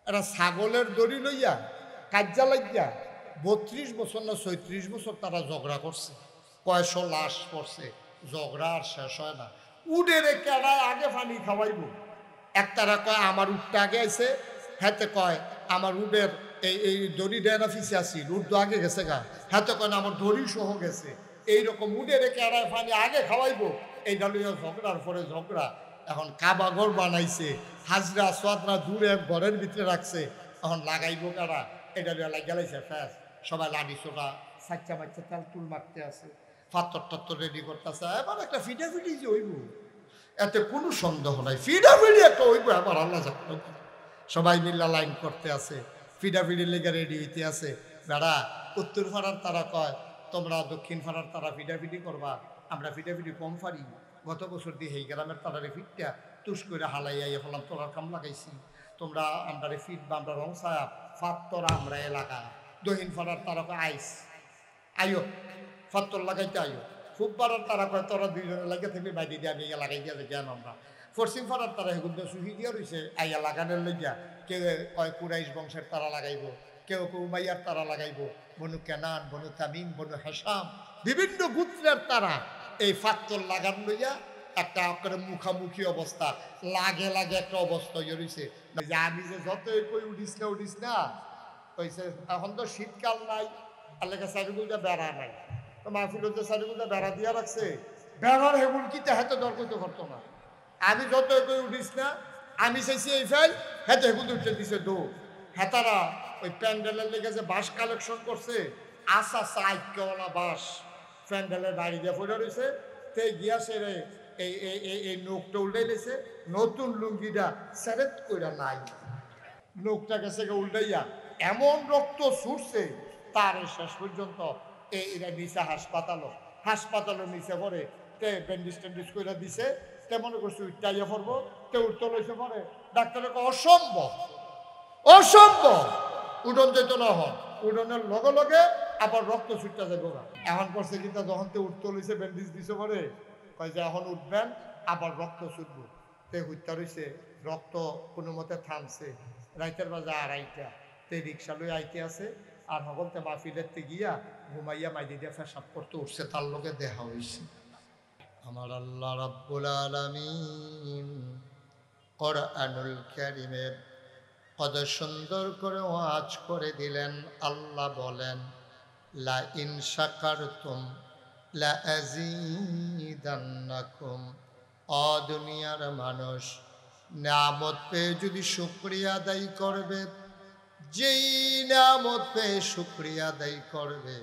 এরা ছাগলের দড়ি লইয়া কাজ্জা লাগিয়া 32 বছর না 36 বছর তারা ঝগড়া করছে, কয়শো লাশ পড়ছে, ঝগড়া আর শেষ হয় না। উডেরে কেডায় আগে পানি খাওয়াইব, একতারা কয় আমার উঠটা আগে আইছে, হাতে কয় আমার উডের এই দড়ি ডেনা ফিসে আসিল, উড তো আগে গেছে গা, হাতে কয় না আমার দড়ি সহ গেছে। এইরকম উডেরে কেডায় পানি আগে খাওয়াইব, এই ডালিয়া ঝগড়ার পরে ঝগড়া। এখন কাবা ঘর বানাইছে, হাজরা সোয়াদরা দূরে ঘরের ভিতরে রাখছে, এখন লাগাইব কারা, এটা গেলাইছে ফ্যাস, সবাই লাডি ছোটা সাচ্চা বাচ্চা তেল তুল মারতে আছে, পাত্তর টাত্তর রেডি করতেছে, এবার একটা ফিটাফিটি যে হইব এতে কোনো সন্দেহ নাই, ফিটাফিটি একটা হইব, আবার আল্লাহ জানো। সবাই মিল্লা লাইন করতে আছে, ফিটাফিটির লেগে রেডি হইতে আছে। বেড়া উত্তর পাড়ার তারা কয় তোমরা দক্ষিণ পাড়ার তারা ফিটাফিটি করবা, আমরা ফিটাফিটি কম পারি। গত বছর দিয়ে এই গ্রামের তারারে ফিটটা তুষ করে হালাইয়া হলাম, তোলার কাম লাগাইছি, তোমরা আমরা ফিট বা আমরা রং ছায়া ফাত্তর আমরা এলাকা। দক্ষিণ পাড়ার তারা কয় আইস আইও ফাত্তর লাগাইতে আইও। খুব পাড়ার তারা কয় তোরা দুইজনে লাগিয়ে থাকবি, বাইরে দিয়ে আমি ইয়া লাগাই দিয়া জ্ঞান আমরা। পশ্চিম পাড়ার তারা এগুলো সুহি দিয়া রয়েছে আইয়া লাগানোর লইয়া, কেউ কয় কুরাইশ বংশের তারা লাগাইব, কেউ কেউ উমাইয়ার তারা লাগাইব, বনু কেনান, বনু তামিম, বনু হাসাম, বিভিন্ন গোত্রের তারা এই ফাত্তর লাগান লইয়া একটা করে মুখামুখি অবস্থা, লাগে লাগে একটা অবস্থা ইয়ে রয়েছে। আমি যে যতই কই উঠিস না কইছে এখন তো শীতকাল নাই, আল্লাহকে চারিগুলটা বেড়া নাই, তো মাহফিল তো চারিগুলটা বেড়া দিয়া রাখছে, বেড়ার হেগুল কি হাতে দর করতে পারতো না। আমি যতই কই উঠিস না, আমি চাইছি এই ফাইল হেতে হেগুল উঠে দিছে দো। হেতারা ওই প্যান্ডেলের লেগে যে বাঁশ কালেকশন করছে, আসা সাইকেওয়ালা বাঁশ প্যান্ডেলের বাড়ি দিয়ে পড়ে রয়েছে, তে গিয়া সেরে এই নোকটা উল্টাই লেছে, নতুন লুঙ্গিটা সেরেট কইরা নাই, লোকটা গেছে উল্টাইয়া এমন রক্ত ছুটছে তার শেষ পর্যন্ত এরা নিচে হাসপাতালের নিচে পরে তে ব্যান্ডিজ ট্যান্ডিজ করে দিছে, তে মনে করছে উঠাইয়া পড়বো, তে উঠতে লইছে পরে ডাক্তারের অসম্ভব উডন যেত না হন, উডনের লগে লগে আবার রক্ত ছুটতে যাবো। এখন করছে কিন্তু যখন তে উঠতে লইছে ব্যান্ডিজ দিছে পরে কয় যে এখন উঠবেন আবার রক্ত ছুটবো, তে হুইতা রইছে, রক্ত কোনো মতে থামছে। রাইতের বাজে 2:30, তে রিক্সা লই আইতে আছে, আর হগলতে মাহফিলেতে গিয়া ঘুমাইয়া মাইদি দিয়ে পেশাব করতে উঠছে, তার লগে দেখা হয়েছে। আমার আল্লাহ রাব্বুল আলামিন কোরআনুল কারীমে কত সুন্দর করে ওয়াজ করে দিলেন। আল্লাহ বলেন লা ইন শাকারতুম লা আযীদান্নাকুম। ও দুনিয়ার মানুষ, নিয়ামত পেয়ে যদি শুকরিয়া আদায় করবে, যেই নিয়ামত পেয়ে শুকরিয়া আদায় করবে,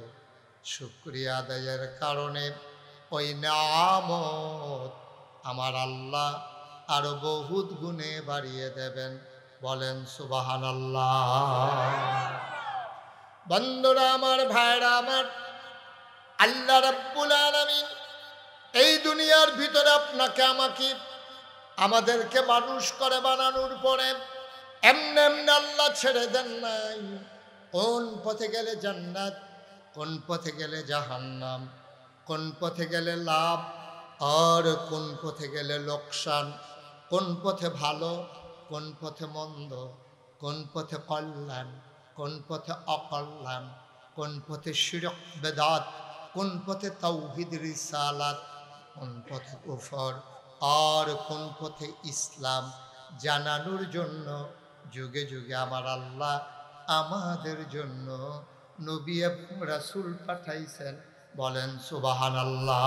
শুকরিয়া আদায়ের কারণে ওই নিয়ামত আমার আল্লাহ আরো বহুত গুণে বাড়িয়ে দেবেন। বলেন সুবহানাল্লাহ। বন্ধুরা আমার, ভাইরা আমার, আল্লাহ রাব্বুল আলামিন এই দুনিয়ার ভিতরে আপনাকে আমাকে আমাদেরকে মানুষ করে বানানোর পরে এমনি এমনি আল্লাহ ছেড়ে দেন নাই। কোন পথে গেলে জান্নাত, কোন পথে গেলে জাহান্নাম, কোন পথে গেলে লাভ আর কোন পথে গেলে লোকসান, কোন পথে ভালো, কোন পথে মন্দ, কোন পথে কল্যাণ, কোন পথে অকল্যাণ, কোন পথে শিরক বেদাত, কোন পথে তাওহীদ রিসালাত, কোন পথে কুফর আর কোন পথে ইসলাম জানানোর জন্য যুগে যুগে আমার আল্লাহ আমাদের জন্য নবী এবং রাসূল পাঠাইছেন। বলেন সুবহানাল্লাহ।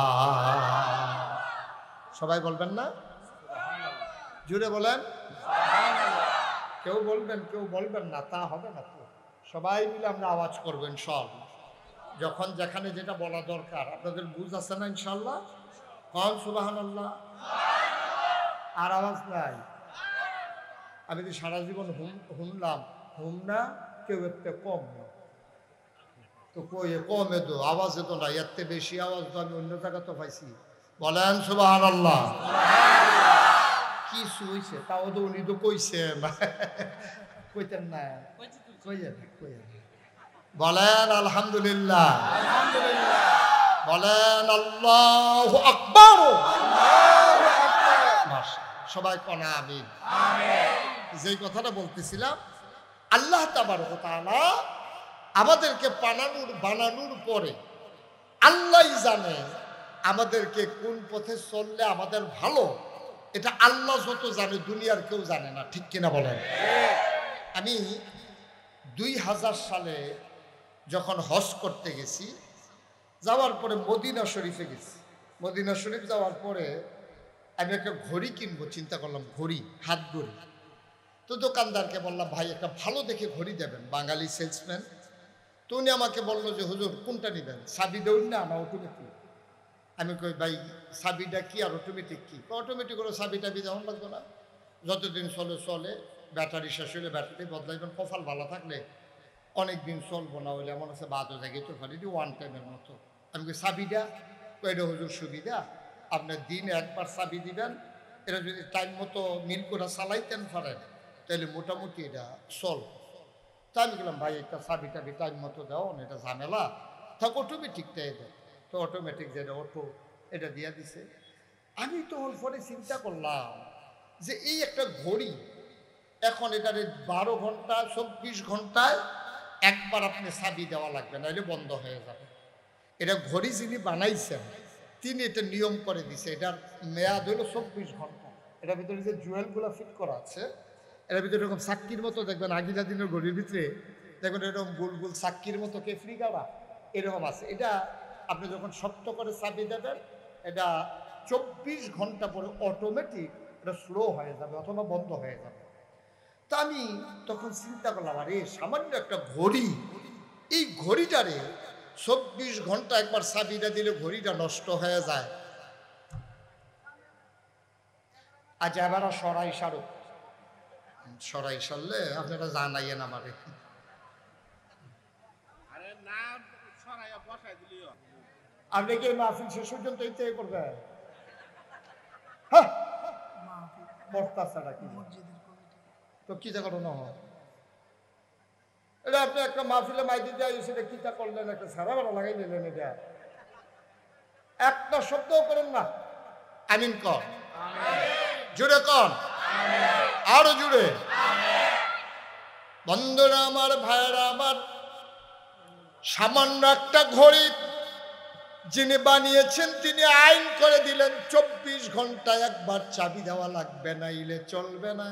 সবাই বলবেন না? জুড়ে বলেন সুবহানাল্লাহ। কেউ বলবেন কেউ বলবেন না, তা হবে না তো। সবাই মিলে আমরা আওয়াজ করবেন সব, যখন যেখানে যেটা বলা দরকার। আপনাদের বুঝ আছে না ইনশাল্লাহ? কন সুবহানাল্লাহ। আর আওয়াজ নাই। আমি তো সারা জীবন হুমলাম, হুম না কেউ একটা কম না, তো কই কমে তো আওয়াজে তো না, এর থেকে বেশি আওয়াজ তো আমি অন্য জায়গা তো পাইছি। বলেন সুবহানাল্লাহ। কি শুইছে তাও তো উনি তো কইছে, কইতেন না, বলেন আলহামদুলিল্লাহ। বলেন আল্লাহু আকবার। সবাই কনা আমিন। যেই কথাটা বলতেছিলাম, আল্লাহ তাবারক ওয়া তাআলা আমাদেরকে বানানোর পরে আল্লাহই জানে আমাদেরকে কোন পথে চললে আমাদের ভালো। এটা আল্লাহ যত জানে, দুনিয়ার কেউ জানে না, ঠিক কিনা বলেন? আমি 2000 সালে যখন হজ করতে গেছি, যাওয়ার পরে মদিনা শরীফে গেছি। মদিনা শরীফ যাওয়ার পরে আমি একটা ঘড়ি কিনবো চিন্তা করলাম, ঘড়ি, হাত ঘড়ি। তো দোকানদারকে বললাম, ভাই একটা ভালো দেখে ঘড়ি দেবেন, বাঙালি সেলসম্যান। তো উনি আমাকে বললো যে হুজুর কোনটা নেবেন, চাবি দেউন না অটোমেটিক? আমি কই ভাই চাবিটা কি আর অটোমেটিক কি? অটোমেটিক হলো চাবি টাবি যখন লাগবে না, যতদিন চলে চলে, ব্যাটারি শেষ হলে ব্যাটারি বদলাইবেন, কপাল ভালো থাকলে অনেক দিন চলবো, না হলে এমন আছে বাদও জায়গায় তো খালি ওয়ান টাইমের মতো। আমি কই চাবিটা? কইটা হুজুর সুবিধা, আপনার দিন একবার চাবি দিবেন, এটা যদি টাইম মতো মিল করে চালাইতেন পারেন তাহলে মোটামুটি এটা চল। তা আমি গেলাম, ভাই একটা চাবি টাবি টাইম মতো দাও না, এটা ঝামেলা থাক, অটোমেটিকটাই দেয়। তো অটোমেটিক যেটা অটো, এটা দিয়া দিছে। আমি তো ওর পরে চিন্তা করলাম যে এই একটা ঘড়ি, এখন এটারে 12 ঘন্টা 24 ঘন্টায় একবার আপনি চাবি দেওয়া লাগবে, নাহলে বন্ধ হয়ে যাবে। এটা ঘড়ি যিনি বানাইছেন তিনি এটা নিয়ম করে দিছে, এটার মেয়াদ হলো 24 ঘন্টা। এটার ভিতরে যে জুয়েলগুলো ফিট করা আছে, এটার ভিতরে এরকম চাক্কির মতো দেখবেন, আগিলা দিনের ঘড়ির ভিতরে দেখবেন এরকম গোল গোল চাক্কির মতো কেফরি গাড়া এরকম আছে। এটা আপনি যখন শক্ত করে চাবি দেবেন, এটা 24 ঘন্টা পরে অটোমেটিক এটা স্লো হয়ে যাবে অথবা বন্ধ হয়ে যাবে। তা আমি তখন চিন্তা করলাম, আরে সামান্য একটা ঘড়ি, এই ঘড়িটারে 24 ঘন্টা একবার চাবিটা দিলে ঘড়িটা নষ্ট হয়ে যায়। আজ এবার সরাই সারুক, সরাই সারলে আপনারা জানাইয়েন আমারে। আপনি কি মাহফিল শেষ পর্যন্ত এইটাই করবেন? তো কি ঘটনা হয় এটা? আপনি একটা মাহফিলে মাইদি দিয়ে সেটা কিতা করলেন, একটা সারা বেড়া লাগাই নিলেন, এটা একটা শব্দও করেন না। আমিন কর, জুড়ে কর, আরো জুড়ে। বন্ধুরা আমার, ভাইয়েরা আমার, সামান্য একটা ঘড়ি যিনি বানিয়েছেন তিনি আইন করে দিলেন 24 ঘন্টায় একবার চাবি দেওয়া লাগবে, না ইলে চলবে না।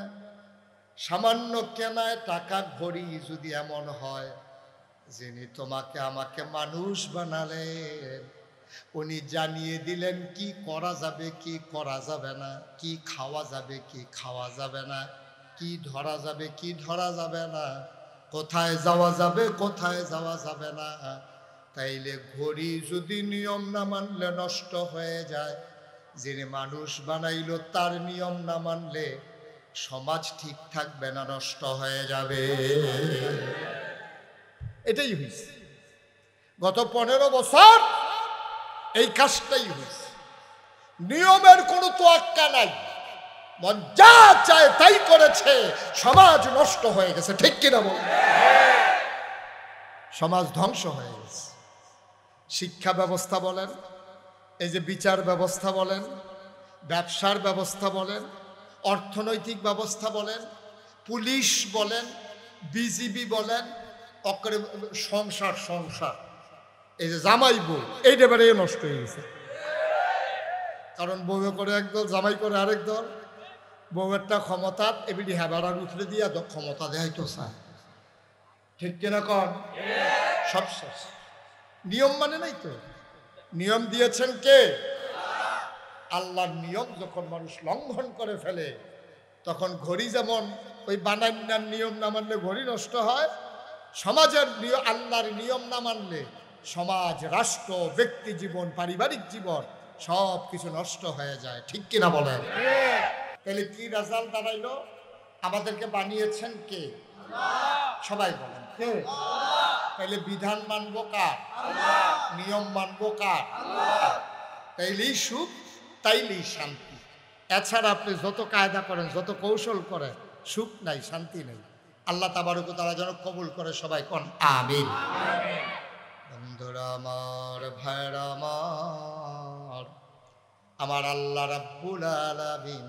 সামান্য কেনায় টাকা ঘড়ি যদি এমন হয়, যিনি তোমাকে আমাকে মানুষ বানালেন উনি জানিয়ে দিলেন কি করা যাবে কি করা যাবে না, কি খাওয়া যাবে কি খাওয়া যাবে না, কি ধরা যাবে কি ধরা যাবে না, কোথায় যাওয়া যাবে কোথায় যাওয়া যাবে না। তাইলে ঘড়ি যদি নিয়ম না মানলে নষ্ট হয়ে যায়, যিনি মানুষ বানাইল তার নিয়ম না মানলে সমাজ ঠিক থাকবে না, নষ্ট হয়ে যাবে। এটাই হয়েছে গত 15 বছর, এই কাজটাই হয়েছে। নিয়মের কোনো তোয়াক্কা নাই, মন যা চায় তাই করেছে, সমাজ নষ্ট হয়ে গেছে, ঠিক কিনা বল? সমাজ ধ্বংস হয়ে গেছে। শিক্ষা ব্যবস্থা বলেন, এই যে বিচার ব্যবস্থা বলেন, ব্যবসার ব্যবস্থা বলেন, অর্থনৈতিক ব্যবস্থা বলেন, পুলিশ বলেন, বিজিবি বলেন, অকরে সংসার, এই যে জামাই বউ, এইটা বেড়ে নষ্ট হয়ে গেছে। কারণ বউ করে একদল, জামাই করে আরেক দল। বউয়েরটা ক্ষমতা এবিডি হেবাড়ার উঠলে দিয়া ক্ষমতা দেয় তো চায়, ঠিক কিনা কন? সব শেষ। নিয়ম মানে নাই তো। নিয়ম দিয়েছেন কে? আল্লাহর নিয়ম যখন মানুষ লঙ্ঘন করে ফেলে, তখন ঘড়ি যেমন ওই বানান্নার নিয়ম না মানলে ঘড়ি নষ্ট হয়, সমাজের আল্লাহর নিয়ম না মানলে সমাজ, রাষ্ট্র, ব্যক্তি জীবন, পারিবারিক জীবন সব কিছু নষ্ট হয়ে যায়, ঠিক কিনা বলেন? তাহলে কি রেজাল্ট দাঁড়াইলো? আমাদেরকে বানিয়েছেন কে? সবাই বলেন কে? তাইলে বিধান মানবো কার? নিয়ম মানবো কার? তাইলেই সুখ, তাইলেই শান্তি। এছাড়া আপনি যত কায়দা করেন, যত কৌশল করেন, সুখ নাই, শান্তি নেই। আল্লাহ তাবারক ওয়া তাআলা যেন কবুল করে, সবাই কোন আমিন। বন্ধুরা আমার, ভাইরা আমার, আমার আল্লাহ রাব্বুল আলামিন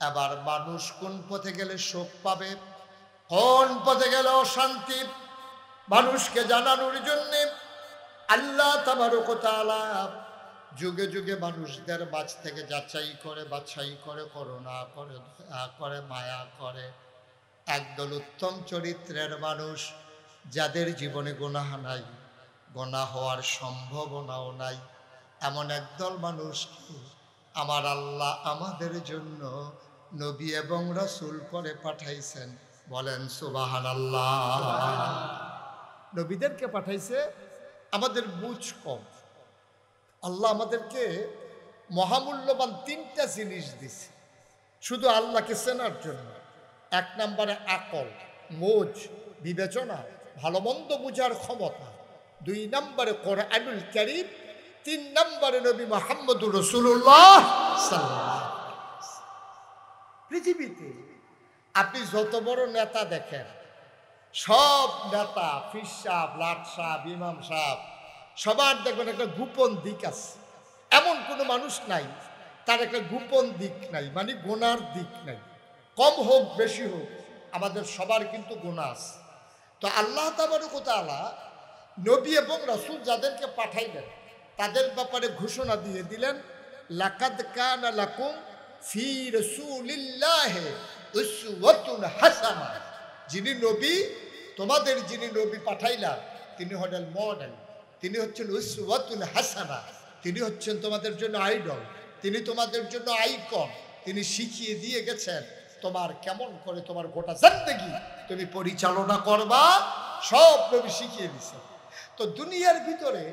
এবার মানুষ কোন পথে গেলে সুখ পাবে কোন পথে গেল শান্তি মানুষকে জানানোর জন্য আল্লাহ তাবারক ওয়া তাআলা যুগে যুগে মানুষদের মাঝ থেকে যাচাই করে বাছাই করে করুণা করে দয়া করে মায়া করে একদল উত্তম চরিত্রের মানুষ যাদের জীবনে গুনাহ নাই, গুনাহ হওয়ার সম্ভাবনাও নাই, এমন একদল মানুষকে আমার আল্লাহ আমাদের জন্য নবী এবং রাসূল করে পাঠাইছেন। বলেন সুবহানাল্লাহ। নবীদেরকে পাঠাইছে, আমাদের বুঝ কম। আল্লাহ আমাদেরকে মহামূল্যবান তিনটা জিনিস দিছে শুধু আল্লাহকে চেনার জন্য। এক নম্বরে আকল, মোজ, বিবেচনা, ভালো মন্দ বুঝার ক্ষমতা। দুই নম্বরে কোরআনুল কারীম। তিন নম্বরে নবী মুহাম্মদুর রাসূলুল্লাহ সাল্লাল্লাহু আলাইহি ওয়াসাল্লাম। পৃথিবীতে আপনি যত বড় নেতা দেখেন, সব নেতা, ফির সাহেব, লাট সাহেব, ইমাম সাহেব, সবার দেখবেন একটা গোপন দিক আছে। এমন কোনো মানুষ নাই তার একটা গোপন দিক নাই, মানে গুনার দিক নাই। কম হোক বেশি হোক আমাদের সবার কিন্তু গুনাহ আছে। তো আল্লাহ তাবারক ওয়া তাআলা নবী এবং রাসূল যাদেরকে পাঠাইলেন তাদের ব্যাপারে ঘোষণা দিয়ে দিলেন, লাকাদ কানা লাকুম ফি রাসূলিল্লাহি উসওয়াতুন হাসানাহ। যিনি নবী, তোমাদের যিনি নবী পাঠাইলা তিনি হলেন মডেল, তিনি হচ্ছেন উসওয়াতুন হাসানাহ, তিনি হচ্ছেন তোমাদের জন্য আইডল, তিনি তোমাদের জন্য আইকন। তিনি শিখিয়ে দিয়ে গেছেন তোমার কেমন করে তোমার গোটা জিন্দেগি তুমি পরিচালনা করবা, সব নবী শিখিয়ে দিয়েছেন। তো দুনিয়ার ভিতরে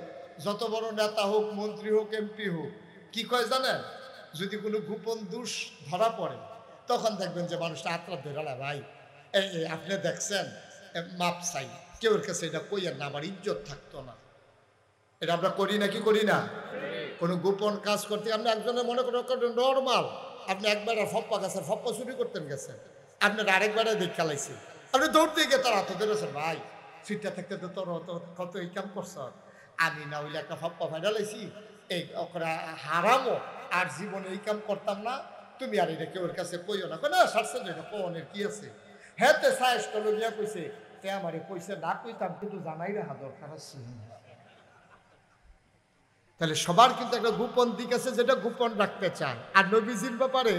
যত বড় নেতা হোক, মন্ত্রী হোক, এমপি হোক, কি কয় জানেন? যদি কোনো গোপন দোষ ধরা পড়ে তখন দেখবেন যে মানুষটা আত্মা ধরে, ভাই এই আপনি দেখছেন, মাপ চাই, কেউর কাছে এটা কইয়েন না, আমার ইজ্জত থাকতো না। এটা আমরা করি না কি করি না? কোনো গোপন কাজ করতে আপনি একজনের মনে করেন নর্মাল, আপনি একবার ফপ্পা গাছের ফপ্পা চুরি করতেন গেছেন, আপনার আরেকবারে দেখ খেলাইছে, আপনি দৌড়তে গিয়ে তার হাতে ধরেছেন, ভাই ফিটটা থাকতে তো তোর কত এই কাম করছ, আমি না হইলে একটা ফপ্পা ফাইনালাইছি, এই ওরা হারামো আর জীবনে এই কাম করতাম না, তুমি আর এটা কেউর কাছে কইও না। না সারছে না, কোনের কি আছে? হ্যাঁ তে সায়েস করলো গিয়া কইছে, তে আমারে কইছে না কইতাম, কিন্তু জানাই রাখা দরকার আছে। তাহলে সবার কিন্তু একটা গোপন দিক আছে যেটা গোপন রাখতে চায়। আর নবীজির ব্যাপারে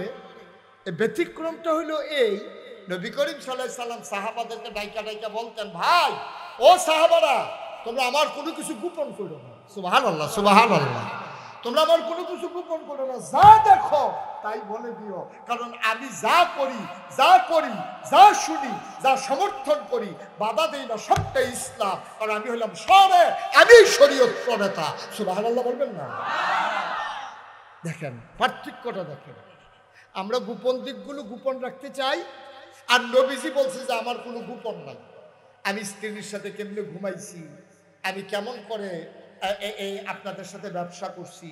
ব্যতিক্রমটা হলো এই, নবী করিম সাল্লাল্লাহু আলাইহি সাল্লাম সাহাবাদেরকে ডাইকা ডাইকা বলতেন, ভাই ও সাহাবারা, তোমরা আমার কোনো কিছু গোপন করো না। সুবহানাল্লাহ, সুবহানাল্লাহ। তোমরা আমার কোনো কিছু গোপন করো না, যা দেখো তাই বলে দিও, কারণ আমি যা করি, যা শুনি, যা সমর্থন করি, বাধা দেই না, সবটাই ইসলাম। কারণ আমি হলাম আমি শরীয়ত প্রণেতা। সুবহানাল্লাহ বলবেন না? দেখেন পার্থক্যটা দেখেন, আমরা গোপন দিকগুলো গোপন রাখতে চাই, আর নবীজি বলছে যে আমার কোনো গোপন নাই। আমি স্ত্রীর সাথে কেমনে ঘুমাইছি, আমি কেমন করে এই আপনাদের সাথে ব্যবসা করছি,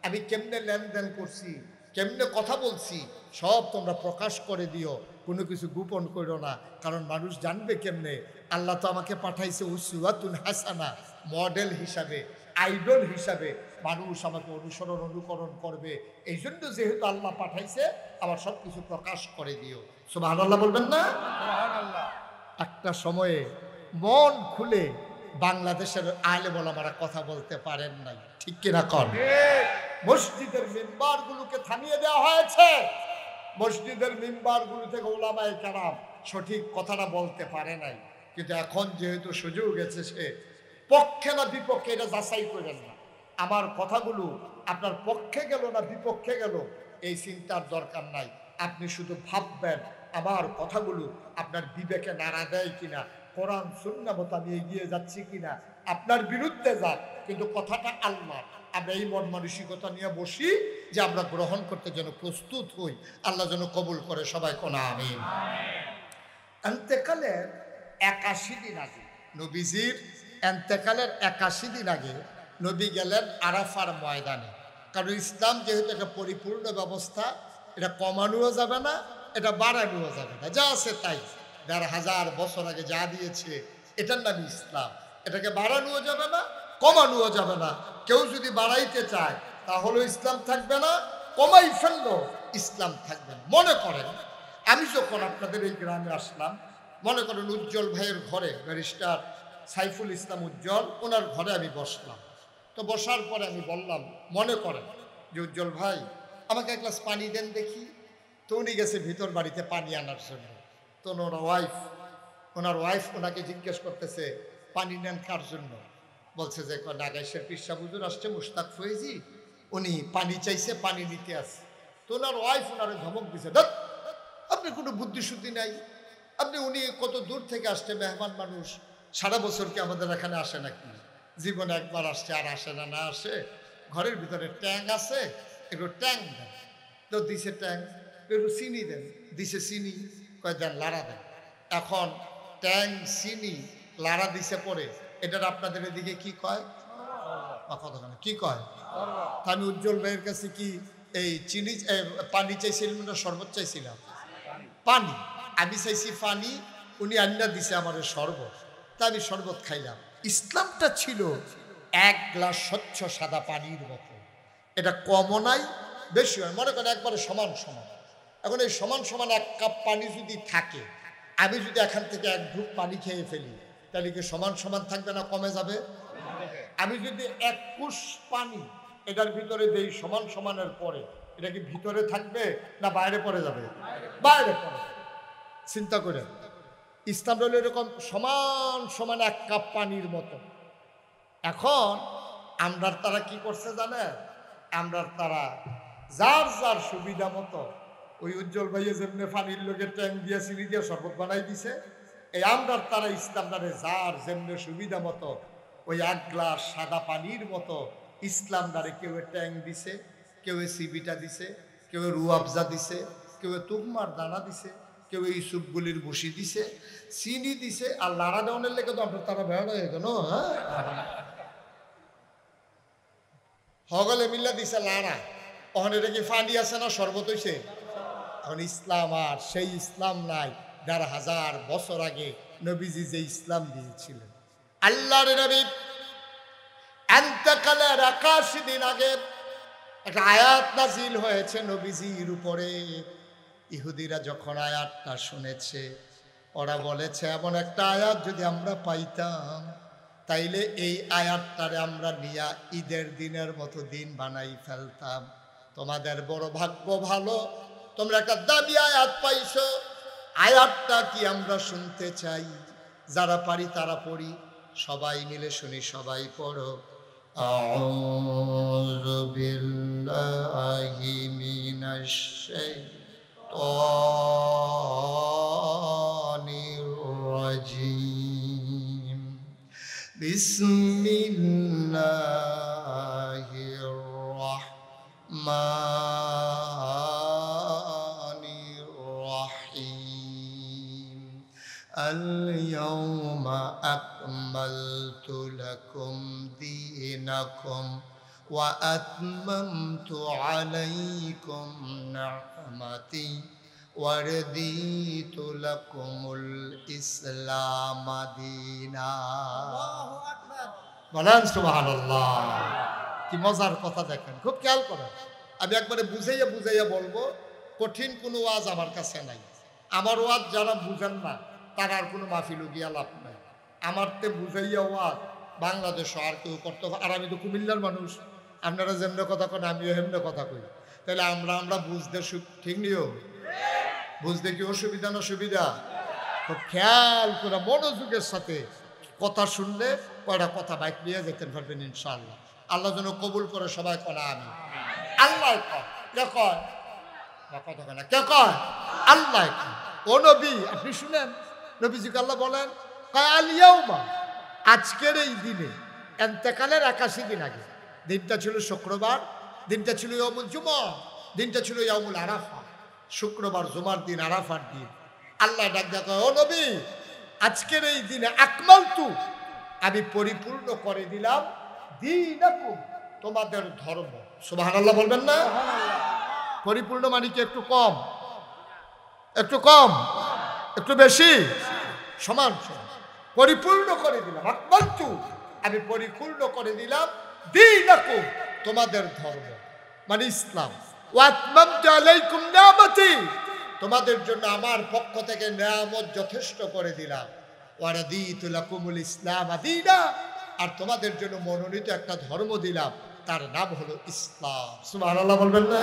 আমি কেমনে লেনদেন করছি, কেমনে কথা বলছি, সব তোমরা প্রকাশ করে দিও, কোনো কিছু গোপন করো না। কারণ মানুষ জানবে কেমনে? আল্লাহ তো আমাকে পাঠাইছে উসওয়াতুন হাসানাহ, মডেল হিসাবে, আইডল হিসাবে মানুষ আমাকে অনুকরণ করবে। এই জন্য যেহেতু আল্লাহ পাঠাইছে, আমার সব কিছু প্রকাশ করে দিও। সুবহানাল্লাহ বলবেন না? একটা সময়ে মন খুলে বাংলাদেশের আলেম ওলামারা কথা বলতে পারেন নাই, ঠিক কিনা কন? মসজিদের মিম্বারগুলোকে থামিয়ে দেওয়া হয়েছে, মসজিদের মিম্বারগুলো থেকে ওলামায়ে কেরাম সঠিক কথাটা বলতে পারে নাই। কিন্তু এখন যেহেতু সুযোগ এসেছে, পক্ষে না বিপক্ষে এটা যাচাই করেন না, আমার কথাগুলো আপনার পক্ষে গেল না বিপক্ষে গেল এই চিন্তার দরকার নাই। আপনি শুধু ভাববেন আমার কথাগুলো আপনার বিবেকে নাড়া দেয় কিনা, কোরআন সুন্নাহ মতো আমি এগিয়ে যাচ্ছি কিনা, আপনার বিরুদ্ধে যাক, কিন্তু কথাটা আল্লাহ। আমরা এই মন মানসিকতা নিয়ে বসি যে আমরা গ্রহণ করতে যেন প্রস্তুত হই, আল্লাহ যেন কবুল করে। সবাই কোন আমিন। এন্তেকালের 81 দিন আগে, নবীজির এন্তেকালের 81 দিন আগে নবী গেলেন আরাফার ময়দানে। কারণ ইসলাম যেহেতু একটা পরিপূর্ণ ব্যবস্থা, এটা কমানোও যাবে না, এটা বাড়ানোও যাবে না, যা আছে তাই ১,৫০০ বছর আগে যা দিয়েছে এটার নামই ইসলাম। এটাকে বাড়ানোও যাবে না, কমানোও যাবে না। কেউ যদি বাড়াইতে চায় তাহলে ইসলাম থাকবে না, কমাই ফেললো ইসলাম থাকবে না। মনে করেন আমি যখন আপনাদের এই গ্রামে আসলাম, মনে করেন উজ্জ্বল ভাইয়ের ঘরে, ব্যারিস্টার সাইফুল ইসলাম উজ্জ্বল, ওনার ঘরে আমি বসলাম। তো বসার পরে আমি বললাম, মনে করেন যে উজ্জ্বল ভাই আমাকে এক গ্লাস পানি দেন দেখি। তো উনি গেছে ভিতর বাড়িতে পানি আনার জন্য। তো ওনার ওয়াইফ ওনাকে জিজ্ঞেস করতেছে, পানি নেন কার জন্য? বলছে যে নাগাইশের পিসা হুজুর আসছে, মুশতাক ফয়েজি, উনি পানি চাইছে, পানি নিতে আসছে। তো ওনার ওয়াইফ ওনারে ধমক দিছে, ধত আপনি কোনো বুদ্ধিশুদ্ধি নাই, আপনি উনি কত দূর থেকে আসছে, মেহমান মানুষ, সারা বছর কি আমাদের এখানে আসে নাকি? জীবনে একবার আসছে, আর আসে না, না আসে। ঘরের ভিতরে ট্যাং আছে, একটু ট্যাং দেন। তো দিছে ট্যাং। একটু চিনি দেন, দিছে চিনি, কয় দেন লাড়া দেন। এখন ট্যাং চিনি লাড়া দিছে পরে, এটার আপনাদের এদিকে কি কয়? কতখানে কি কয়? তা আমি উজ্জ্বল ভাইয়ের কাছে কি এই চিনি পানি চাইছিলাম না শরবত চাইছিলাম? পানি। আমি চাইছি পানি, উনি আন্না দিছে আমার শরবত। তা আমি শরবত খাইলাম। ইসলামটা ছিল এক গ্লাস স্বচ্ছ সাদা পানির মতো। এটা কমও নাই, বেশি হয়, মনে করেন একবারে সমান সমান। এখন এই সমান সমান এক কাপ পানি যদি থাকে, আমি যদি এখান থেকে এক ঢুক পানি খেয়ে ফেলি, তাহলে কি সমান সমান থাকবে না কমে যাবে? আমি যদি এক কুশ পানি এটার ভিতরে দেই সমান সমানের পরে, এটা কি ভিতরে থাকবে না বাইরে পড়ে যাবে? বাইরে পড়ে। চিন্তা করে, ইসলাম হলো এরকম সমান সমান এক কাপ পানির মতো। এখন আমরার তারা কি করছে জানেন? আমরার তারা যার যার সুবিধা মতো, ওই উজ্জ্বল ভাইয়ে যেমনি পানির লোকের ট্যাং দিয়ে চিনি দিয়ে শরবত বানাই দিছে, এই আমরার তারা ইসলামদারে যার যেমনি সুবিধা মতো ওই এক গ্লাস সাদা পানির মতো ইসলামদারে কেউ ট্যাং দিছে, কেউ সিবিটা দিছে, কেউ রুয়াবজা দিছে, কেউ তুকমার দানা দিছে, কেউ ইসুফগুলির বসি দিছে, চিনি দিছে। আর লাড়া দেওয়ানের লেগে তো আপনার তারা বেড়া হয়ে গেল, হ্যাঁ হগলে মিল্লা দিছে লাড়া। ওখানে এটা কি ফানি আছে না শরবত হইছে? এখন ইসলাম আর সেই ইসলাম নাই ১,৫০০ বছর আগে নবীজি যে ইসলাম দিয়েছিলেন। আল্লাহর নবী ইন্তেকালের ৮১ দিন আগে একটা আয়াত নাজিল হয়েছে নবীজির উপরে। ইহুদিরা যখন আয়াতটা শুনেছে, ওরা বলেছে এমন একটা আয়াত যদি আমরা পাইতাম, তাইলে এই আয়াতটারে আমরা নিয়া ঈদের দিনের মতো দিন বানাই ফেলতাম। তোমাদের বড় ভাগ্য ভালো, তোমরা একটা দাবি আয়াত পাইছো। আয়াতটা কি আমরা শুনতে চাই, যারা পারি তারা পড়ি, সবাই মিলে শুনি, সবাই পড়ো। আউযু বিল্লাহি মিনাশ শাইতানির রাজীম। বিসমিল্লাহির রাহমানির রাহিম। আল-ইয়াওমা আকমালতু লাকুম দীনাকুম ওয়া আতমামতু আলাইকুম নি'মাতি ওয়া রাদিতু লাকুমুল ইসলাম দীনা। আল্লাহু আকবার। বলেন সুবহানাল্লাহ। কি মজার কথা দেখেন, খুব খেয়াল করেন। আমি একবারে বুঝাইয়া বুঝাইয়া বলবো, কঠিন কোনো ওয়াজ আমার কাছে নাই। আমার ওয়াজ যারা বুঝেন না তার আর কোনো মাহফিল গিয়া লাভ নাই। আমার তে বুঝাইয়া ওয়াজ বাংলাদেশ আর কেউ করতে। আর আমি তো কুমিল্লার মানুষ, আপনারা যেমনি কথা কেন আমিও হেমনে কথা কই। তাহলে আমরা বুঝতে ঠিক নিও, বুঝতে কি অসুবিধা না সুবিধা? খুব খেয়াল করে মনোযোগের সাথে কথা শুনলে কয়টা কথা বাইক নিয়ে যেতে পারবেন ইনশাআল্লাহ। আল্লাহ যেন কবুল করে সবাই করা। আমি আল্লাহ কে কয় কথা কয় না, কে কয়? আল্লাহ। ও নবী আপনি শুনেন, নবীজিকে আল্লাহ বলেন আল ইয়াউমা, আজকের এই দিনে, ইন্তেকালের ৮১ দিন আগে, দিনটা ছিল শুক্রবার, দিনটা ছিল ইয়াউমুল জুমা, দিনটা ছিল ইয়াউমুল আরাফা। শুক্রবার জুমার দিন, আরাফার দিন। আল্লাহ ডাক ডাক, ও নবী আজকের এই দিনে আকমালতু, আমি পরিপূর্ণ করে দিলাম দীনাকুম, তোমাদের ধর্ম। সুবহানাল্লাহ বলবেন না? পরিপূর্ণ মানে কি একটু কম, একটু কম, একটু বেশি, সমান সমান? পরিপূর্ণ করে দিলাম, আকমালতু, আমি পরিপূর্ণ করে দিলাম দীনাকুম, তোমাদের ধর্ম মানে ইসলাম। ওয়া আতমামতু আলাইকুম নি'মাতি, তোমাদের জন্য আমার পক্ষ থেকে নিয়ামত যথেষ্ট করে দিলাম। ওয়ারাদিতু লাকুমুল ইসলাম দীনা, আর তোমাদের জন্য মনোনীত একটা ধর্ম দিলাম, তার নাম হলো ইসলাম। সুবহানাল্লাহ বলবেন না?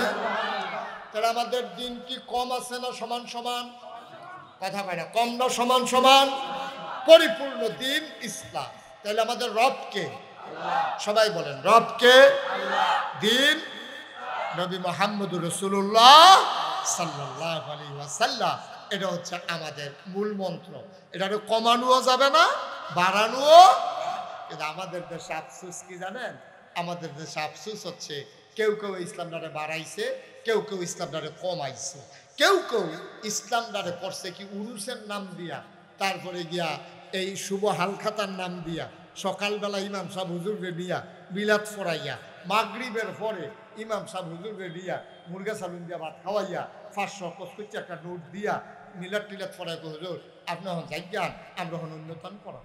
তাহলে আমাদের দিন কি কম আছে না সমান সমান? কথা কয় না, কম না সমান সমান? পরিপূর্ণ দিন ইসলাম। তাহলে আমাদের রবকে, সবাই বলেন রবকে, দিন নবী মুহাম্মদুর রাসূলুল্লাহ সাল্লাল্লাহু আলাইহি ওয়াসাল্লাম, এটা হচ্ছে আমাদের মূল মন্ত্র। এটা কমানোও যাবে না, বাড়ানোও। কিন্তু আমাদের দেশে আফসোস কি জানেন? আমাদের দেশে আফসোস হচ্ছে কেউ কেউ ইসলামটারে বাড়াইছে, কেউ কেউ ইসলামটারে কমাইছে। কেউ কেউ ইসলামটারে করছে কি উরুসের নাম দিয়া, তারপরে গিয়া এই শুভ হালখাতার নাম দিয়া, সকালবেলা ইমাম সাহেব হুজুরকে দিয়া বিলাত ফরাইয়া, মাগরিবের পরে ইমাম সাহেব হুজুরকে দিয়া মুরগা সালুন দিয়া ভাত খাওয়াইয়া 500 কচকুচি একটা নোট দিয়া মিলাদ টিলাত ফরাই হুজুর আপনি হন যাইয়ান, আমরা হন উন্নতন করা।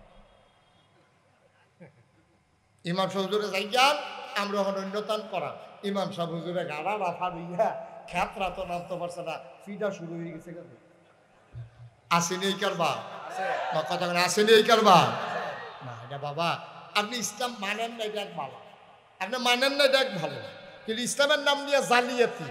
ইমাম সাহেব হুজুরে যাইয়ান, আমরা হন উন্নতন করা। ইমাম সাহেব হুজুরে গাড়া রাফা দিয়া খেতরা তো নামতে পারছে না, ফিডা শুরু হয়ে গেছে। কেন আসেনি এই কারবার? কথা আসেনি এই কারবার? না, এটা বাবা আপনি ইসলাম মানেন না, এটা এক ভালো। আপনি মানেন না, এটা এক ভালো। কিন্তু ইসলামের নাম নিয়ে জালিয়াতি,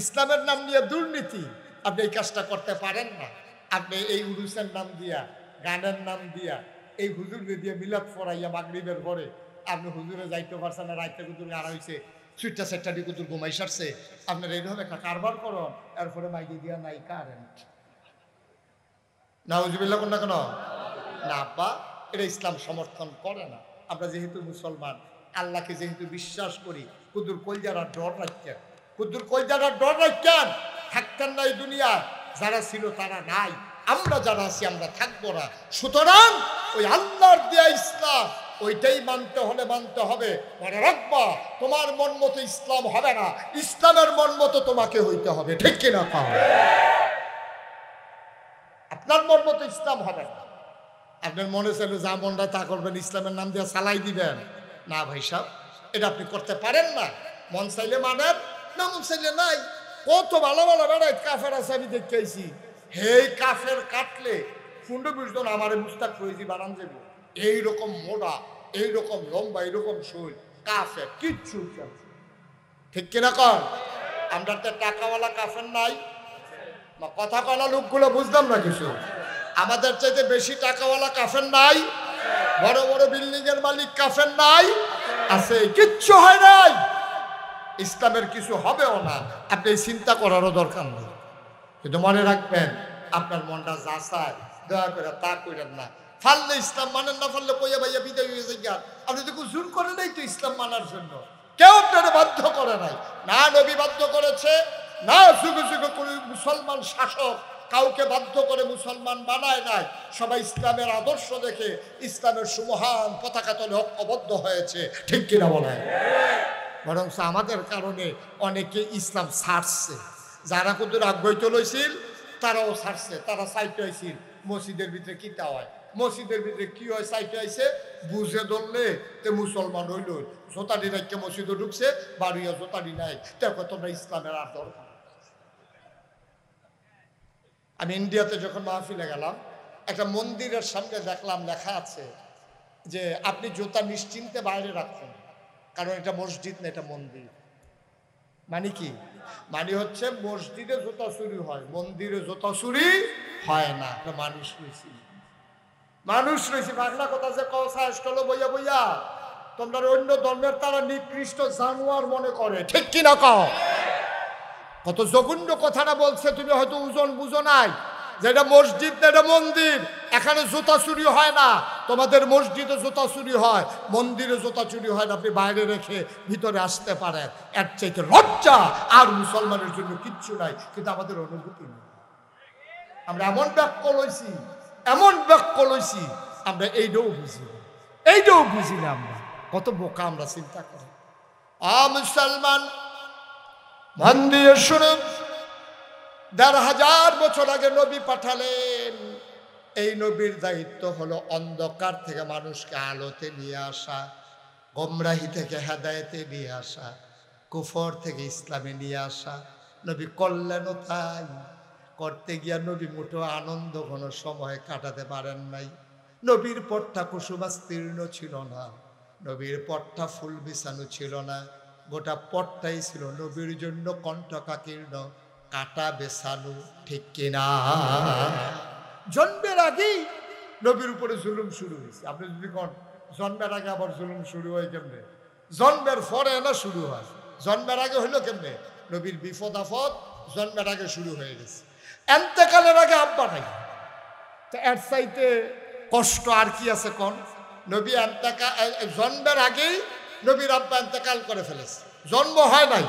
ইসলামের নাম নিয়ে দুর্নীতি, আপনি এই কাজটা করতে পারেন না। আপনি এই উরুসের নাম দিয়া, গানের নাম দিয়া, এই হুজুরকে দিয়ে মিলাদ ফরাইয়া মাগরিবের পরে আপনি হুজুরে যাইতে পারছেন না, রাইতে কুতুর গাড়া হয়েছে, সুইটটা সেটটা দিয়ে কুতুর ঘুমাই সারছে, আপনার এইভাবে একটা কারবার করুন, এরপরে মাইকে দিয়া নাই কারেন্ট। নাউজুবিল্লাহ কোন না কেন? না আব্বা, এটা ইসলাম সমর্থন করে না। আমরা যেহেতু মুসলমান, আল্লাহকে যেহেতু বিশ্বাস করি, কুদুর কলজারা ডর রাখতেন, কুদুর কলজারা ডর রাখতেন, থাকতেন না এই দুনিয়া। যারা ছিল তারা নাই, আমরা যারা আছি আমরা থাকবো না। সুতরাং ওই আল্লাহর দেয়া ইসলাম, ওইটাই মানতে হলে মানতে হবে। মনে রাখবা, তোমার মন মতো ইসলাম হবে না, ইসলামের মন মতো তোমাকে হইতে হবে। ঠিক কিনা? আপনার মন মতো ইসলাম হবে না। আপনার মনে চাইলে যা মনটা তা করবেন, ইসলামের নাম দিয়ে চালাই দিবেন না ভাই সাহেব, এটা আপনি করতে পারেন না। মন চাইলে মানেন, না মন চাইলে নাই। কত ভালো ভালো বেড়ায় কাফের আছে আমি দেখতে আইছি, হেই কাফের কাটলে 15-20 জন আমার মুস্তাক ফৈজি বানান যাবে, এইরকম মোড়া, এইরকম লম্বা, এইরকম শরীর, কাফের কিচ্ছু। ঠিক কিনা কর? আমরা তো টাকাওয়ালা কাফের নাই। কথা কলা লোকগুলো বুঝলাম না কিছু। আমাদের চাইতে বেশি টাকাওয়ালা কাফের নাই, বড় বড় বিল্ডিং এর মালিক কাফের নাই, আছে। কিচ্ছু হয় নাই, ইসলামের কিছু হবেও না। আপনি চিন্তা করারও দরকার নেই। কিন্তু মনে রাখবেন, আপনার মনটা যা চায় দয়া করে তা করেন না। ফাললে ইসলাম মানেন, না ফাললে কইয়া ভাইয়া বিদায় হয়ে যায়। আপনি তো জোর করে নাই তো ইসলাম মানার জন্য, কেউ আপনারা বাধ্য করে নাই। না নবী বাধ্য করেছে, না যুগে যুগে কোনো মুসলমান শাসক কাউকে বাধ্য করে মুসলমান বানায় নাই। সবাই ইসলামের আদর্শ দেখে ইসলামের সুমহান পতাকা তলে ঐক্যবদ্ধ হয়েছে। ঠিক কিনা বলেন? বরং আমাদের কারণে অনেকে ইসলাম ছাড়ছে। যারা কত আগ্রহ লইছিল তারাও ছাড়ছে, তারা সাইটে আইছিল। মসজিদের ভিতরে কি তা হয়, মসজিদের ভিতরে কি হয়, সাইটে আইছে, বুঝে ধরলে তে মুসলমান হইল। জোতাডি রাখকে মসজিদে ঢুকছে, বাড়িয়া জোতাডি নাই, দেখো তোমরা ইসলামের আর দরকার। আমি ইন্ডিয়াতে যখন মাহফিলে গেলাম, একটা মন্দিরের সামনে দেখলাম লেখা আছে যে আপনি জুতা নিশ্চিন্তে বাইরে রাখুন, কারণ এটা মসজিদ না, এটা মন্দির। মানে কি? মানে হচ্ছে মসজিদে জুতা চুরি হয়, মন্দিরে জুতা চুরি হয় না। মানুষ রয়েছি, মানুষ রয়েছি, বাংলা কথা যে কসাস কলো বইয়া বইয়া তোমরা অন্য ধর্মের তারা নিকৃষ্ট জানোয়ার মনে করে। ঠিক কিনা কও? কত জঘন্য কথাটা বলছে, তুমি হয়তো ওজন বুঝো নাই যে এটা মসজিদ না, এটা মন্দির। এখানে জুতা চুরি হয় না। তোমাদের মসজিদে জুতা চুরি হয়, মন্দিরে জুতা চুরি হয় না। আপনি বাইরে রেখে ভিতরে আসতে পারেন, এর চাইতে লজ্জা আর মুসলমানের জন্য কিচ্ছু নাই। কিন্তু আমাদের অনুভূতি নেই। আমরা এমন বাক্য লইছি, এমন বাক্য লইছি, আমরা এইটাও বুঝি না, এইটাও বুঝি না। আমরা কত বোকা, আমরা চিন্তা করি। মুসলমান মন দিয়ে শুনুন, ১,৫০০ বছর আগে নবী পাঠালেন। এই নবীর দায়িত্ব হলো অন্ধকার থেকে মানুষকে আলোতে নিয়ে আসা, গোমরাহি থেকে হেদায়েতে নিয়ে আসা, কুফর থেকে ইসলামে নিয়ে আসা। নবী করলেনও তাই। করতে গিয়া নবী মোটো আনন্দ ঘন সময় কাটাতে পারেন নাই। নবীর পট্টা কুসুমাস্তীর্ণ ছিল না, নবীর পট্টা ফুল বিছানো ছিল না, গোটা পট্টাই ছিল নবীর জন্য কণ্ঠকাকীর্ণ, কাটা বেছানো। ঠিক কিনা? জন্মের আগেই নবীর উপরে জুলুম শুরু হয়েছে। আপনি যদি কোন জন্মের আগে আবার জুলুম শুরু হয় কেমনে? জন্মের পরে না শুরু হয়? জন্মের আগে হইলো কেমনে? নবীর বিপদ আপদ জন্মের আগে শুরু হয়ে গেছে। এন্তেকালের আগে আব্বা নাই, তো এর চাইতে কষ্ট আর কি আছে কোন? নবী জন্মের আগেই নবীর আব্বা এন্তেকাল করে ফেলেছে। জন্ম হয় নাই,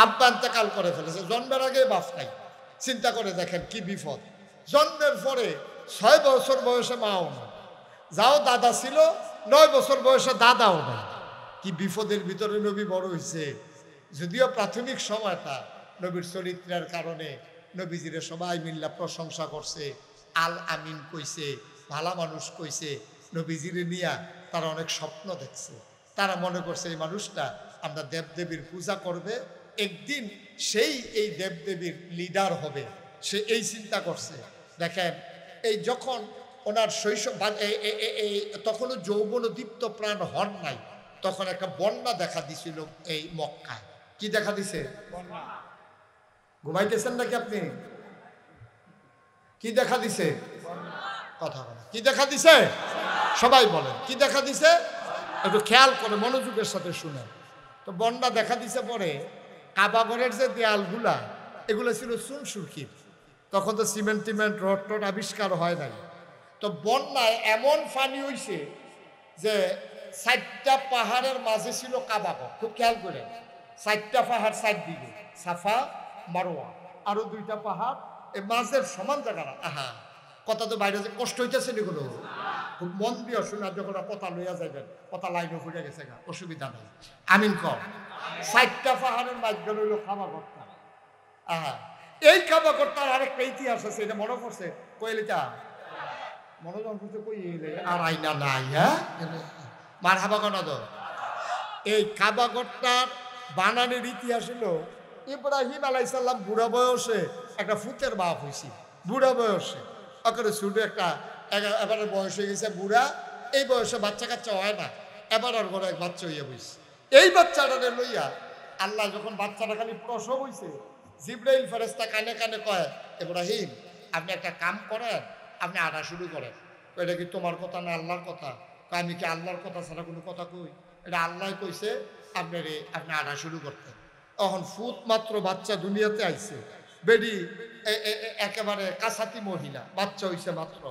আব্বা এন্তেকাল করে ফেলেছে, জন্মের আগে বাপ নাই। চিন্তা করে দেখেন কি বিপদ। জন্মের পরে 6 বছর বয়সে মাও না, যাও দাদা ছিল 9 বছর বয়সে দাদাও নাই। কি বিপদের ভিতরে নবী বড় হয়েছে। যদিও প্রাথমিক সময়টা নবীর চরিত্রের কারণে নবীজিরে সবাই মিল্লা প্রশংসা করছে, আল আমিন কইছে, ভালা মানুষ কইছে। নবীজিরে নিয়া তারা অনেক স্বপ্ন দেখছে। তারা মনে করছে এই মানুষটা আমরা দেবদেবীর পূজা করবে, একদিন সেই এই দেবদেবীর লিডার হবে, সে এই চিন্তা করছে। দেখেন, এই যখন ওনার শৈশব, তখনও যৌবন দীপ্ত প্রাণ হন নাই, তখন একটা বন্যা দেখা দিছিল এই মক্কায়। কি দেখা দিছে? ঘুমাইতেছেন নাকি আপনি? কি দেখা দিছে? কথা বলে কি দেখা দিছে? সবাই বলেন কি দেখা দিছে? একটু খেয়াল করে মনোযোগের সাথে শুনেন। তো বন্যা দেখা দিছে পরে কাবাগরের যে দেয়ালগুলা, এগুলো ছিল চুন সুরকির। তখন তো সিমেন্ট টিমেন্ট রড টড আবিষ্কার হয় নাই। তো বন্যায় এমন পানি হইছে যে 4টা পাহাড়ের মাঝে ছিল কাবাগর। খুব খেয়াল করে, 4টা পাহাড় 4 দিকে, সাফা মারোয়া, আরো 2টা পাহাড় এই মাঝের সমান জায়গা। আহা, কথা তো বাইরে যে কষ্ট হইতেছে এগুলো খুব মন দিয়ে শোনা। যখন কথা লইয়া যাবেন, কথা লাইনও ফুটে গেছে গা, অসুবিধা নেই। আমিন কর। 4টা পাহাড়ের মাঝখানে হইল কাবাগরটা। আহা, এই কাবাগরটার আরেকটা ইতিহাস আছে, এটা মনে পড়ছে। কইলিটা মনোজন করছে, কই আর আইনা নাই। হ্যাঁ, মার হাবা কনাদ। এই কাবাগরটার বানানের ইতিহাস হলো ইব্রাহিম আলাইসাল্লাম বুড়া বয়সে একটা ফুতের বাপ হয়েছি। বুড়া বয়সে ওখানে শুধু একটা এবারে বয়স হয়ে গেছে বুড়া, এই বয়সে বাচ্চা কাচ্চা হয় না, এবার আর ঘরে এক বাচ্চা হইয়া বইছে। এই বাচ্চাটাকে লইয়া আল্লাহ যখন বাচ্চাটা খালি প্রসব হইছে, জিব্রাইল ফেরেশতা কানে কানে কয়, ইব্রাহিম আপনি একটা কাম করেন, আপনি আটা শুরু করেন। এটা কি তোমার কথা না আল্লাহর কথা? আমি কি আল্লাহর কথা ছাড়া কোনো কথা কই? এটা আল্লাহ কইছে আপনি আটা শুরু করতেন। তখন ফুট মাত্র বাচ্চা দুনিয়াতে আইছে, বেডি একেবারে কাছাতি মহিলা, বাচ্চা হইছে মাত্র।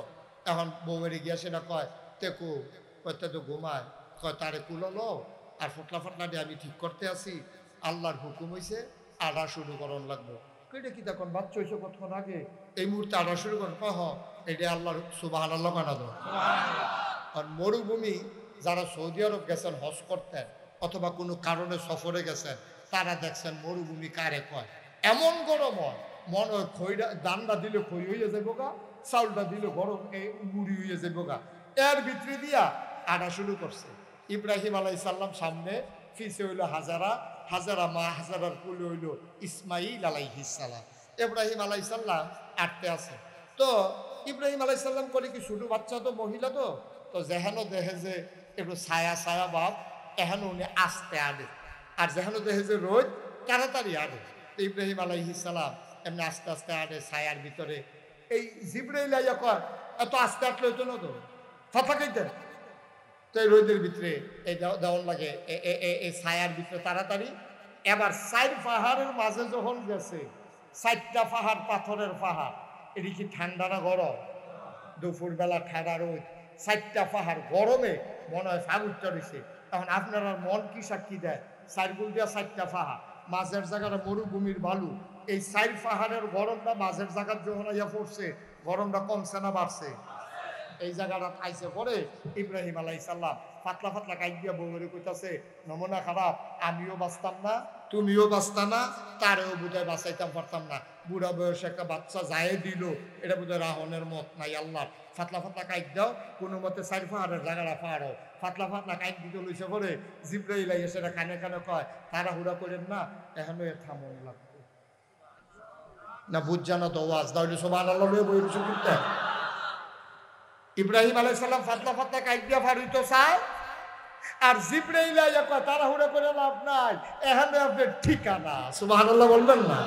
এখন বউয়েরে গিয়া সেটা কয় তেকু, কয়তে তো ঘুমায়, কয় তারে কুলো আর ফটলা ফটলা দিয়ে আমি ঠিক করতে আসি, আল্লাহর হুকুম হইছে আটা শুরু করন লাগবো। কেটে কি তখন বাচ্চা হইছে কতক্ষণ আগে, এই মুহূর্তে আটা শুরু করেন। কহ এটা আল্লাহর সুবহানাল্লাহ কানা দাও। আর মরুভূমি যারা সৌদি আরব গেছেন হজ করতেন অথবা কোনো কারণে সফরে গেছেন, তারা দেখছেন মরুভূমি কারে কয়। এমন গরম হয়, মনে হয় খইটা দানটা দিলে খই হইয়া যাইব গা, চাউলটা দিলে গরম মুড়ি হইয়া যাইব গা। এর ভিতরে দিয়া আটা শুরু করছে। ইব্রাহিম আলাইসাল্লাম সামনে, ফিসে হইল হাজারা, হাজারা মা, হাজারার কুলে হইল ইসমাইল আলাইহিসসালাম। ইব্রাহিম আলাইসাল্লাম আটতে আছে। তো ইব্রাহিম আলাইসাল্লাম করে কি শুধু বাচ্চা, তো মহিলা, তো যেহেন দেখে যে একটু ছায়া ছায়া ভাব, এহেন উনি আস্তে আনে, আর যেহেন দেখে যে রোদ তাড়াতাড়ি আনে। তো ইব্রাহিম আলাইহিসসালাম এমনি আস্তে আস্তে আনে ছায়ার ভিতরে। এই জিব্রাইল আইয়া কয় এত আস্তে আটলে হইতো না, তো ফাঁকা খাইতেন। তো এই রোদের ভিতরে এই দেওয়ান লাগে, এই ছায়ার ভিতরে তাড়াতাড়ি। এবার 4 পাহাড়ের মাঝে যখন গেছে, 4টা পাহাড় পাথরের পাহাড়, এটি কি ঠান্ডা না গরম? দুপুরবেলা ঠান্ডা রোদ, 4টা পাহাড় গরমে মনে হয় ফাগুরটা রয়েছে। তখন আপনারা মন কি সাক্ষী দেয়? 4 গুণ দিয়া 4টা পাহাড়, মাঝের জায়গাটা মরুভূমির বালু। এই 4 পাহাড়ের গরমটা মাঝের জায়গার যখন ইয়া পড়ছে, গরমটা কমছে না বাড়ছে? এই জায়গাটা আইসে পরে ইব্রাহিম আলাইহিসসালাম পাতলা পাতলা কাইট দিয়া বউরে কইতাছে, নমুনা খারাপ, আমিও বাঁচতাম না, তুমিও বাঁচতা না, তারেও বোধহয় বাঁচাইতাম পারতাম না। বুড়া বয়সে একটা বাচ্চা যায় দিল, এটা বোধহয় রাহনের মত নাই আল্লাহ। ফাতলা ফাতলা কাইট দাও, কোনো মতে 4 পাহাড়ের জায়গাটা পাহাড়, ফাতলা ফাতলা কাইট দিতে লইছে পরে জিব্রাইল আইয়া সেটা কানে কানে কয়, তাড়াহুড়া করেন না, এখনো থামন লাগবে। না বুঝছা না তো ওয়াজ তাহলে সুবহানাল্লাহ লয়ে বই রইছো করতে। ইব্রাহিম আলাইহিস সালাম ফাতলা ফাতলা কাইট দিয়া ফারিতো চায়, আর জিবরাইল আইয়া কয় তাড়াহুড়া করে লাভ নাই, এখানে আপনার ঠিকানা। সুবহানাল্লাহ বলবেন না?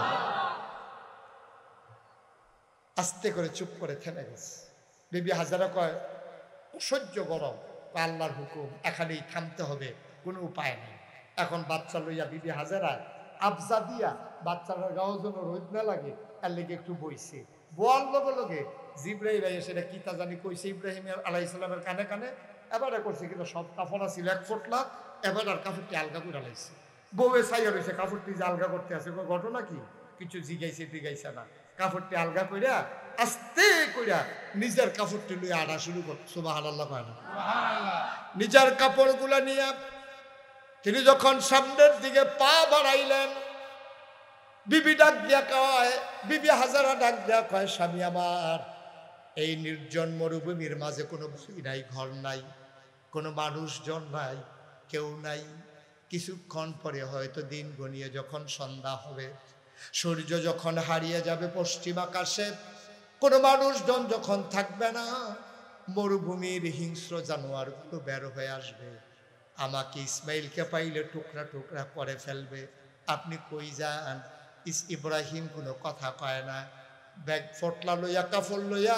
আস্তে করে চুপ করে থেমে গেছে। বিবি হাজারা কয় অসহ্য গরম, আল্লাহর হুকুম, এখানেই থামতে হবে, কোনো উপায় নেই। এখন বাচ্চা লইয়া বিবি হাজারা আবজা দিয়া বাচ্চারা গাও যেন রোদ না লাগে তার লেগে একটু বইছে। বোয়ার লগে লগে জিবরাইল ভাই সেটা কিতা জানি কইছে ইব্রাহিম আলাইহিস সালামের কানে কানে, এবারে করছে কিন্তু সব কাপড় ছিল এক ফোটলা, এবার আর কাপড়টি আলগা করে লাইছে। বউয়ে ছাইয়া রয়েছে কাপড়টি যে আলগা করতে আছে, ঘটনা কি? কিছু জিগাইছে টিগাইছে না, কাপড়টি আলগা কইরা আস্তে কইরা নিজের কাপড়টি লইয়া আড়া শুরু করছে। সুবহানাল্লাহ কয় না? নিজের কাপড়গুলা নিয়ে তিনি যখন সামনের দিকে পা বাড়াইলেন, বিবি ডাক দিয়া কয়, বিবি হাজারা ডাক দিয়া কয়, স্বামী আমার, এই নির্জন মরুভূমির মাঝে কোনো বাড়ি নাই, ঘর নাই, কোনো মানুষজন নাই, কেউ নাই। কিছুক্ষণ পরে হয়তো দিন গনিয়ে যখন সন্ধ্যা হবে, সূর্য যখন হারিয়ে যাবে পশ্চিম আকাশে, কোনো মানুষজন যখন থাকবে না, মরুভূমির হিংস্র জানোয়ারগুলো বের হয়ে আসবে, আমাকে ইসমাইলকে পাইলে টুকরা টুকরা করে ফেলবে। আপনি কই যান? ইব্রাহিম কোনো কথা কয় না, ব্যাগ ফটলা লইয়া কাপড় লইয়া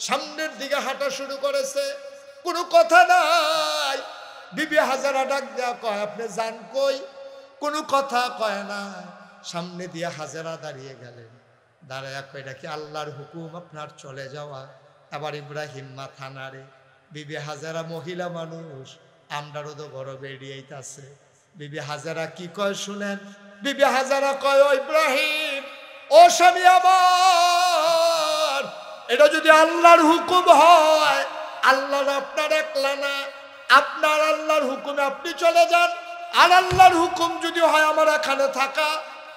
সামনের দিকে হাঁটা শুরু করেছে, কোনো কথা নাই। বিবি হাজারা ডাক দেয়া কয়, আপনি যান কই? কোনো কথা কয় না। সামনে দিয়ে হাজারা দাঁড়িয়ে গেলেন, দাঁড়ায় কয়, এটা কি আল্লাহর হুকুম আপনার চলে যাওয়া? আবার ইব্রাহিম মাথা নাড়ে। বিবি হাজারা মহিলা মানুষ, আমরারও তো গরম বেরিয়েইতাছে। বিবি হাজারা কি কয় শুনেন। বিবি হাজারা কয়, ও ইব্রাহিম, ও স্বামী আমার, এটা যদি আল্লাহর হুকুম হয়, আল্লাহর আপনার একলা না, আপনার আল্লাহর হুকুমে আপনি চলে যান। আর আল্লাহর হুকুম যদি হয় আমার এখানে থাকা,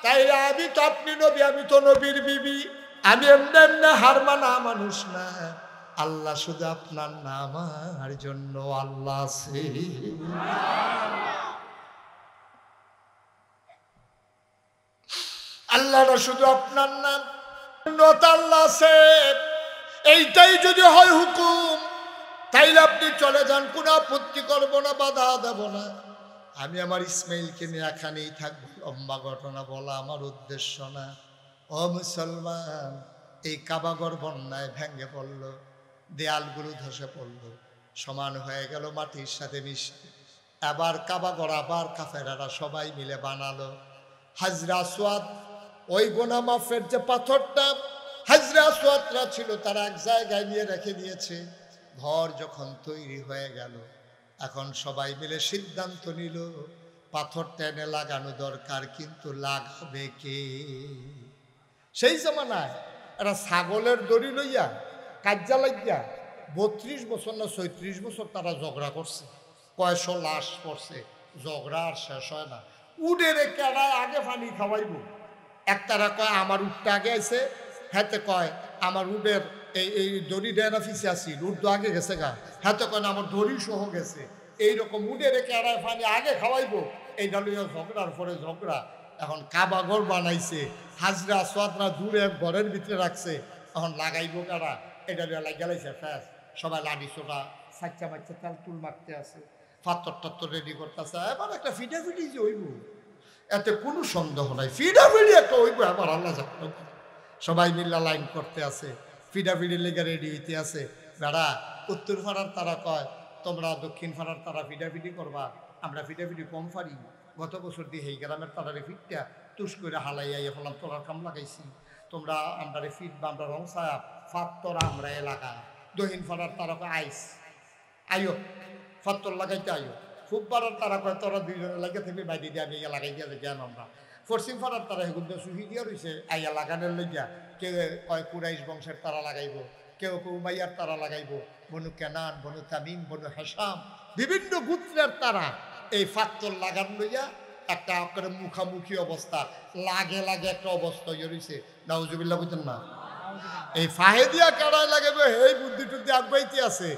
তাইলে আমি তো আপনি নবী, আমি তো নবীর বিবি, আমি এমনি এমনি হার মানা মানুষ না। আল্লাহ শুধু আপনার নাম আর জন্য আল্লাহ আছে। আল্লাহরা শুধু আপনার নাম আল্লাহ আছে, এইটাই যদি হয় হুকুম, তাইলে আপনি চলে যান, কোনো আপত্তি করবো না, বাধা দেব না। আমি আমার ইসমাইলকে নিয়ে এখানেই থাকবো। লম্বা ঘটনা বলা আমার উদ্দেশ্য না। ও মুসলমান, এই কাবাগর বন্যায় ভেঙে পড়ল, দেয়ালগুলো ধসে পড়ল, সমান হয়ে গেল মাটির সাথে মিশে। আবার কাবাগর আবার কাফেরারা সবাই মিলে বানালো। হাজরে আসওয়াদ, ওই গোনা মাফের যে পাথরটা হাজরে আসওয়াদরা ছিল, তারা এক জায়গায় নিয়ে রেখে দিয়েছে। ঘর যখন তৈরি হয়ে গেল, এখন সবাই মিলে সিদ্ধান্ত নিল পাথরটা এনে লাগানো দরকার, কিন্তু লাগাবে কে? সেই জমানায় এরা ছাগলের দড়ি লইয়া কাজ্জা লাগিয়া 32 বছর না 36 বছর তারা ঝগড়া করছে, কয়শো লাশ পড়ছে, ঝগড়া আর শেষ হয় না। উডের কেডায় আগে পানি খাওয়াইব, একটারা কয় আমার উঠটা আগে আইছে, হাতে কয় আমার উডের এই দড়ি ডেনা ফিসে আসি, উড তো আগে গেছে গা, হাতে কয় না আমার দড়ি সহ গেছে। এইরকম উডের কেডায় পানি আগে খাওয়াইবো, এইটা লইয়া ঝগড়ার পরে ঝগড়া। এখন কাবাঘর বানাইছে, হাজরা আসওয়াদরা দূরে ঘরের ভিতরে রাখছে, এখন লাগাইবো কারা, এটা গেলাইছে ফ্যাস। সবাই লাঠি ছোটা সাচ্চা বাচ্চা তেল তুল মারতে আছে, পাথর টাত্তর রেডি করতেছে। এবার একটা ফিটাফিটি যে হইব, এতে কোনো সন্দেহ নাই, ফিটাফিটি একটা হইব। আবার আল্লাহ জানে, সবাই মিল্লা লাইন করতে আছে, ফিটাফিটির লেগে রেডি হইতে আছে। বেড়া উত্তর ফাড়ার তারা কয়, তোমরা দক্ষিণ ফাড়ার তারা ফিটাফিটি করবা, আমরা ফিটাফিটি কম ফারি। গত বছর দিয়ে এই গ্রামের তারারে ফিটটা তুষ করে হালাইয়া ফেলাম, তোরার কাম লাগাইছি, তোমরা আমরারে ফিট বা আমরা রং ছায়া ফাত তোরা আমরা এলাকা। দক্ষিণ ফাড়ার তারা কয় আইস আইও ফাত্তর লাগাইতে আইও। খুব পাড়ার তারা কয় তোরা দুইজনে লাগিয়ে থাকবি, বাইরে দিয়ে আমি লাগাই দিয়া জ্ঞান আমরা। পশ্চিম ফাড়ার তারা এগুলো সুহি দিয়া রয়েছে আইয়া লাগানোর লইয়া। কেউ কয় কুরাইশ বংশের তারা লাগাইব, কেউ কেউ উমাইয়ার তারা লাগাইব, বনু কেনান, বনু তামিম, বনু হাসাম, বিভিন্ন গোত্রের তারা এই ফাত্তর লাগান লইয়া একটা করে মুখামুখি অবস্থা, লাগে লাগে একটা অবস্থা ইয়ে রয়েছে। নাউজুবিল্লাহ বুঝতেন না? এই ফাহেদিয়া কারায় লাগাবে, এই বুদ্ধি টুদ্ধি আগাইতে আছে।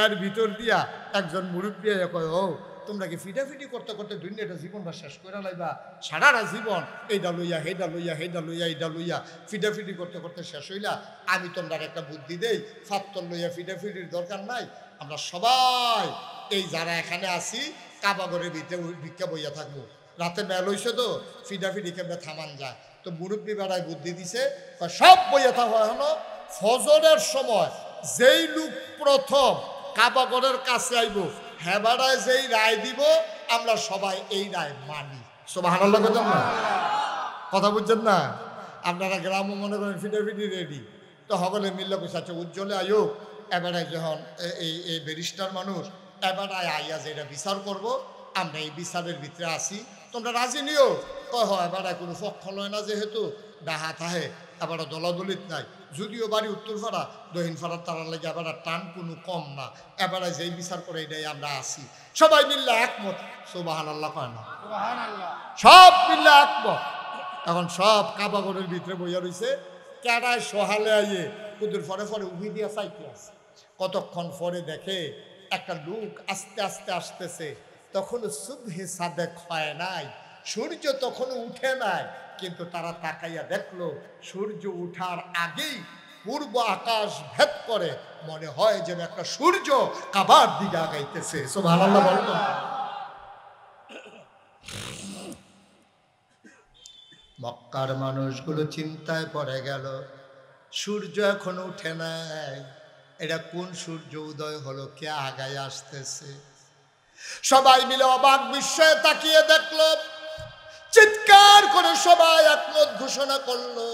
এর ভিতর দিয়া একজন মুরব্বী কয়, ও তোমরা কি ফিটাফিটি করতে করতে দুনিয়াটা জীবনটা শেষ করে লাইবা? সারাটা জীবন এইটা লইয়া হেডা লইয়া হেডা লইয়া এইটা লইয়া ফিটাফিটি করতে করতে শেষ হইলা। আমি তোমরা একটা বুদ্ধি দেই, ফাত্তর লইয়া ফিটাফিটির দরকার নাই। আমরা সবাই এই যারা এখানে আছি কাবাগরের ভিতরে ভিক্ষা বইয়া থাকবো। রাতে বেল হইছে তো ফিটাফিটি কেমনে থামান যায়। তো মুরব্বী বেড়ায় বুদ্ধি দিছে, সব বইয়া থাকা হলো ফজরের সময় যেই লোক প্রথম কাবাগরের কাছে আইব হেবাড়ায় যেই রায় দিব আমরা সবাই এই রায় মানি। সুবহানাল্লাহ বলেন না? কথা বুঝছেন না? আপনারা গ্রামও মনে করেন ফিটাফিটি রেডি, তো সকলে মিললে কইছে আচ্ছা উজ্জ্বলে আয়ো এবারায় যখন এই ব্যারিস্টার মানুষ এবারায় আইয়া যেটা বিচার করব আমরা এই বিচারের ভিতরে আসি, তোমরা রাজি নিও। কয় হয় এবারায় কোনো পক্ষ লয় না, যেহেতু ডাহা থাহে এবার দলাদলিত নাই। যদিও বাড়ি উত্তরপাড়া দক্ষিণ পাড়ার তারার লাগে এবার টান কোনো কম না, এবারে যেই বিচার করে এটাই আমরা আসি। সবাই মিললে একমত। সুবহানাল্লাহ কয় না? সব মিললে একমত। এখন সব কাবাগরের ভিতরে বইয়া রয়েছে, কেডায় সহালে আইয়ে কুদুর ফরে ফরে উঠি দিয়া চাইতে আছে। কতক্ষণ পরে দেখে একটা লোক আস্তে আস্তে আসতেছে। তখন সুবহে সাদেক হয় নাই, সূর্য তখনও উঠে নাই, কিন্তু তারা তাকাইয়া দেখলো সূর্য উঠার আগেই পূর্ব আকাশ ভেদ করে মনে হয় যেন একটা সূর্য কাবার দিকে আগাইতেছে। সুবহানাল্লাহ বলতো। মক্কার মানুষগুলো চিন্তায় পড়ে গেল, সূর্য এখন উঠে নাই, এটা কোন সূর্য উদয় হলো, কে আগায় আসতেছে? সবাই মিলে অবাক বিস্ময়ে তাকিয়ে দেখলো, চিৎকার করে সবাই একমত ঘোষণা করলো,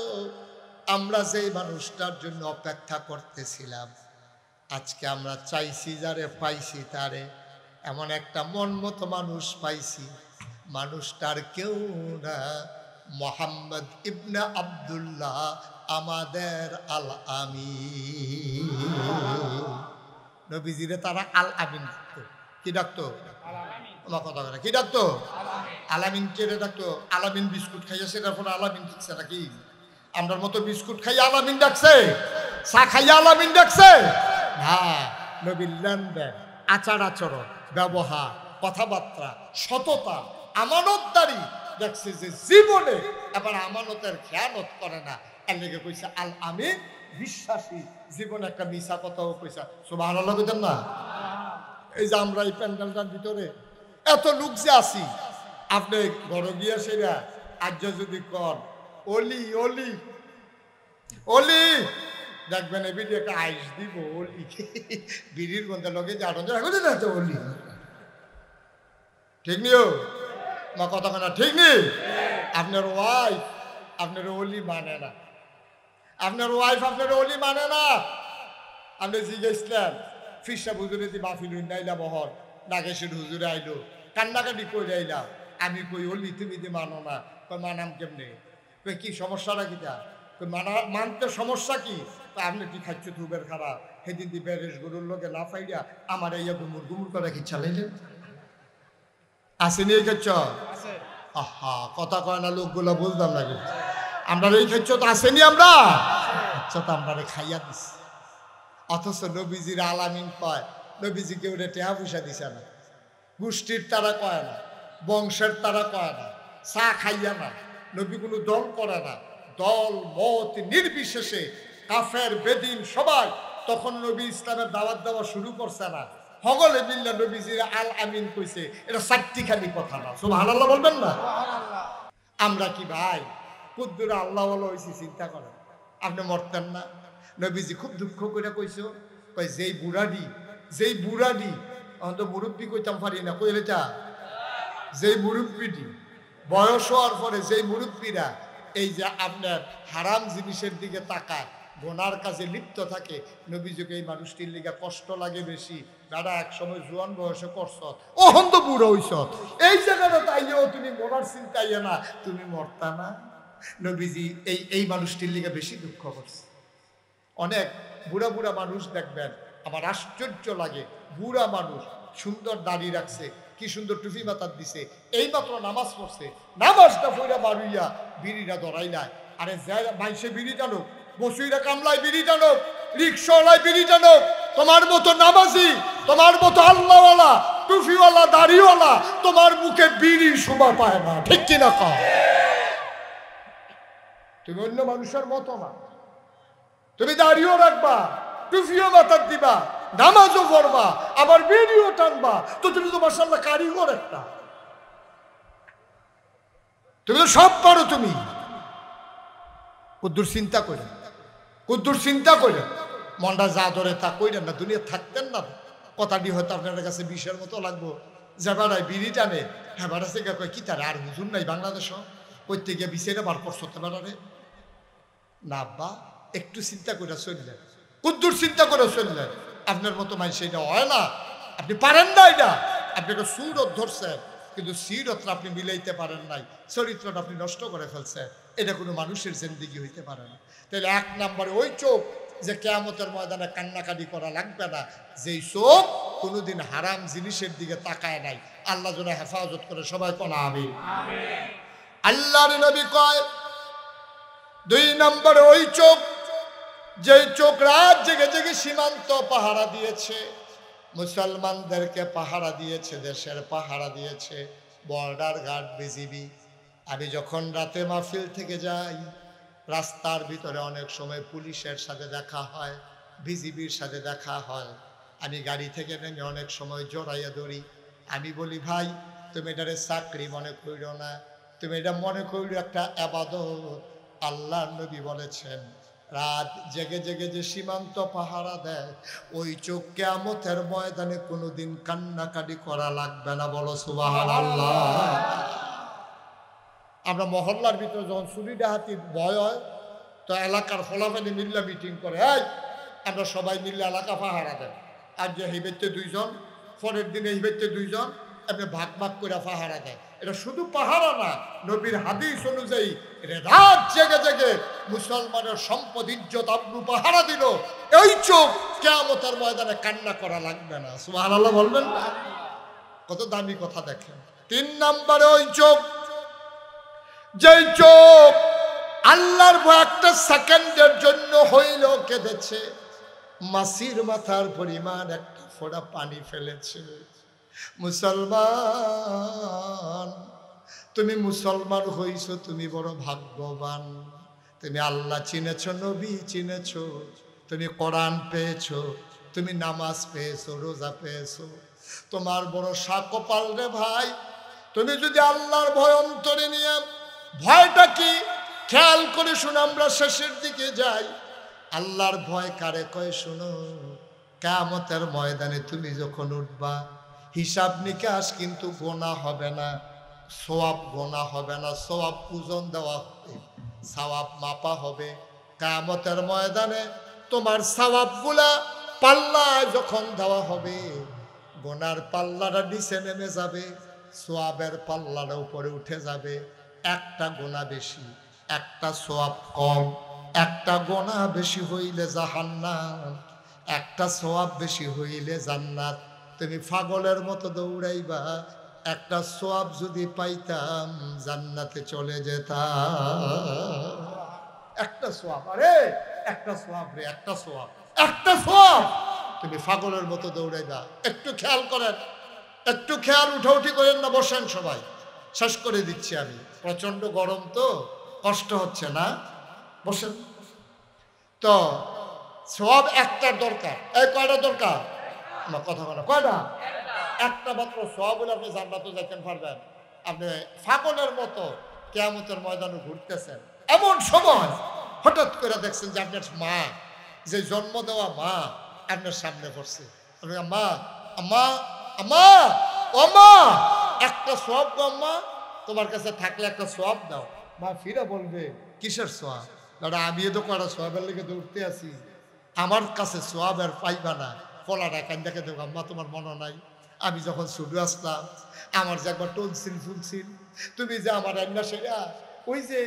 আমরা যেই মানুষটার জন্য অপেক্ষা করতেছিলাম আজকে আমরা চাইছি যারে পাইছি তারে, এমন একটা মন মতো মানুষ পাইছি। মানুষটার কেউ না, মোহাম্মদ ইবনে আব্দুল্লাহ আমাদের আল আমিন। নবীজিরে তারা আল আমিন ডাকতো। কি ডাকতো? আমার কথা বলে কি ডাকতো? আলামিন চেড়ে ডাকতো। আলামিন বিস্কুট খাইয়া সেটার পরে আলামিন ডাকছে নাকি? আমরার মতো বিস্কুট খাইয়া আলামিন ডাকছে? চা খাইয়া আলামিন ডাকছে? না, নবীর লেনদেন, আচার আচরণ, ব্যবহার, কথাবার্তা, সততা, আমানতদারি দেখছে যে জীবনে এবার আমানতের খেয়ানত করে না। এর লেগে কইছে আল আমিন, বিশ্বাসী। জীবনে একটা মিশা কথাও কইছা। সুবহানাল্লাহ কইতেন না? এই যে আমরা এই প্যান্ডেলটার ভিতরে এত লোক যে আছি, আপনি ঘরে গিয়া সেরা আজ যদি কর অলি অলি অলি দেখবেন এ বিড়ি একটা আইস দিব অলি, বিড়ির গন্ধে লগে যে আটন যাচ্ছে অলি। ঠিক নিও মা কথা কেনা? ঠিক নেই? আপনার ওয়াইফ আপনার অলি মানে না, আপনার ওয়াইফ আপনার অলি মানে না। আপনি জিজ্ঞেসলেন ফিরসা হুজুরে দি মাহফিল নাইলা বহর নাগেশের হুজুরে আইলো, কান্নাকাটি করে আইলাম। আমি কই অলি তুমি দি মানো না? কই মানাম কেমনে? কই কি সমস্যাটা কিটা? কই মানতে সমস্যা কি? আপনি কি খাচ্ছ থুবের খারাপ? সেদিন দি বেরেস গরুর লোকে না ফাইয়া আমার ইয়া গুমুর গুমুর করে কি চালাইলেন? আসেনি এই খাচ্ছ? আহা কথা কয় না লোকগুলো, বুঝলাম না কিন্তু আমরা এই খাচ্ছ তো আসেনি আমরা। আচ্ছা তো আমরা খাইয়া দিস, অথচ নবীজির আলামিন কয় নবীজিকে ওটা টেহা পয়সা দিছে না, গোষ্ঠীর তারা কয় না, বংশের তারা কয় না, চা খাইয়া না। নবী কোনো দল করে না, দল মত নির্বিশেষে কাফের বেদিন সবাই তখন নবী ইসলামের দাওয়াত দেওয়া শুরু করছে না, হগলে মিল্লা নবীজির আল আমিন কইছে। এটা চারটি খালি কথা না। সুবহানাল্লাহ বলবেন না? আমরা কি ভাই কুদ্দুরা আল্লাহ বলা হয়েছি চিন্তা করেন? আপনি মরতেন না? নবীজি খুব দুঃখ করে কইছো, কই যেই বুড়াডি অন্ত মুরব্বী কইতাম পারি না, কইলে তা যেই মুরব্বীটি বয়স হওয়ার পরে যেই মুরব্বীরা এই যে আপনার হারাম জিনিসের দিকে তাকায়, গোনার কাজে লিপ্ত থাকে, নবীজিকে এই মানুষটির লিগে কষ্ট লাগে বেশি। দাদা এক সময় জোয়ান বয়সে করছ, ওহন তো বুড়ো হইছ, এই জায়গাটা তাইও তুমি মরার চিন্তাইয়া না, তুমি মরতা না। নবীজি এই মানুষটির লিগে বেশি দুঃখ করছে। অনেক বুড়া বুড়া মানুষ দেখবেন, আমার আশ্চর্য লাগে, বুড়া মানুষ সুন্দর দাড়ি রাখছে, কি সুন্দর টুপি মাথার দিছে, এইমাত্র নামাজ পড়ছে, নামাজটা পড়া বাড়ুইয়া বিড়িটা ধরাই নাই। আরে মাইসে বিড়ি টানুক, বসুইরা কামলায় বিড়ি টানুক, রিক্সাওয়ালায় বিড়ি টানুক, তোমার মতো নামাজি, তোমার মতো আল্লাহওয়ালা, টুফিওয়ালা, দাড়িওয়ালা তোমার মুখে বিড়ি শোভা পায় না, ঠিক কিনা কও? তুমি অন্য মানুষের মতো না, তুমি দাড়িও রাখবা, টুফিও মাথার দিবা, নামাজও পড়বা, আবার বিড়িও টানবা, তো তুমি তো মাশাআল্লাহ কারিগর একটা, তুমি তো সব পারো। তুমি কুদ্দুর চিন্তা করে, কুদ্দুর চিন্তা করে মনটা যা ধরে তা কইরেন না, দুনিয়া থাকতেন না। কথাটি হয়তো আপনার কাছে বিষের মতো লাগবো, যে বেড়ায় বিড়ি টানে, হ্যাঁ বেড়া সে কয় কি তারা আর হুজুর নাই বাংলাদেশ, করতে গিয়ে বিষেরা বার করছো বেড়ারে না। আব্বা একটু চিন্তা করে চললেন, কুদ্দুর চিন্তা করে চললেন, আপনার মতো মানুষ এটা হয় না, আপনি পারেন না এটা। আপনাকে সুরত ধরছেন, কিন্তু সিরতটা আপনি মিলাইতে পারেন নাই, চরিত্রটা আপনি নষ্ট করে ফেলছেন। এটা কোনো মানুষের জিন্দেগি হইতে পারে না। তাহলে এক নম্বরে ওই চোখ যে কিয়ামতের ময়দানে কান্নাকাটি করা লাগবে না, যেই চোখ কোনোদিন হারাম জিনিসের দিকে তাকায় নাই। আল্লাহ যেন হেফাজত করে, সবাই কোন আমিন। আল্লাহর নবী কয় দুই নম্বরে ওই চোখ যেই চোখ রাত জেগে জেগে সীমান্ত পাহারা দিয়েছে, মুসলমানদেরকে পাহারা দিয়েছে, দেশের পাহারা দিয়েছে, বর্ডার গার্ড, বিজিবি। আমি যখন রাতে মাহফিল থেকে যাই, রাস্তার ভিতরে অনেক সময় পুলিশের সাথে দেখা হয়, বিজিবির সাথে দেখা হয়। আমি গাড়ি থেকে নেমে অনেক সময় জড়াইয়া ধরি। আমি বলি ভাই তুমি এটারে চাকরি মনে করিও না, তুমি এটা মনে করিও একটা ইবাদত। আল্লাহর নবী বলেছেন রাত জেগে জেগে যে সীমান্ত পাহারা দেয়, ওই চোখ কিয়ামতের ময়দানে কোনোদিন কান্নাকাটি করা লাগবে না। বলো সুবহানাল্লাহ। আমরা মহল্লার ভিতরে যখন চুরি ডাহাতির ভয় হয়, তো এলাকার ফলাফানি মিল্লা মিটিং করে, এই আমরা সবাই মিল্লা এলাকা পাহারা দেয়। আর যে হিবেতে দুইজন, পরের দিনে হিবেতে দুইজন, আপনি ভাগ ভাগ করে পাহারা দেয়। এটা শুধু পাহারা না, নবীর হাদিস অনুযায়ী এটা রাত জেগে জেগে মুসলমানের সম্পদ ইজ্জত আবরু পাহারা দিল। এই চোখ কিয়ামতের ময়দানে কান্না করা লাগবে না। সুবহানাল্লাহ বলবেন না? কত দামি কথা দেখেন। তিন নম্বরে ওই চোখ যেই চোখ আল্লাহর ভয় একটা সেকেন্ডের জন্য হইল কেঁদেছে, মাসির মাথার পরিমাণ একটা ফোঁটা পানি ফেলেছে। মুসলমান, তুমি মুসলমান হইছ, তুমি বড় ভাগ্যবান। তুমি আল্লাহ চিনেছ, নবী চিনেছ, তুমি কোরআন পেয়েছো, তুমি নামাজ পেয়েছো, রোজা পেয়েছো, তোমার বড় সাকপাল রে ভাই। তুমি যদি আল্লাহর ভয় অন্তরে নিয়ে, ভয়টা কি খেয়াল করে শুনো, আমরা শেষের দিকে যাই। আল্লাহর ভয় কারে কয় শুনো, কিয়ামতের ময়দানে তুমি যখন উঠবা, হিসাব নিকাশ কিন্তু গোনা হবে না, সওয়াব গোনা হবে না, সওয়াব ওজন দেওয়া হবে, সওয়াব মাপা হবে। কিয়ামতের ময়দানে তোমার সওয়াবগুলা পাল্লায় যখন দেওয়া হবে, গোনার পাল্লাটা নিচে নেমে যাবে, সওয়াবের পাল্লাটা উপরে উঠে যাবে। একটা গোনা বেশি, একটা সওয়াব কম। একটা গোনা বেশি হইলে জাহান্নাম, একটা সওয়াব বেশি হইলে জান্নাত। তুমি পাগলের মতো দৌড়াইবা, একটা সওয়াব যদি পাইতাম জান্নাতে চলে যেতাম। একটা সওয়াব, আরে একটা সওয়াব রে, একটা সওয়াব, একটা সওয়াব। তুমি পাগলের মতো দৌড়াইবা। একটু খেয়াল করেন, একটু খেয়াল উঠাউঠি করেন না, বসেন সবাই, শেষ করে দিচ্ছি আমি। প্রচন্ড গরম তো, কষ্ট হচ্ছে না, বসেন। তো সওয়াব একটার দরকার। এই কয়টা দরকার? আমার কথা বলা কয়টা? একটা মাত্র সওয়াব হলে আপনি জান্নাতে যাইতে পারবেন। আপনি ফাগলের মতো কিয়ামতের ময়দানে ঘুরতেছেন, এমন সময় হঠাৎ করে দেখছেন যে আপনার মা, যে জন্ম দেওয়া মা আপনার সামনে পড়ছে। মা, আম্মা, আম্মা, ও মা, একটা সওয়াব গো আম্মা, তোমার কাছে থাকলে একটা সওয়াব দাও। মা ফিরে বলবে কিসের সওয়াব? দাদা আমি তো কটা সওয়াবের লেগে দৌড়তে আছি, আমার কাছে সওয়াব আর পাইবা না। ফলাটা কান্দাকে দেবো, আম্মা তোমার মনে নাই আমি যখন শুরু আসলাম, আমার যে একবার টনসিল ফুলছিল, তুমি যে আমার রান্না সেরা ওই যে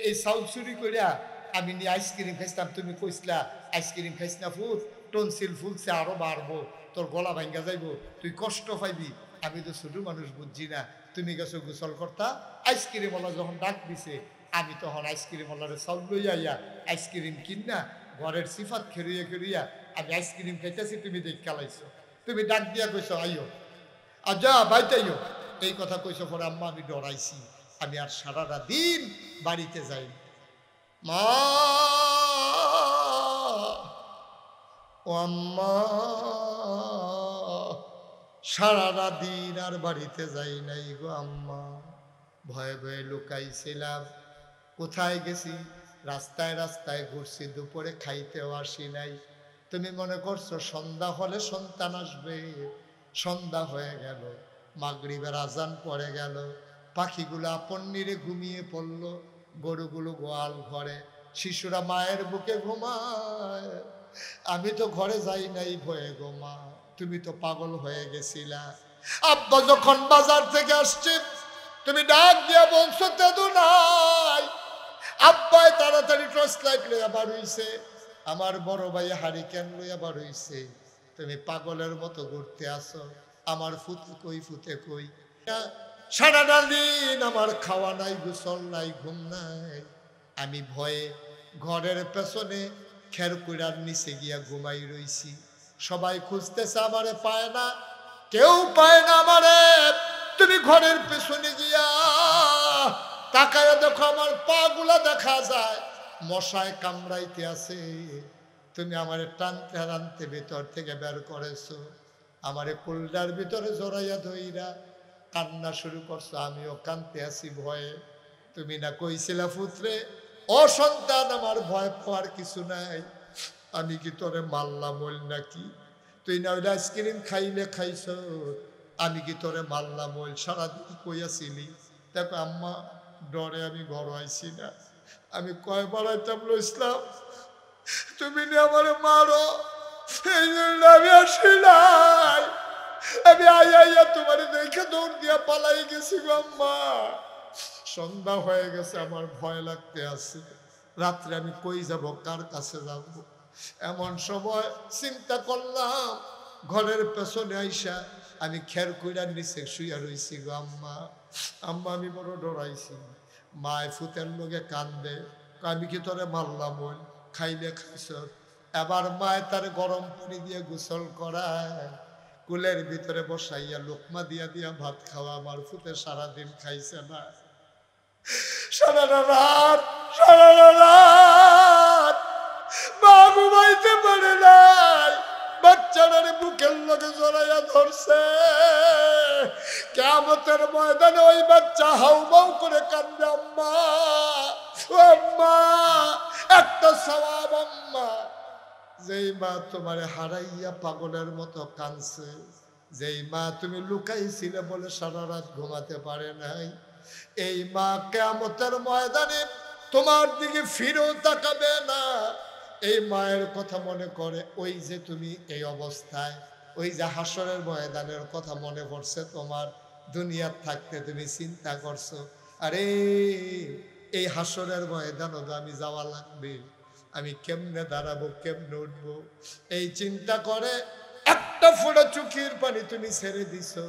এই সাউথ চুরি করিয়া আমি নিয়ে আইসক্রিম খাইছিলাম, তুমি কইসলা আইসক্রিম খাইস না ফুল, টনসিল ফুলছে আরো বাড়বো, তোর গলা ভাঙ্গা যাইবো, তুই কষ্ট পাইবি। আমি তো ছোট মানুষ বুঝছি না, তুমি গেছো গোসল করতা, আইসক্রিমওয়ালা যখন ডাক দিছে, আমি তখন আইসক্রিমওয়ালারে চাউল লইয়া আইসক্রিম কিনা ঘরের সিফাত খেরিয়ে খেরিয়া আমি আইসক্রিম খাইতেছি, তুমি দেখ খেলাইছো, তুমি ডাক দিয়া কইছো আইও, আর যা বাইতাইও, এই কথা কইছো। পরে আম্মা আমি ডরাইছি, আমি আর সারাটা দিন বাড়িতে যাই। মা, ও আম্মা, সারাটা দিন আর বাড়িতে যাই নাই গো আম্মা, ভয়ে ভয়ে লুকাইছিলাম। কোথায় গেছি? রাস্তায় রাস্তায় ঘুরছি, দুপুরে খাইতেও আসি নাই। তুমি মনে করছো সন্ধ্যা হলে সন্তান আসবে? সন্ধ্যা হয়ে গেল, মাগরিবের আজান পড়ে গেল, পাখিগুলো আপন নিরে ঘুমিয়ে পড়ল, গরুগুলো গোয়াল ঘরে, শিশুরা মায়ের বুকে ঘুমায়। আমি তো ঘরে যাই নাই ভয়ে গো মা, তুমি তো পাগল হয়ে গেছিলা। আব্বা যখন বাজার থেকে আসছে, তুমি ডাক দিয়া বলছো তেদু নাই। আব্বাই তাড়াতাড়ি টর্চ লাইট লইয়া বার হইছে, আমার বড় ভাই হারিকেন লইয়া বার হইছে। তুমি পাগলের মতো ঘুরতে আসো, আমার ফুতে কই, ফুতে কই। সারাটা দিন আমার খাওয়া নাই, গোসল নাই, ঘুম নাই। আমি ভয়ে ঘরের পেছনে খেরকুড়ার নিচে গিয়া ঘুমাই রইছি। সবাই খুঁজতেছে, আমারে পায় না, কেউ পায় না আমারে। তুমি ঘরের পেছনে গিয়া তাকায় দেখো, আমার পা গুলা দেখা যায় মশায় কামড়াইতে আছে। তুমি আমারে টানতে টানতে ভিতর থেকে বের করেছো, আমারে কুলডার ভিতরে জড়াইয়া ধইরা কান্না শুরু করছো। আমিও কাঁদতে আছি ভয়ে। তুমি না কইছিলা পুত্রে, ও সন্তান, আমার ভয় পাওয়ার কিছু নাই, আমি কি তোরে মারলাম বল নাকি? তুই না ওই আইসক্রিম খাইলে খাইছ, আমি কি তোরে মারলাম বল? সারাদিন কইয়াছিলি। দেখো আম্মা, ডরে আমি ঘর আইছি না। আমি কয়বার আইতাম ইসলাম, তুমি না আমারে মারো, এই জন্য আমি আসি নাই। আমি আইয়া তোমার দেখে দৌড় দিয়া পালাই গেছি গো আম্মা। সন্ধ্যা হয়ে গেছে, আমার ভয় লাগতে আছে। রাত্রে আমি কই যাব, কার কাছে যাব? এমন সময় চিন্তা করলাম, ঘরের পেছনে আইসা আমি খেরকুড়ার নিচে শুইয়া রইছি গো আম্মা। আম্মা, আমি বড় ডরাইছি। মায় ফুতের লোকে কান্দে, আমি কি তোরে মারলাম ওই? খাইলে খাইছ। এবার মায় তার গরম পানি দিয়ে গোসল করায়, কুলের ভিতরে বসাইয়া লোকমা দিয়া দিয়া ভাত খাওয়া। আমার ফুতে সারাদিন খাইছে না, সারাটা রাত মা ঘুমাইতে পারে নাই। বাচ্চাটারে বুকের লগে জড়াইয়া ধরছে। কিয়ামতের ময়দানে ওই বাচ্চা হাউমাউ করে কান্দে, আম্মা, ও আম্মা, একটা সওয়াব আম্মা। যেই মা তোমারে হারাইয়া পাগলের মতো কাঁদছে, যেই মা তুমি লুকাইছিলে বলে সারা রাত ঘুমাতে পারে নাই, এই মা কিয়ামতের ময়দানে তোমার দিকে ফিরেও তাকাবে না। এই মায়ের কথা মনে করে, ওই যে তুমি এই অবস্থায়, ওই যে হাসরের ময়দানের কথা মনে পড়ছে তোমার। দুনিয়ার থাকতে তুমি চিন্তা করছো, আরে এই হাসরের ময়দানও তো আমি যাওয়া লাগবে, আমি কেমনে দাঁড়াবো, কেমনে উঠবো, এই চিন্তা করে একটা ফোঁটা চোখের পানি তুমি ছেড়ে দিছো।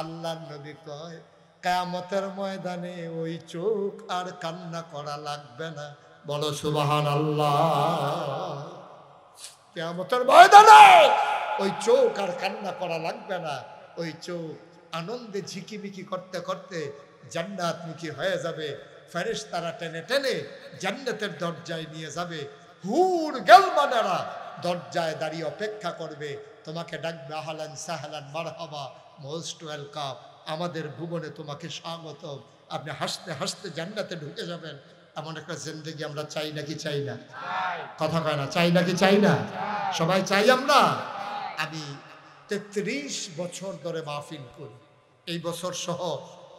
আল্লাহর নবী কয়, কিয়ামতের ময়দানে ওই চোখ আর কান্না করা লাগবে না। বলো সুবহানাল্লাহ। কিয়ামতের ময়দানে ওই চোখ আর কান্না করা লাগবে না। ওই চোখ আনন্দে ঝিকিমিকি করতে করতে জান্নাতমুখী হয়ে যাবে। ফেরেশতারা টেনে টেনে জান্নাতের দরজায় নিয়ে যাবে। হুর গেলমানেরা দরজায় দাঁড়িয়ে অপেক্ষা করবে, তোমাকে ডাকবে, আহলান সাহলান মারহাবা, মোস্ট ওয়েলকাম, আমাদের ভুবনে তোমাকে স্বাগত। আপনি হাসতে হাসতে জান্নাতে ঢুকে যাবেন। এমন একটা জিন্দেগি আমরা চাই নাকি চাই না? কথা কয় না, চাই নাকি চাই না? সবাই চাই আমরা। আমি 33 বছর ধরে মাহফিল করি। এই বছর সহ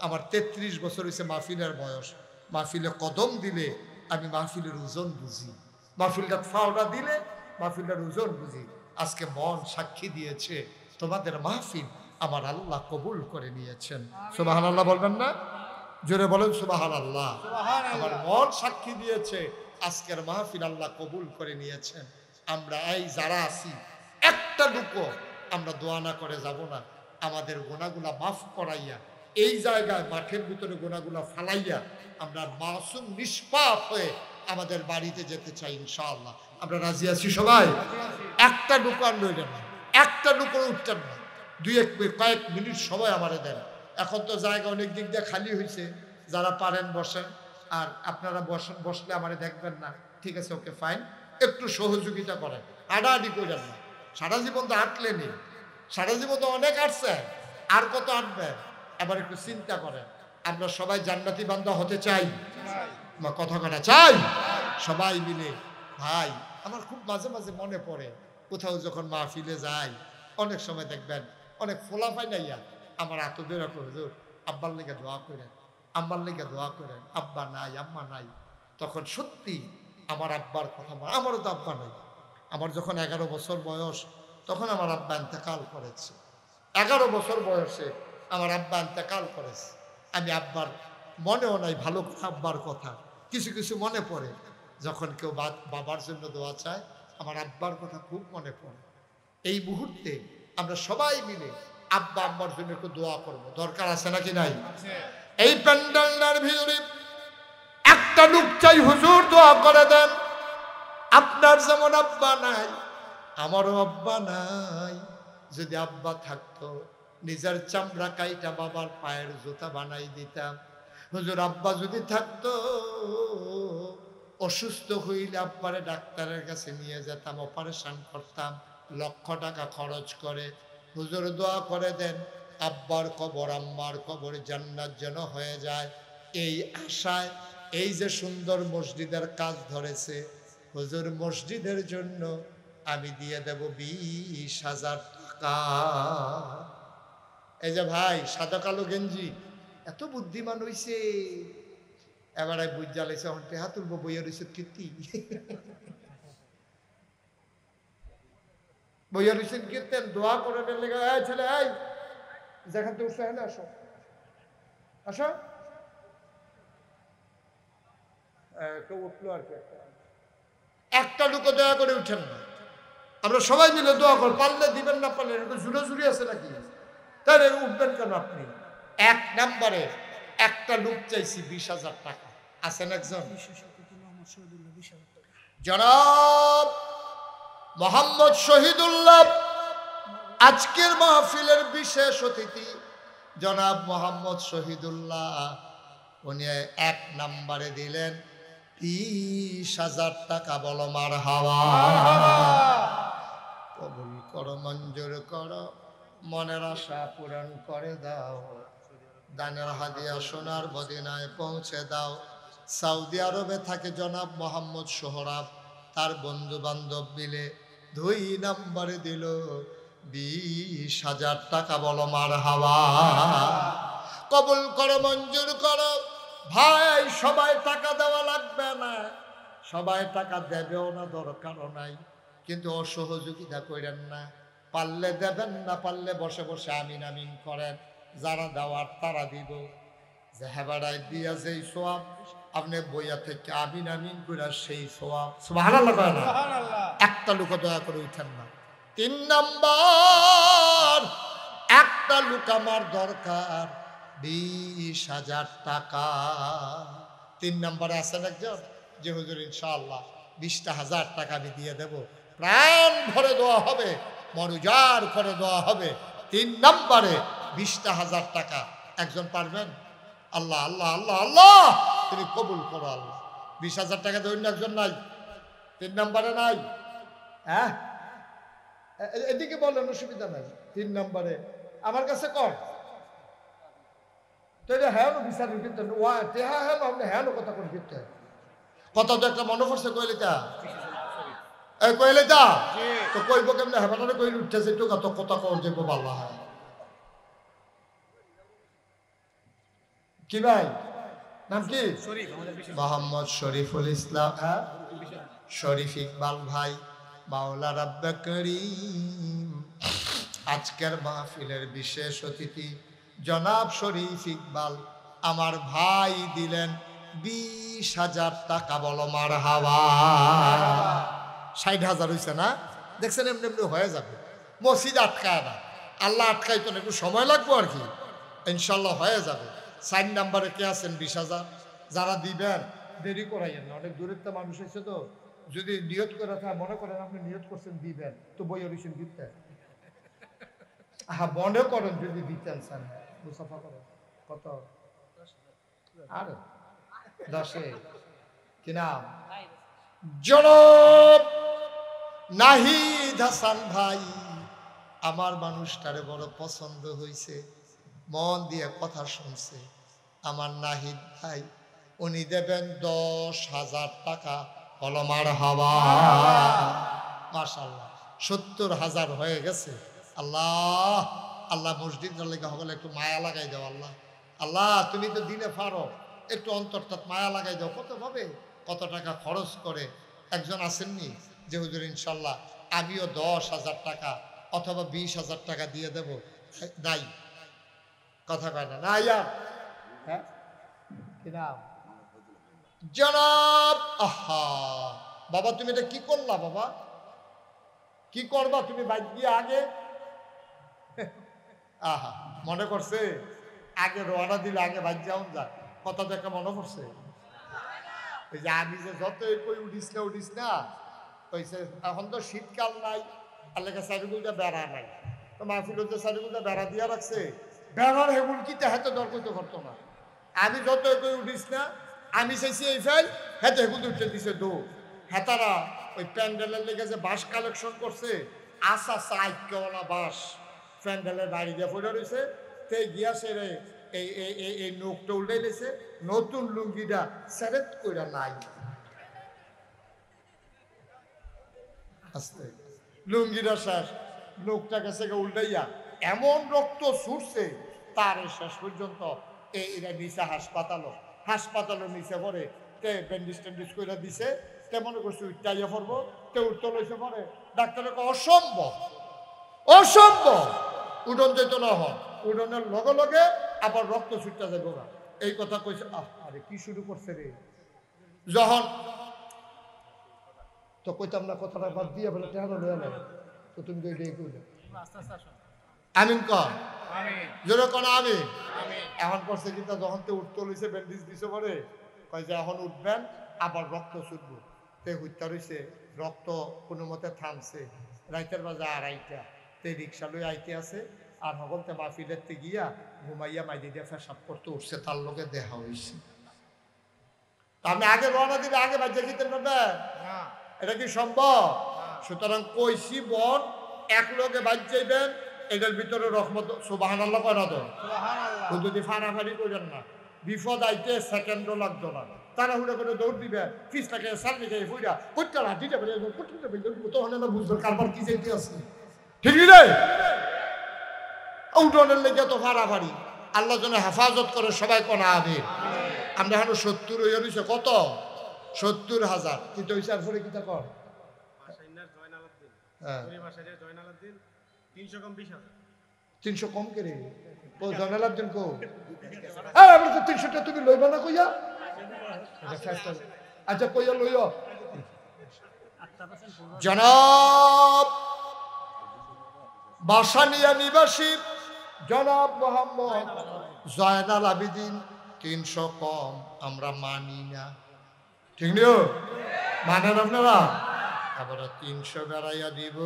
আমার 33 বছর হয়েছে মাহফিলের বয়স। মাহফিলে কদম দিলে আমি মাহফিলের ওজন বুঝি, মাহফিলটা ফাওড়া দিলে মাহফিলটার ওজন বুঝি। আজকে মন সাক্ষী দিয়েছে, তোমাদের মাহফিল আমার আল্লাহ কবুল করে নিয়েছেন। সুবহানাল্লাহ বলবেন না? জোরে বলেন সুবহানাল্লাহ। আমার মন সাক্ষী দিয়েছে, আজকের মাহফিল আল্লাহ কবুল করে নিয়েছেন। আমরা এই যারা আছি, একটা লুকো আমরা দোয়া না করে যাব না। আমাদের গুনাহগুলা মাফ করাইয়া, এই জায়গায় মাঠের ভিতরে গুনাহগুলা ফালাইয়া আমরা মাসুম নিষ্পাপ হয়ে আমাদের বাড়িতে যেতে চাই ইনশাআল্লাহ। আমরা রাজি আছি সবাই? একটা দোকান রইলেন না, একটা দোকান উঠতেন না, কয়েক মিনিট সময় আমারে দেন। এখন তো জায়গা অনেক দিক দিয়ে খালি হয়েছে, যারা পারেন বসেন, আর আপনারা বসলে আমারে দেখবেন না, ঠিক আছে, ওকে ফাইন, একটু সহযোগিতা করেন, হাঁটাহাঁটি করেন না। সারা জীবন তো হাঁটলেনি, সারা জীবন তো অনেক হাঁটছে, আর কত হাঁটবেন? আবার একটু চিন্তা করেন। আমরা সবাই জান্নাতি বান্দা হতে চাই, কথা কাটা চাই সবাই মিলে। ভাই আমার খুব মাঝে মাঝে মনে পড়ে, কোথাও যখন মাহফিলে যাই, অনেক সময় দেখবেন অনেক ফোলাফাই নাইয়া আমার আতদের হুজুর আব্বার লেগে দোয়া করেন, আম্মার লেগে দোয়া করেন, আব্বা নাই আম্মা নাই। তখন সত্যি আমার আব্বার কথা, আমারও তো আব্বা নাই। আমার যখন 11 বছর বয়স, তখন আমার আব্বা ইন্তেকাল করেছে। 11 বছর বয়সে আমার আব্বা ইন্তেকাল করেছে। আমি আব্বার মনেও নাই ভালো আব্বার কথা, কিছু কিছু মনে পড়ে। যখন কেউ বাবার জন্য দোয়া চায়, আমার আব্বার কথা খুব মনে পড়ে। এই মুহূর্তে আমরা সবাই মিলে আব্বা আম্মার জন্য একটু দোয়া করব, দরকার আছে নাকি নাই? এই প্যান্ডেলটার ভিতরে একটা লোক চাই, হুজুর দোয়া করে দেন। আপনার যেমন আব্বা নাই, আমারও আব্বা নাই। যদি আব্বা থাকতো, নিজের চামড়া কাইটা বাবার পায়ের জুতা বানাই দিতাম। হুজুর আব্বা যদি থাকতো, অসুস্থ হইলে আব্বারে ডাক্তারের কাছে নিয়ে যেতাম, অপারেশন করতাম, লক্ষ টাকা খরচ করে। হুজুর দোয়া করে দেন আব্বার কবর আম্মার কবর জান্নাত যেন হয়ে যায়। এই আশায় এই যে সুন্দর মসজিদের কাজ ধরেছে, হুজুর মসজিদের জন্য আমি দিয়ে দেব 20,000 টাকা। এই যে ভাই সাদা কালো গেঞ্জি, এত বুদ্ধিমান হইছে, এবার বুঝ জ্বালাইছে, হাত তুলবো বইয়া রয়েছে কীর্তি, বইয়া রয়েছেন কীর্তেন, দোয়া করে লেগে ছেলে, এই যেখান থেকে উঠছে হ্যাঁ আসো আসো, কেউ উঠলো আর কি, একটা লোকও দয়া করে উঠেন না। আমরা সবাই মিলে দোয়া কর, পারলে দিবেন, না পারলে জুড়ে জুড়ে আছে নাকি, তাহলে উঠবেন কেন আপনি? 1 নম্বরে একটা লোক চাইছি 20,000 টাকা। আছেন একজন? জনাব মোহাম্মদ শহীদুল্লাহ, আজকের মাহফিলের বিশেষ অতিথি জনাব মোহাম্মদ শহীদুল্লাহ, উনি 1 নম্বরে দিলেন 30,000 টাকা। বলো মারহাবা। কবুল করো, মঞ্জুর করো, মনের আশা পূরণ করে দাও, দানের হাদিয়া সোনার মদিনায় পৌঁছে দাও। সৌদি আরবে থাকে জনাব মোহাম্মদ সোহরাব, তার বন্ধু বান্ধব মিলে 2 নম্বরে দিল 20,000 টাকা। বলো মারহাবা। কবুল করো, মঞ্জুর করো। ভাই সবাই টাকা দেওয়া লাগবে না, সবাই টাকা দেবেও না, দরকারও নাই, কিন্তু অসহযোগিতা করেন না। পারলে দেবেন, না পারলে বসে বসে আমিন আমিন করেন। যারা দেওয়ার তারা দিব, যে হেবাড়ায় দিয়া যেই সোয়াব, আপনি বইয়া থেকে আমিন আমিন করে সেই সোয়াব। সুবহানাল্লাহ কয় না? একটা লোক দয়া করে উঠেন না। 3 নম্বর, একটা লোক আমার দরকার 20,000 টাকা। 3 নম্বরে আছেন একজন, যে হুজুর ইনশাআল্লাহ 20,000 টাকা আমি দিয়ে দেব, প্রাণ ভরে দেওয়া হবে, মরুজার করে দেওয়া হবে। 3 নম্বরে 20,000 টাকা। একজন পারবেন? আল্লাহ আল্লাহ আল্লাহ আল্লাহ, তুমি কবুল করো আল্লাহ। 20,000 টাকা দেবেন, একজন নাই? 3 নম্বরে নাই? হ্যাঁ, এদিকে বলেন, অসুবিধা নাই। 3 নম্বরে আমার কাছে কর, তাহলে হ্যাঁ বিচার কিন্তু হ্যাঁ হ্যাঁ আপনি হ্যাঁ কথা করে ফিরতে কথা তো একটা মনে পড়ছে। কইলে তা এই কইলে তা তো কইব কেমনে? হেবাটারে কইলে উঠতেছে, একটু কত কথা কর যাবো ভালো হয় কি ভাই? নাম কি? মোহাম্মদ শরীফুল ইসলাম। হ্যাঁ, শরীফ ইকবাল ভাই, মাওলা রাব্বে করিম। আজকের মাহফিলের বিশেষ অতিথি জনাব শরীফ ইকবাল আমার ভাই দিলেন 20,000 টাকা। বলো মারহাবা। 60,000 হয়েছে না? দেখছেন, এমনি এমনি হয়ে যাবে। মসজিদ আটকায় না, আল্লাহ আটকাই তো একটু সময় লাগবো আর কি, ইনশাল্লাহ হয়ে যাবে। 4 নম্বরে কে আছেন? 20,000 যারা দিবেন দেরি করাইয়েন না, অনেক দূরের তো মানুষ এসে তো, যদি নিয়ত করে থাকে মনে করেন আপনি নিয়ত করছেন দিবেন তো বই অডিশন দিতে, হ্যাঁ মনে করেন যদি দিতেন স্যার মুসাফা করেন কত আর 10 কি নাম জনাব নাহিদ হাসান ভাই, আমার মানুষটারে বড় পছন্দ হয়েছে, মন দিয়ে কথা শুনছে। আমার নাহিদ ভাই উনি দেবেন 10,000 টাকা, হলো মারহাবা। মাশাআল্লাহ 70,000 হয়ে গেছে। আল্লাহ আল্লাহ মসজিদের লেগে হলে একটু মায়া লাগাই দাও আল্লাহ। আল্লাহ তুমি তো দিনে পারো, একটু অন্তরটা মায়া লাগাই দাও। কত ভাবে কত টাকা খরচ করে একজন আসেননি যে হুজুর ইনশাল্লাহ আমিও 10,000 টাকা অথবা 20,000 টাকা দিয়ে দেব, নাই কথা কয় না নাই আর হ্যাঁ কি নাম জনাব। আহা বাবা তুমি এটা কি করলা বাবা, কি করবা তুমি বাইক দিয়ে আগে আহা মনে করছে আগে রওনা দিলে আগে বাইক যাওন যা, কথা দেখে মনে করছে ওই যে আমি যে যতই কই উঠিস না কইছে এখন তো শীতকাল নাই আল্লাহকে চারিগুলটা বেড়া নাই, তো মাহফিল হচ্ছে চারিগুলটা বেড়া দিয়া রাখছে, বেড়ার হেগুল কি হাতে দর করতে পারতো না। আমি যতই কই উঠিস না আমি চাইছি এই ফাইল হাতে হেগুল উঠে দিছে দো হেতারা ওই প্যান্ডেলের লেগে যে বাঁশ কালেকশন করছে, আসা সাইকেওয়ালা বাঁশ প্যান্ডেলের বাড়ি দিয়ে পড়ে রয়েছে, তে গিয়া সেরে এই নোকটা উল্টে দিয়েছে, নতুন লুঙ্গিটা সেরেট কইরা নাই, আস্তে লুঙ্গিটা শেষ, নোকটা গেছে উল্টাইয়া এমন রক্ত ছুটছে তার শেষ পর্যন্ত এরা নিচে হাসপাতালের নিচে পরে তে ব্যান্ডিজ ট্যান্ডিজ করে দিছে, তে মনে করছে উঠটাইয়া পড়বো, তে উঠতে লইছে পরে ডাক্তারের অসম্ভব উডন যেত না হন, উডনের লগে লগে আবার রক্ত ছুটতে যাবো না, এই কথা কইছে। আরে কি শুরু করছে রে, যখন তো কইতাম না কথাটা বাদ দিয়ে বলে কেন লয়া নাই, তো তুমি তো এটাই কইলে আমিন কর জোরে কোন আমি এখন করছে কিন্তু যখন তো উঠতে লইছে ব্যান্ডেজ দিছে পরে কয় যে এখন উঠবেন আবার রক্ত ছুটবো, তে হত্যা রয়েছে রক্ত কোনো মতে থামছে, রাইতের বাজে 2:30টা, তে রিক্সা লই আইতে আছে আর সকলতে মাহফিলেতে গিয়া ঘুমাইয়া মাইদি দিয়ে পেশাব করতে উঠছে, তার লোকে দেখা হয়েছে। আপনি আগে রওনা দিলে আগে বাজ্যা দিতেন না, এটা কি সম্ভব? সুতরাং কইছি বোন এক লোকে বাজ যাইবেন, এটার ভিতরে রহমত সুবহানাল্লাহ কয় না তো, যদি ফাড়াফাড়ি করেন না, বিপদ আইতে সেকেন্ডও লাগতো না, তারা হুড়ে করে দৌড় দিবে, ফিসটাকে সামনে গিয়ে ফুইরা কুটটা লাঠিটা বেরিয়ে তখন না বুঝবেন কারবার কি যাইতে আছে, ঠিক রে উঠোনের লেগে তো ফাড়াফাড়ি, আল্লাহ যেন হেফাজত করে সবাই কোনা আমিন। আমরা এখন 70 হয়ে রয়েছে, কত 70,000 কিন্তু ওই চার ফলে কিতা কর 300 কম করে জয়নাল আব্দিন কো আমরা তো 300টা তুমি লইবা না কইয়া, আচ্ছা কইয়া লইও জনাব বাসানিয়া নিবাসী জনাব মোহাম্মদ জয়নাল আবেদিন 300 কম আমরা মানি না, ঠিক নিও মানেন আপনারা, আবার 300 বেড়াইয়া দিব,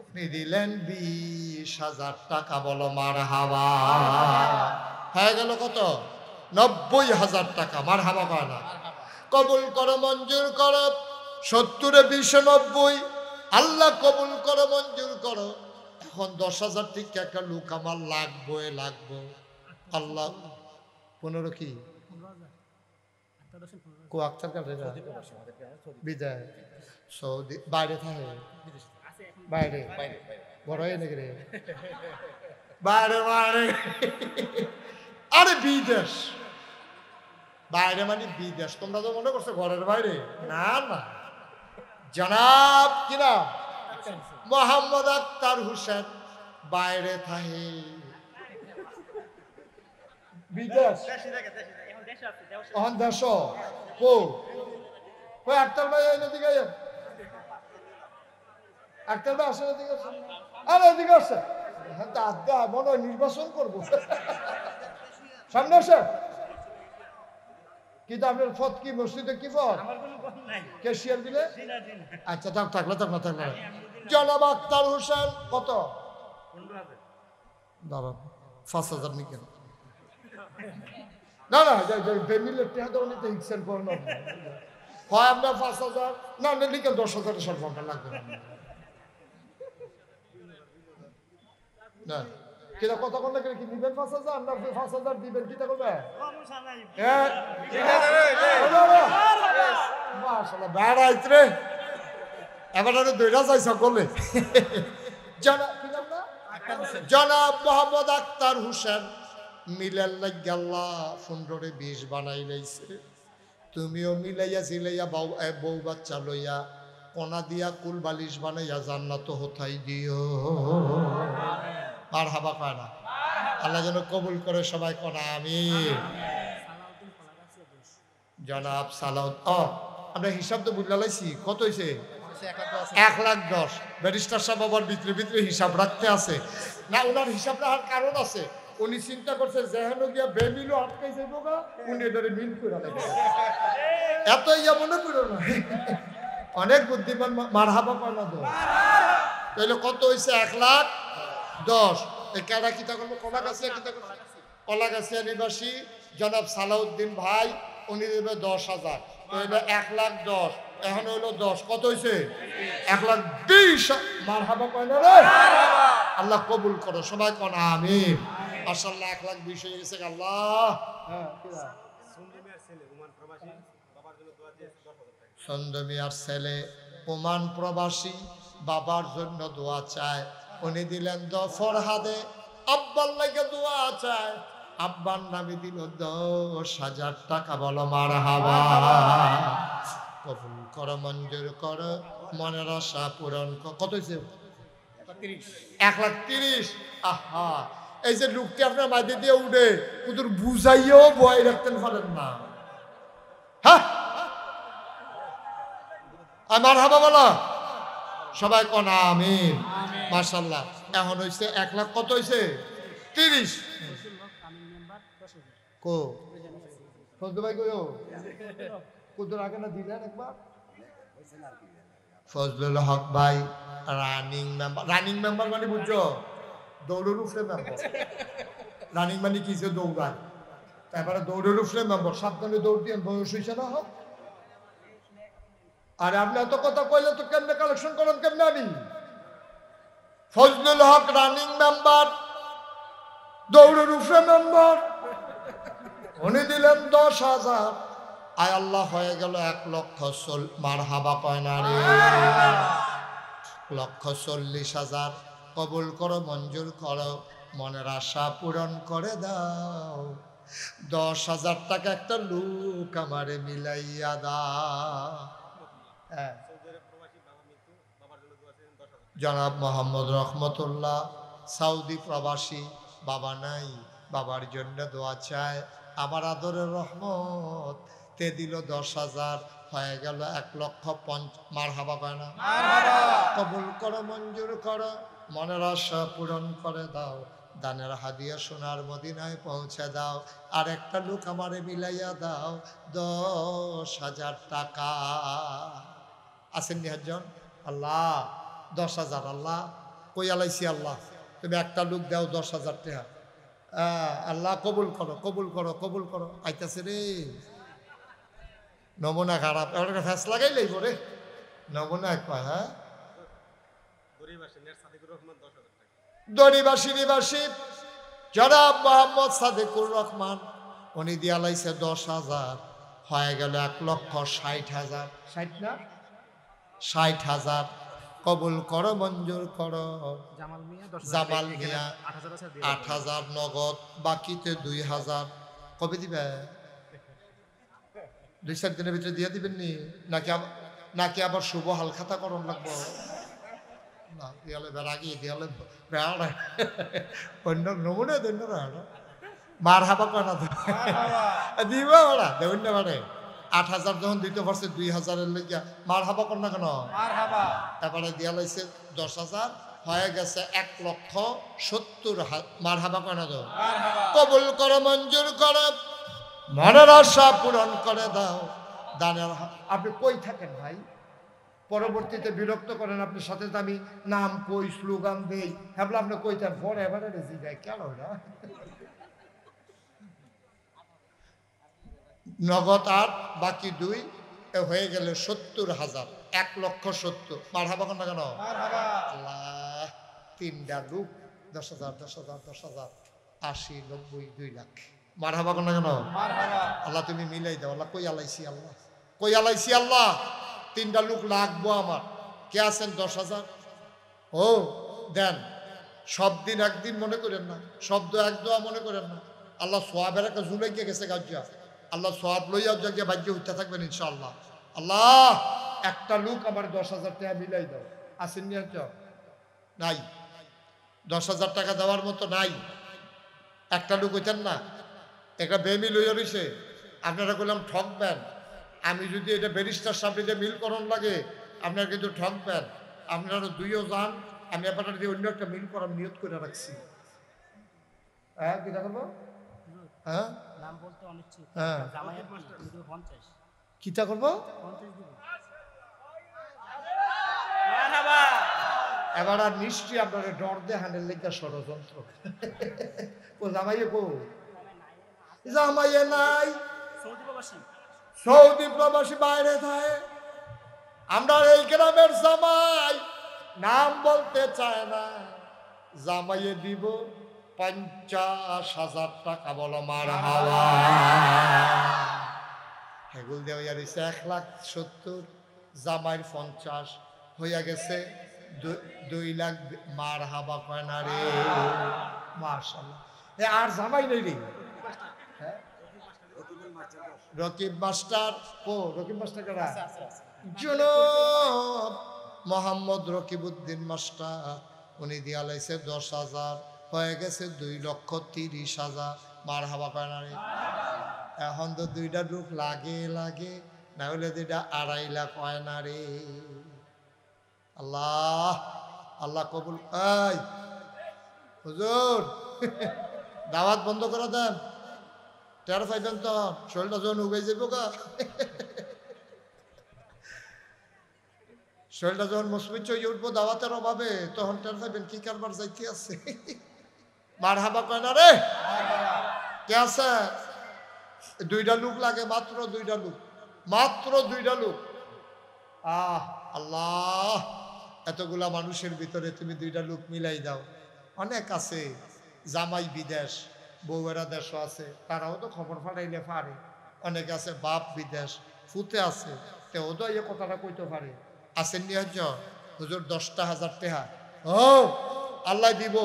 উনি দিলেন 20,000 টাকা, বলো মারহাবা, হয়ে গেল কত 90,000 টাকা, মারহাবা কয় না, কবুল করো মঞ্জুর করো, 70 20 90 আল্লাহ কবুল করো মঞ্জুর করো। এখন 10,000 থেকে একটা লোক আমার লাগবো আল্লাহ 15 কি কো আক্তার কাটে বিদায় সৌদি বাইরে থাকে, বাইরে বড় নাকি রে বাইরে আরে বিদেশ, বাইরে মানে বিদেশ, তোমরা তো মনে করছো ঘরের বাইরে, না না জনাব কিনা মোহাম্মদ আক্তার হোসেন বাইরে থাকে বিদেশ, এখন দেশ কই আক্তার ভাই এদিকে আক্তার ভাই আসলে এদিকে আরে এদিকে আসছে, মনে হয় নির্বাচন করবো, সামনে আসে কিন্তু আপনার পথ কি মসজিদে কি পথ ক্যাশিয়ার দিলে আচ্ছা থাকলে জনাব আক্তার হোসেন কত দাঁড়ান 5,000 নি কেন না ফ্যামিলির টেহাদ উনিতে হিকসেন করুন হয় আপনার 5,000 না লিখে 10,000 সব ঘন্টা লাগবে না কিনা কথা বললে কি দিবেন 5,000 না 5,000 দিবেন কিটা করবে মাশাআল্লাহ বেড়াইত রে এবার দুইটা যাই সকলে জনাব মোহাম্মদ আক্তার হোসেন মিলাল লাগিয়াল্লাহ 15-20 বানাই লাইছে তুমিও মিলাইয়া জিলাইয়া বউ বাচ্চা লইয়া কোনা দিয়া কুল বালিশ বানাইয়া জান্নাত হতাই দিও মারহাবা কয় না আল্লাহ যেন কবুল করে সবাই কোনা আমিন জনাব সালাউদ্দিন আমরা হিসাব তো বুঝলা লাইছি কত হইছে 1,10,000 ব্যারিস্টার সাহেব আবার ভিতরে হিসাব রাখতে আছে না ওনার হিসাব রাখার কারণ আছে উনি চিন্তা করছে যেহেন গিয়া বেমিলও আটকাই যাইব গা উনি এটারে মিন করে লাগবে এত ইয়া মনে করো না অনেক বুদ্ধিমান মারহাবা কয় না তো তাহলে কত হইছে 1,10,000 এই কারা কিতা করবো কলাগাছিয়া নিবাসী জনাব সালাউদ্দিন ভাই উনি দেবে 10,000 তাহলে 1,10,000 এখন হইলো 10 কত হয়েছে 1,20,000 মারহাবা কয় না রে আল্লাহ কবুল করো সবাই কোন আমিন মাশাআল্লাহ 1,20,000 হয়ে গেছে আল্লাহ সন্দমিয়ার ছেলে ওমান প্রবাসী বাবার জন্য দোয়া চায় উনি দিলেন ফরহাদে আব্বার লাগে দোয়া চায় আব্বার নামে দিল 10,000 টাকা বলো মারহাবা কবুল কর মঞ্জুর কর মনের আশা পূরণ কত হয়েছে 1,30,000 আহা এই যে লোকটি আপনার মাঝে দিয়ে উঠে কুতুর বুঝাইও বয় রাখতেন পারেন না হ্যাঁ আমার হাবা বলো সবাই কোন আমিন মাশাআল্লাহ এখন হইছে 1,00,000 কত হইছে 30 কো ফজলু ভাই কইও কুতুর আগে না দিলেন একবার ফজলুল হক ভাই রানিং মেম্বার মানে বুঝছো দৌড়ের উপরে মেম্বার রানিং মানে কি যে দৌড়ায় তারপরে দৌড়ের উপরে মেম্বার সাবধানে দৌড় দিয়ে বয়স হয়েছে না হোক আরে আপনি এত কথা কইলে তো কেমনে কালেকশন করেন কেমনে আমি ফজলুল হক রানিং মেম্বার দৌড়ের উপরে মেম্বার উনি দিলেন 10,000 আয় আল্লাহ হয়ে গেল 1,40,000 মারহাবা কয় না রে 1,40,000 কবুল করো মঞ্জুর করো মনের আশা পূরণ করে দাও 10,000 টাকা একটা লোক আমারে মিলাইয়া দাও জনাব মোহাম্মদ রহমতুল্লাহ সৌদি প্রবাসী বাবা নাই বাবার জন্য দোয়া চায় আমার আদরের রহমত তে দিল 10,000 হয়ে গেল 1,50,000 মারহাবা কয় না কবুল করো মঞ্জুর করো মনের আশা পূরণ করে দাও দানের হাদিয়া সোনার মদিনায় পৌঁছে দাও আর একটা লোক আমারে মিলাইয়া দাও 10,000 টাকা আছেন নিহাজন আল্লাহ 10,000 আল্লাহ কই আলাইছি আল্লাহ তুমি একটা লোক দাও 10,000 টাকা আল্লাহ কবুল করো কবুল করো কবুল করো আইতাছে রে নমুনা খারাপ এবার ফ্যাস লাগাই লাইব রে নমুনা কয় হ্যাঁ দড়িবাসী নিবাসী জনাব মোহাম্মদ সাদেকুর রহমান উনি দিয়া লাইছে 10,000 হয়ে গেল 1,60,000 60 না 60,000 কবুল করো মঞ্জুর করো জামাল মিয়া 8,000 নগদ বাকিতে 2,000 কবে দিবে 2-4 দিনের ভিতরে দিয়ে দিবেন নি নাকি আবার শুভ হালখাতা করণ লাগবো না দিয়ালে বেড়াগি দিয়ালে বেড়া অন্য নমুনা দেন না মার হাবা কনা দিব ওরা দেবেন না মানে 8,000 যখন দিতে পারছে 2,000-এর লেগে মার হাবা কর না কেন এবারে দিয়া লাইছে 10,000 হয়ে গেছে 1,70,000 মার হাবা কনা তো কবুল করো মঞ্জুর করো মনের আশা পূরণ করে দাও দানের আপনি কই থাকেন ভাই? পরবর্তীতে বিরক্ত করেন আপনি সাথে আমি নাম কই স্লোগান দেই হ্যাবলা আপনি কইতেন পরে এবারে রেজি যায় কেন না নগদ 8 বাকি 2 হয়ে গেল 70,000 1,70,000 মারহাবা কোন না কেন আল্লাহ তিনটা লোক 10,000 10,000 10,000 80 90 2 লাখ মারহাবা কোন না কেন আল্লাহ তুমি মিলাই দাও আল্লাহ কই আলাইছি আল্লাহ তিনটা লোক লাগবো আমার কে আছেন 10,000 ও দেন সব দিন একদিন মনে করেন না শব্দ এক দোয়া মনে করেন না আল্লাহ সোয়াবের একটা জুলাইকে গেছে গাজ্জা আল্লাহ সোয়াব লইয়া জায়গায় বাজ্য উঠতে থাকবেন ইনশাআল্লাহ আল্লাহ একটা লোক আমার 10,000 টাকা মিলাই দাও আসেন নি নাই 10,000 টাকা দেওয়ার মতো নাই একটা লোক হইতেন না একটা বেমি লইয়া রইছে আপনারা বললাম ঠকবেন আমি যদি এটা ব্যারিস্টার সাহেব মিলকরণ লাগে আপনারা কিন্তু ঠকবেন আপনারা দুইও যান আমি আপনারা দিয়ে অন্য একটা মিল করার নিয়ত করে রাখছি হ্যাঁ কি করবো হ্যাঁ নাম বলতে অনিচ্ছুক জামাইয়ের 50 কিটা করবো 50 দিব মারহাবা এবার আর নিশ্চয়ই আপনারা ডর দিয়ে হান্ডেল লেখা ষড়যন্ত্র ও জামাইয়ে কো জামাইয়ে নাই সৌদি প্রবাসী বাইরে থাকে আমরা এই গ্রামের জামাই নাম বলতে চায় না জামাইয়ে দিব 50,000 টাকা বলো মারহাবা হেগুল দেওয়া রয়েছে 1,70,000 জামাইয়ের 50 হইয়া গেছে 2 লাখ মারহাবা কয় না রে মাশাআল্লাহ আর জামাই নেই রে রকিব মাস্টার রকিব মাস্টার কারা জনাব মোহাম্মদ রকিবউদ্দিন মাস্টার উনি দিয়া লাইছে 10,000 হয়ে গেছে 2,30,000 মারহাবা কয় না রে এখন তো দুইটা লোক লাগে না হলে দুইটা 2.5 লাখ হয় না রে আল্লাহ কবুল এই হুজুর দাওয়াত বন্ধ করে দেন টের পাইবেন তো শরীরটা যখন উগে যাবো গা শরীরটা যখন মসমিত হয়ে উঠবো দাওয়াতের অভাবে তখন টের পাইবেন কি কারবার যাইতে আছে মারহাবা কয় না রে কে আছে 2টা লোক লাগে মাত্র 2টা লোক আল্লাহ এতগুলা মানুষের ভিতরে তুমি 2টা লোক মিলাই দাও অনেক আছে জামাই বিদেশ বউয়েরা দেশও আছে তারাও তো খবর ফাটাইলে পারে অনেক আছে বাপ বিদেশ ফুতে আছে তেও তো এই কথাটা কইতে পারে আসেন নি হুজুর 10,000 টাকা ও আল্লাহ দিব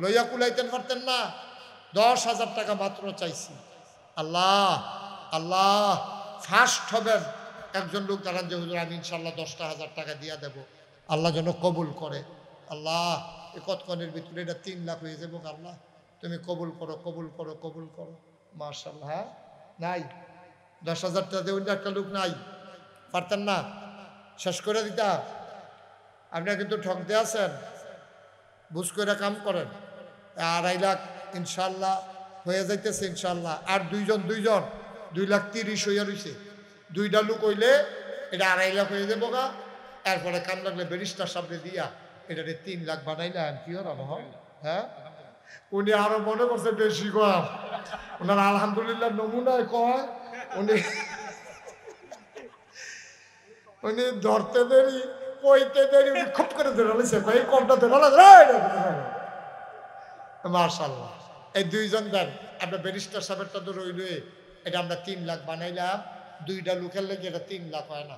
লইয়া কুলাইতেন পারতেন না 10,000 টাকা মাত্র চাইছি আল্লাহ ফার্স্ট হবেন একজন লোক দাঁড়ান যে হুজুর আমি ইনশাল্লাহ 10,000 টাকা দিয়া দেব আল্লাহ যেন কবুল করে আল্লাহ এ কতক্ষণের ভিতরে এটা 3 লাখ হয়ে যাবো আল্লাহ তুমি কবুল করো মাশাআল্লাহ হ্যাঁ নাই 10,000 টাকা দেবেন একটা লোক নাই পারতেন না শেষ করে দিতা আপনারা কিন্তু ঠকতে আছেন বুঝ করে কাম করেন 2.5 লাখ ইনশাল্লাহ হয়ে যাইতেছে ইনশাল্লাহ আর 2,30,000 হইয়া রয়েছে 2টা লোক হইলে এটা 2.5 লাখ হয়ে যাবো গা এরপরে কাম লাগলে ব্যারিস্টার সামনে দিয়া এটা 3 লাখ বানাইলাম কি হলাম হ্যাঁ উনি আরো মনে করছে বেশি কম ওনার আলহামদুলিল্লাহ নমুনায় কয় উনি ধরতে দেরি কইতে দেরি উনি খুব করে ধরে রয়েছে এই কমটা ধরে মাশাআল্লাহ এই 2 জন দেন আমরা ব্যারিস্টার সাহেবটা তো রইলে এটা আমরা 3 লাখ বানাইলাম 2টা লোকের লেগে এটা 3 লাখ হয় না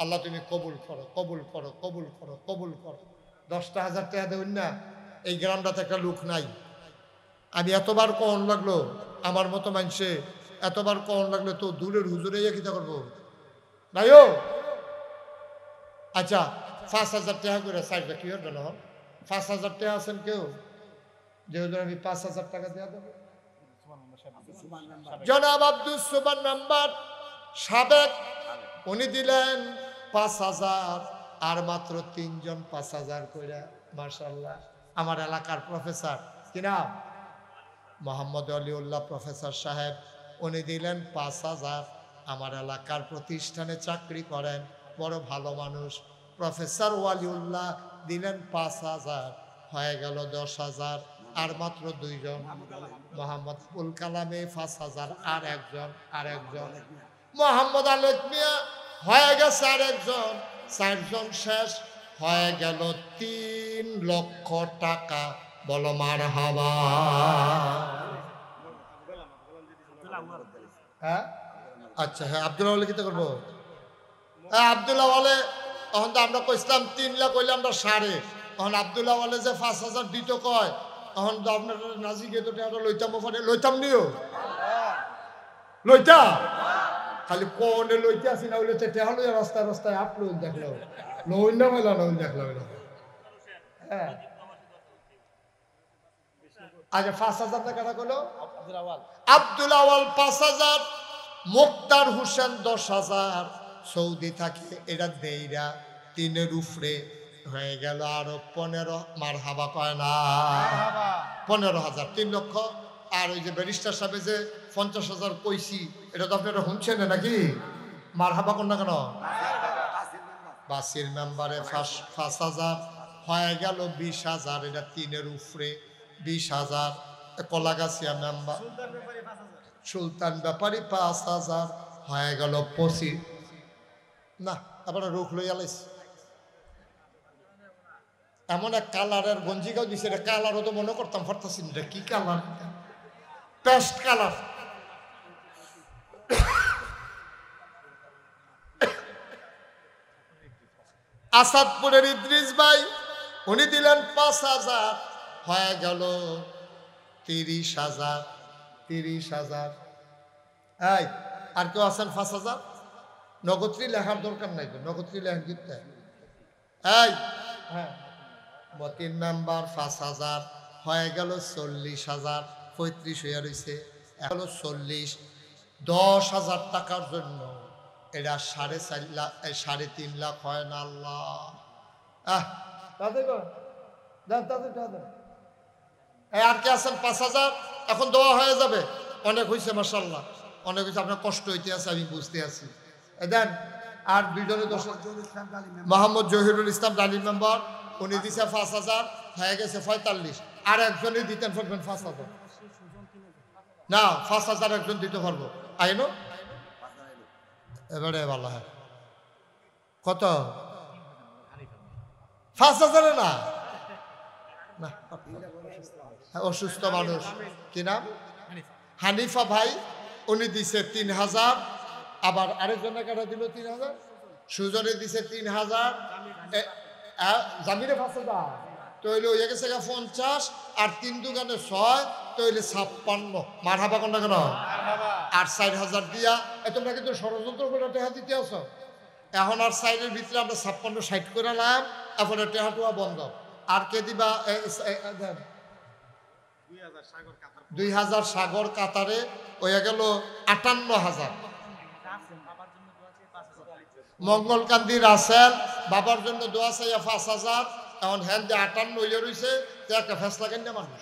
আল্লাহ তুমি কবুল করো 10,000 টাকা দেবেন না এই গ্রামটাতে একটা লোক নাই আমি এতবার কন লাগলো আমার মতো মানুষে এতবার কন লাগলো তো দূরের হুজুরে কিতা করবো নাই ও আচ্ছা 5,000 টাকা করে সাইডটা কি হল 5,000 টাকা আছেন কেউ যে হুজুর আমি 5,000 টাকা দেওয়া দেবো জনাব আব্দুল সুবহান নাম্বার সাবেক উনি দিলেন 5,000 আর মাত্র 3 জন 5,000 কইরা মাশাআল্লাহ আমার এলাকার প্রফেসর কি নাম মোহাম্মদ আলিউল্লাহ প্রফেসর সাহেব, উনি দিলেন 5,000। আমার এলাকার প্রতিষ্ঠানে চাকরি করেন, বড় ভালো মানুষ। প্রফেসর ওয়ালিউল্লাহ দিলেন 5,000, হয়ে গেল 10,000। আর মাত্র 2 জন, মোহাম্মদ আবুল কালামে 5,000, আর একজন মোহাম্মদ আলেক মিয়া, হয়ে গেছে আর একজন, 4 জন শেষ, হয়ে গেল 3 লক্ষ টাকা। বলো মারহাবা। হ্যাঁ আচ্ছা, হ্যাঁ আব্দুল্লাহ বলে কিতা করবো? হ্যাঁ আব্দুল্লাহ বলে, তখন তো আমরা কইছিলাম 3 লাখ হইলে আমরা 5.5। তখন আব্দুল্লাহ বলে যে 5,000 দিত কয়, তখন তো আপনার নাজি গিয়ে তো টাকা লইতাম, ওখানে লইতাম নিও, লইতা খালি কোনে লইতে আসি না, হইলে টেহা লইয়া রাস্তায় রাস্তায় আপ লইন দেখলো, লইন না মেলা লইন দেখলো। হ্যাঁ আচ্ছা, 5,000 টাকা করলো আব্দুল আওয়াল 5,000, মুক্তার হোসেন 10,000, সৌদি থাকে এরা দেইরা 3-এর উপরে হয়ে গেল আরো 15। মারহাবা কয় না? 15,000, 3 লক্ষ। আর ওই যে ব্যারিস্টার সাহেব যে 50,000 কইছি, এটা তো আপনারা শুনছেন নাকি? মারহাবা কোন না কেন? বাসির মেম্বারে 5,000, হয়ে গেল 20,000। এটা 3-এর উপরে 20,000। কলাগাছিয়া মেম্বার সুলতান ব্যাপারী 5,000, হয়ে গেল 25। না আপনারা রুখ লইয়া লাইছে। এমন এক কালারের গঞ্জিগাও দিছে, এটা কালারও তো মনে করতাম পারতাছি না, এটা কি কালার? Paste colour. আসাদপুরের ইদ্রিস ভাই, উনি দিলেন 5,000, হয়ে গেল 30,000। এই আর কেউ আছেন 5,000? নগত্রী লেখার দরকার নাই তো, নগত্রী লেখা কিনতে। এই হ্যাঁ, মতিন মেম্বার 5,000, হয়ে গেল 40,000। 35 হয়ে রয়েছে, এখন 40। 10,000 টাকার জন্য এটা 4.5 লাখ, 3.5 লাখ হয় না? আল্লাহ আর কে আছেন 5,000? এখন দেওয়া হয়ে যাবে। অনেক হয়েছে মাশাআল্লাহ, অনেক হয়েছে। আপনার কষ্ট হইতে আছে, আমি বুঝতে আছি। দেন আর 2 জনের 10। মোহাম্মদ জহিরুল ইসলাম ডালি মেম্বার, উনি দিছে 5,000, হয়ে গেছে 45। আর একজনই দিতেন পারবেন 5,000 না? 5,000 একজন দিতে পারবো। আইনো এবারে ভালো হয়। কত? 5,000 না? অসুস্থ মানুষ, কি নাম? হানিফা ভাই, উনি দিছে 3,000। আবার আরেকজনে কাটা দিল 3,000। সুজনে দিছে 3,000। জামিরে 5,000 তৈলে হয়ে গেছে 50। আর 3 দোকানে 6 তৈলে 56। মারহাবা কোন না কেন? আর 4,000 দিয়া তোমরা কিন্তু ষড়যন্ত্র করে টেহা দিতে আছো। এখন আর 4-এর ভিতরে আমরা 56 60 করে নাম, এখন টেহাটুয়া বন্ধ। আর কে দিবা? 2,000 সাগর কাতারে হয়ে গেল 58,000। মঙ্গলকান্দি রাসেল বাবার জন্য দোয়া চাইয়া 5,000। এখন হ্যান দিয়ে 58 হইয়া রয়েছে, একটা ফেসলা কেন মানুষ।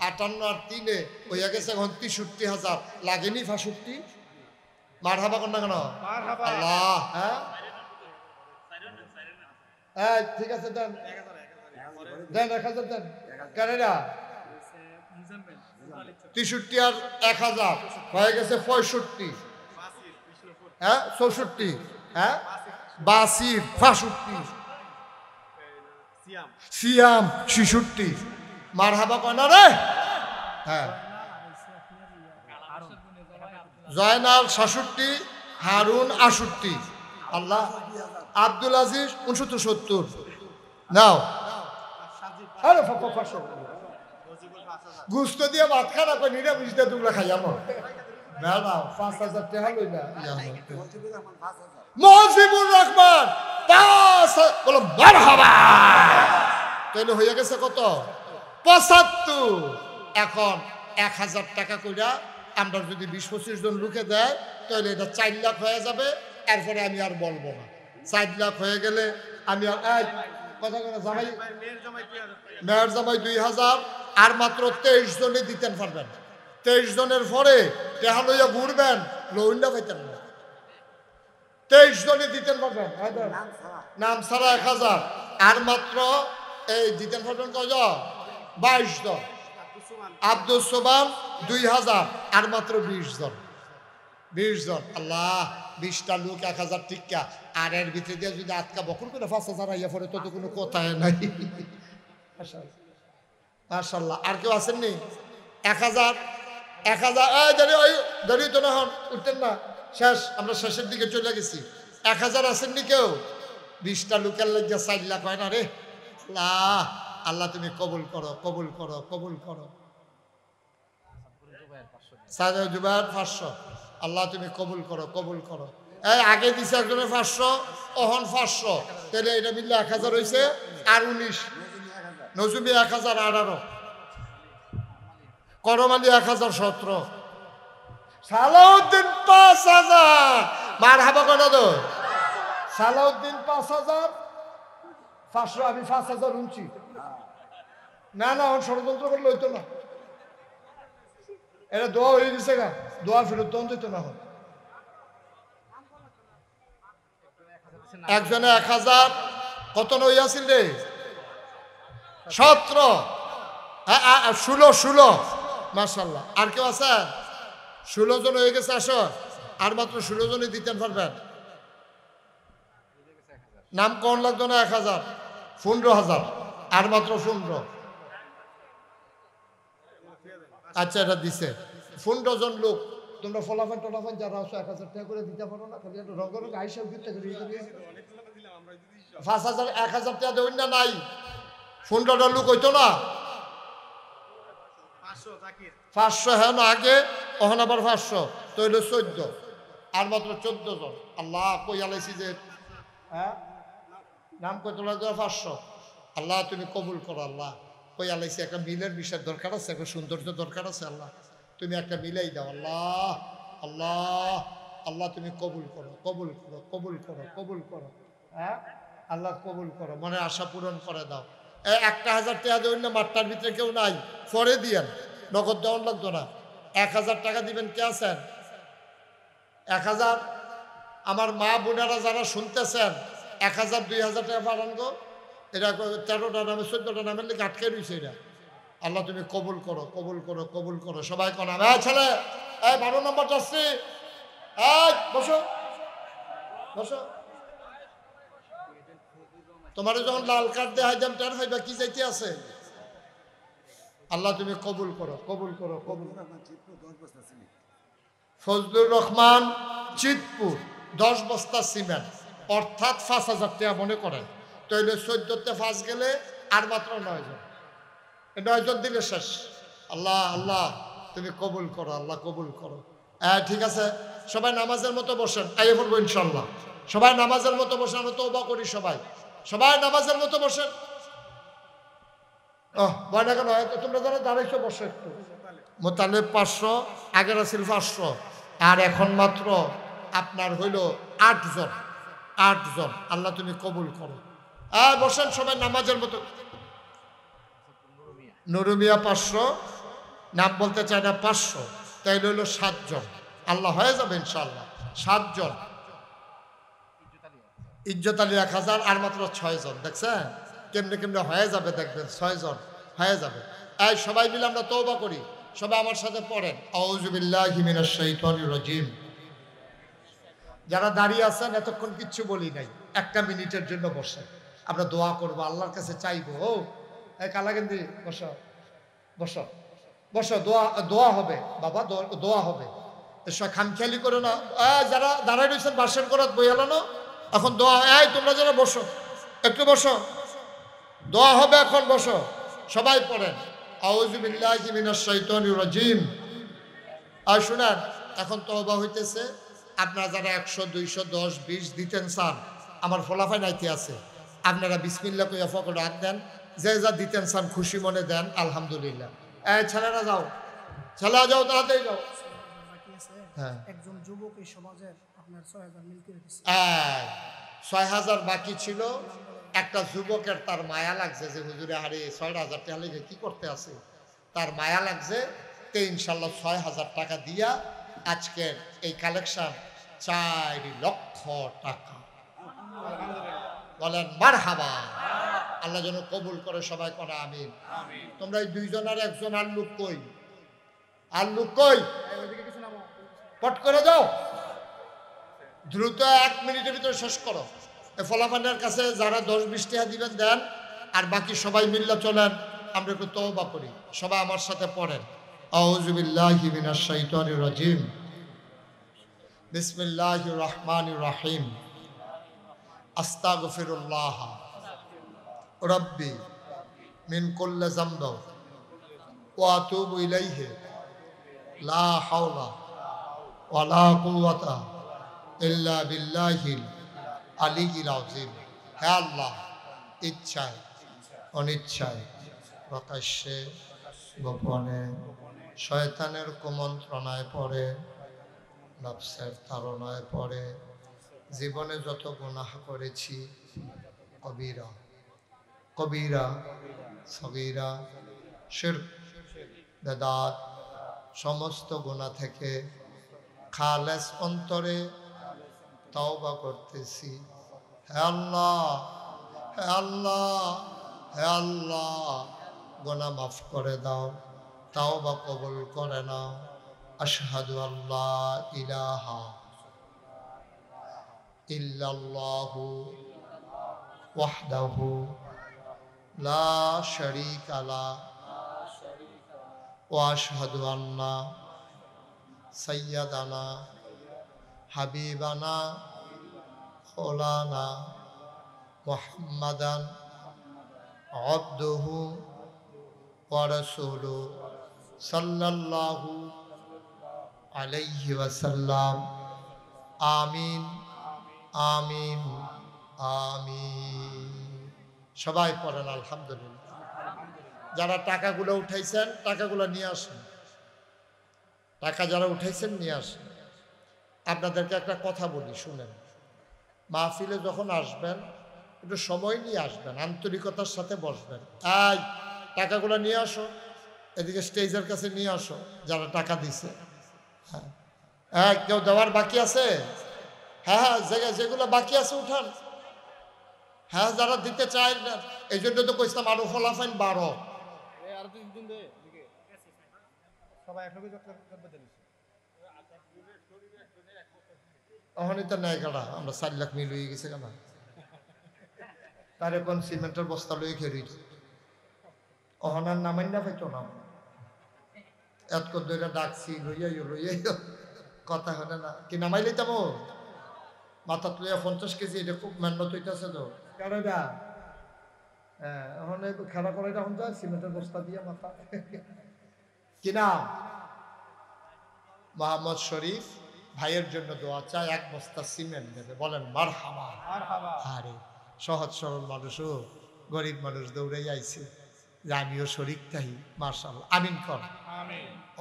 58 আর 3-এ হইয়া গেছে এখন 63,000। লাগেনি 65? মারহাবা কোন না কেন? আল্লাহ। হ্যাঁ ঠিক আছে, দেন 1,000 দেন। কেনেডা 63 আর 1,000 হয়ে গেছে 65। হ্যাঁ 64। হ্যাঁ বাসির 65। সিয়াম 66। মারহাবা কয় না রে? হ্যাঁ জয়নাল 66, হারুন 68। আল্লাহ। আব্দুল আজিজ 69 70। নাও গুস্ত দিয়ে ভাত খানা করে নিরামিষ দিয়ে তোমরা খাই আমার। মজিবুর রহমান 5 বলো মারহাবা। তাহলে হয়ে গেছে কত? 75। এখন 1,000 টাকা কইরা আমরা যদি 20-25 জন লোকে দেয় তাহলে এটা 4 লাখ হয়ে যাবে। এরপরে আমি আর বলবো না। 4 লাখ হয়ে গেলে আমি আর কথা কথা জামাই, মেয়ের জামাই 2,000, আর মাত্র 23 জনে দিতেন পারবেন। 23 জনের পরে টেহা লইয়া ঘুরবেন, লইন্ডা পাইতেন না। 23 জনে দিতেন পারবেন, নাম ছাড়া 1000। আর মাত্র এই দিতেন পারবেন কয়জন? 22 জন। আব্দুল সোবান 2000, আর মাত্র 20 জন। 20 জন। আল্লাহ, 20টা লোক 1000 টিকা, আর এর ভিতরে দিয়ে যদি আটকা বকর করে 5000 আইয়া পরে, তো কোনো কথাই নাই। মাশাআল্লাহ। আর কেউ আসেননি? 1000 দাঁড়িয়ে তো না, হন উঠতেন না, শেষ, আমরা শেষের দিকে চলে গেছি। 1000 আসেননি কেউ? 20টা লোকের লাগে 4 লাখ হয় না রে। আল্লাহ, আল্লাহ তুমি কবুল করো, কবুল করো, কবুল করো। সাদা জুবাইর 500, আল্লাহ তুমি কবুল করো, কবুল করো। এই আগে দিছে একজনের 500, অহন 500, তাহলে এটা মিললে 1000 হয়েছে, আর 19। নজুমি 1018, করমালি 1017, সালাউদ্দিন 5000। মার হাবা কত তো? সালাউদ্দিন 5000, আমি 5000 উঁচি। না না, ষড়যন্ত্র করলে হইতো না। এটা দোয়া হয়ে গেছে গা, দোয়া ফেরত তখন দিত না। একজনে 1000, কত নইয়াছিল রে? 17, 16। মাশাআল্লাহ। আর কেউ আছে? 16 জন হয়ে গেছে। আসো, আর মাত্র 16 জনই দিতেন পারবেন। নাম কোন লাগতো না? 1000, 15000, আর মাত্র 15। আচ্ছা, এটা দিছে 15 জন লোক। তোমরা ফলাফল টলাফল যারা আছো 1000 টাকা করে দিতে পারো না? খালি একটা রঙ রঙ আইসা উঠতে করি 5000, 1000 টাকা দেবেন না? নাই, 15টা লোক হইতো না? 500, হ্যাঁ না, আগে ওখানে আবার 500, তো হইলো 14, আর মাত্র 14 জন। আল্লাহ, কই আলাইছি যে, হ্যাঁ নাম কত লাগবে? 500। আল্লাহ তুমি কবুল করো। আল্লাহ, কই আলাইছি একটা মিলের বিষয় দরকার আছে, একটা সৌন্দর্য দরকার আছে। আল্লাহ তুমি একটা মিলাই দাও। আল্লাহ, আল্লাহ, আল্লাহ তুমি কবুল করো, কবুল করো, কবুল করো, কবুল করো। হ্যাঁ আল্লাহ কবুল করো, মনে আশা পূরণ করে দাও। 1000 টাকা দেবেন না? মাঠটার ভিতরে কেউ নাই, পরে দিয়েন, নগদ দেওয়ান লাগতো না। 1000 টাকা দিবেন, কে আছেন? 1000। আমার মা বোনেরা যারা শুনতেছেন, 1000, 2000 টাকা পাঠান গো। এটা 13টা নামে 14টা নামের লিখে আটকে রয়েছে। এটা আল্লাহ তুমি কবুল করো, কবুল করো, কবুল করো। সবাই কোন ছেলে, 12 নম্বর যাচ্ছি, বসো বসো। তোমার যখন লাল কার্ড দেওয়া হয়, টের হইবা কি যাইতে আছে। আল্লাহ তুমি কবুল করো, কবুল করো, কবুল। ফজলুর রহমান চিতপুর 10 বস্তা সিমেন্ট, অর্থাৎ 5000 টাকা মনে করেন। তাইলে 14তে 5 গেলে আর মাত্র 9 জন। 9 জন দিলে শেষ। আল্লাহ, আল্লাহ তুমি কবুল করো, আল্লাহ কবুল করো। ঠিক আছে, সবাই নামাজের মতো বসেন, আইয়ে পড়বো ইনশাল্লাহ। সবাই নামাজের মতো বসেন, আমরা তওবা করি। সবাই সবাই নামাজের মতো বসেন। ভয় না কেন? তোমরা যারা দাঁড়াইছো বসো একটু। মোতালেব 500, আগের আছিল 500, আর এখন মাত্র আপনার হইল 8 জন। 8 জন। আল্লাহ তুমি কবুল করো। বসেন সবাই নামাজের মতো। নুরুমিয়া 500, নাম বলতে চায় না, 500, তাই হইল 7 জন। আল্লাহ হয়ে যাবে ইনশাআল্লাহ, 7 জন। ইজ্জত আলী 1000, আর মাত্র 6 জন। দেখছেন কেমনে কেমনে হয়ে যাবে, দেখবেন 6 জন হয়ে যাবে। সবাই মিলে আমরা তওবা করি। সবাই আমার সাথে পড়েন, আউযু বিল্লাহি মিনাশ শাইতানির রাজিম। যারা দাঁড়িয়ে আছেন, এতক্ষণ কিচ্ছু বলি নাই, 1 মিনিটের জন্য বসেন। আমরা দোয়া করবো, আল্লাহর কাছে চাইবো। কালাগেন্দি বসো, বসো, বসো। দোয়া হবে বাবা, দোয়া হবে। খামখেয়ালি করে না। যারা দাঁড়াই রয়েছেন বাসন করার বই এলানো, এখন দোয়া। তোমরা যারা বসো, একটু বসো, দোয়া হবে এখন, বসো। সবাই পড়েন, আউযু বিল্লাহি মিনাশ শাইতানির রাজিম। শুনেন, এখন তওবা হইতেছে। আপনারা যারা 100, 200, 10, 20 দিতেন চান, আমার ফলাফল নাইতে আছে। আপনারা বিসমিল্লাহ কইয়া পকেটে হাত দেন, যে যা দিতেন চান খুশি মনে দেন। আলহামদুলিল্লাহ। ছেলেরা যাও, ছেলেরা যাও, তাড়াতাড়ি যাও। হ্যাঁ, একজন যুবক এই সমাজের আপনার 6000 মিল করে দিয়েছে। 6000 বাকি ছিল। একটা যুবকের তার মায়া লাগছে যে হুজুরে, আরে 6000 টাকা লেগে কি করতে আছে। তার মায়া লাগছে, তো ইনশাল্লাহ 6,000 টাকা দিয়া আজকের এই কালেকশন 4 লক্ষ টাকা। বলেন মারহাবা। আল্লাহ যেন কবুল করে, সবাই করে আমিন। তোমরা এই দুইজন আর একজন আর লোক কই, আর লোক কই, পট করে যাও, দ্রুত 1 মিনিটের ভিতরে শেষ করো। এই ফলাফানের কাছে যারা 10-20 টাকা দিবেন দেন, আর বাকি সবাই মিল্লা চলেন, আমরা একটু তওবা করি। সবাই আমার সাথে পড়েন, আউযু বিল্লাহি মিনাশ শাইতানির রাজিম, বিসমিল্লাহির রহমানির রহিম, আস্তাগফিরুল্লাহ রাব্বি মিন কুল্লি যামব ওয়া আতুবু ইলাইহি লা হাওলা ওয়ালা কুওয়াতা ইল্লা বিল্লাহিল আলিয়্যিল আযীম। হে আল্লাহ, ইচ্ছায় অনিচ্ছায় প্রকাশ্যে গোপনে শয়তানের কুমন্ত্রণায় পড়ে, নফসের তাড়নায় পড়ে জীবনে যত গুনাহ করেছি, কবিরা কবিরা সগীরা শিরক বেদাত সমস্ত গুনাহ থেকে খালেস অন্তরে তওবা করতেছি। হে আল্লাহ, হে আল্লাহ, হে আল্লাহ, গুনাহ মাফ করে দাও, তওবা কবুল করে নাও। আশহাদু আল্লা ইলাহা ইল্লাল্লাহু ওয়াহদাহু লা শারীকা লাহু ওয়া আশহাদু আন্না সাইয়্যিদানা হাবিবানা মাওলানা মুহাম্মাদান আবদুহু ওয়া রাসূলুহু সাল্লাল্লাহু আলাইহি ওয়াসাল্লাম। আমিন আমিন আমিন। সবাই পড়েন আলহামদুলিল্লাহ। যারা টাকাগুলো উঠাইছেন টাকাগুলো নিয়ে আসেন, টাকা যারা উঠাইছেন নিয়ে আসেন। আপনাদেরকে একটা কথা বলি, শুনেন। মাহফিলে যখন আসবেন একটু সময় নিয়ে আসবেন, আন্তরিকতার সাথে বসবেন। এই টাকাগুলো নিয়ে আসো, এদিকে স্টেজের কাছে নিয়ে আসো যারা টাকা দিছে। হ্যাঁ হ্যাঁ, কেউ দেওয়ার বাকি আছে? হ্যাঁ হ্যাঁ, জায়গায় যেগুলো বাকি আছে উঠান। হ্যাঁ, যারা দিতে চায় না, এই জন্য তো কইতাম আরো ফলাফাইন 12। অহনি তো নেই কাটা, আমরা 4 লাখ মিল হয়ে গেছে কেনা, তার এখন সিমেন্টের বস্তা লয়ে খেয়ে অহনার নামাই না পাইতো না। এত করে ডাকছি, লইয়াইও লইয়াইও, কথা হলে না কি নামাই লইতাম। মাথা তুলিয়া 50 কেজি, এটা খুব মেহনত হইতেছে তো কেনটা। হ্যাঁ, এখন খেলা করে এখন যা সিমেন্টের বস্তা দিয়ে মাথা। কি নাম? মোহাম্মদ শরীফ ভাইয়ের জন্য দোয়া চায়, 1 বস্তা সিমেন্ট দেবে। বলেন মারহাবা। আরে সহজ সরল মানুষও, গরিব মানুষ দৌড়ে আইছে যে আমিও শরীক তাই। মার্শাল্লাহ, আমিন কর।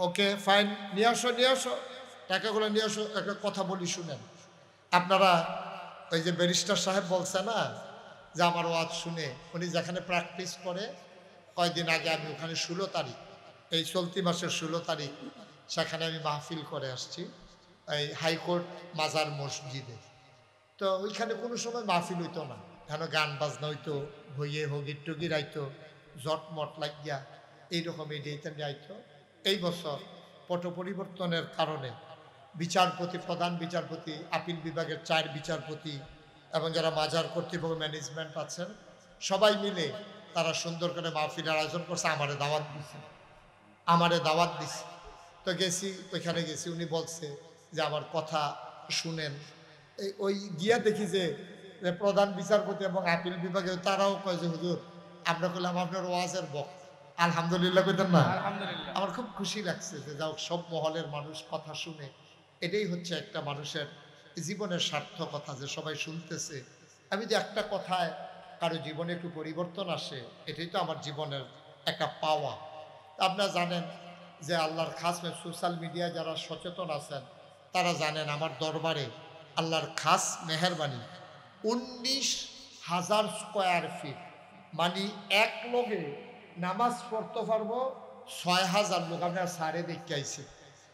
ওকে ফাইন, নিয়ে আসো নিয়ে আসো, টাকাগুলো নিয়ে আসো। একটা কথা বলি শুনেন। আপনারা ওই যে ব্যারিস্টার সাহেব বলছে না যে আমার ওয়াজ শুনে, উনি যেখানে প্র্যাকটিস করে, কয়েকদিন আগে আমি ওখানে 16 তারিখ, এই চলতি মাসের 16 তারিখ সেখানে আমি মাহফিল করে আসছি, এই হাইকোর্ট মাজার মসজিদে। তো ওইখানে কোনো সময় মাহফিল হইতো না, কেন গান বাজনা হইতো, হইয়ে হগির টুগির আইতো, জটমট লাগিয়া এইরকম এইটাইতে আইতো। এই বছর পট পরিবর্তনের কারণে বিচারপতি, প্রধান বিচারপতি, আপিল বিভাগের 4 বিচারপতি এবং যারা মাজার কর্তৃপক্ষ ম্যানেজমেন্ট আছেন সবাই মিলে তারা সুন্দর করে মাহফিলের আয়োজন করছে। আমারে দাওয়াত দিছে। তো গেছি, ওইখানে গেছি। উনি বলছে যে আমার কথা শুনেন। ওই গিয়া দেখি যে প্রধান বিচারপতি এবং আপিল বিভাগে তারাও কয় যে হুজুর আমরা করলাম আপনার ওয়াজের বক্তা। আলহামদুলিল্লাহ কইতেন না? আমার খুব খুশি লাগছে যে যাও, সব মহলের মানুষ কথা শুনে। এটাই হচ্ছে একটা মানুষের জীবনের সার্থকতা, যে সবাই শুনতেছে। আমি যে একটা কথায় কারো জীবনে একটু পরিবর্তন আসে, এটাই তো আমার জীবনের একটা পাওয়া। আপনারা জানেন যে আল্লাহর খাস সোশ্যাল মিডিয়ায় যারা সচেতন আছেন তারা জানেন আমার দরবারে আল্লাহর খাস মেহেরবানি 19,000 স্কোয়ার ফিট, মানে এক লগে নামাজ পড়তে পারবো 6,000 লোক, আপনার সারে দেখতে আইছে,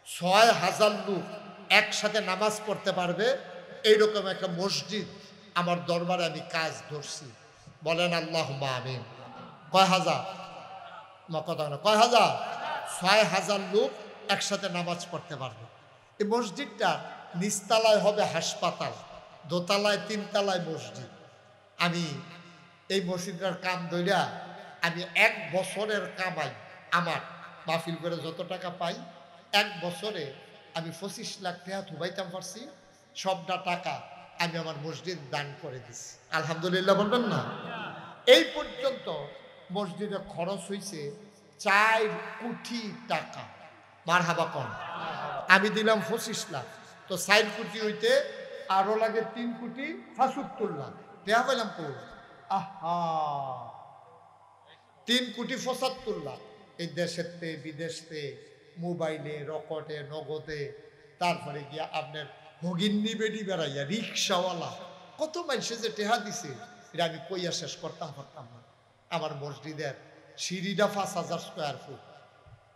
6,000 লোক একসাথে নামাজ পড়তে পারবে এইরকম একটা মসজিদ আমার দরবারে আমি কাজ ধরছি। বলেন আল্লাহুম্মা আমিন। কয় হাজার? কথা না, কয় হাজার? 6,000 লোক একসাথে নামাজ পড়তে পারবে। এই মসজিদটা নিচতলায় হবে হাসপাতাল, দোতলায় 3 তলায় মসজিদ। আমি এই মসজিদটার কাম ধইরা আমি 1 বছরের কামাই, আমার মাহফিল করে যত টাকা পাই 1 বছরে আমি 25 লাখ টাকা থুবাইতাম পারছি। সবটা টাকা আমি আমার মসজিদ দান করে দিছি, আলহামদুলিল্লাহ বলবেন না? এই পর্যন্ত মসজিদে খরচ হয়েছে 4 কোটি টাকা। মারহাবা কোন? আমি দিলাম 25 লাখ, তো 4 কোটি হইতে আরো লাগে 3 কোটি 75 লাখ টাকা পাইলাম কো। আহা, 3 কোটি 75 লাখ এই দেশেতে বিদেশতে মোবাইলে, রকটে, নগদে, তারপরে গিয়া আপনার ভগিন্নি বেডি বেড়াইয়া রিক্সাওয়ালা কত মানুষে যে টেহা দিছে এটা আমি কইয়া শেষ করতাম পারতাম না। আমার মসজিদের সিঁড়িটা 5,000 স্কোয়ার ফুট।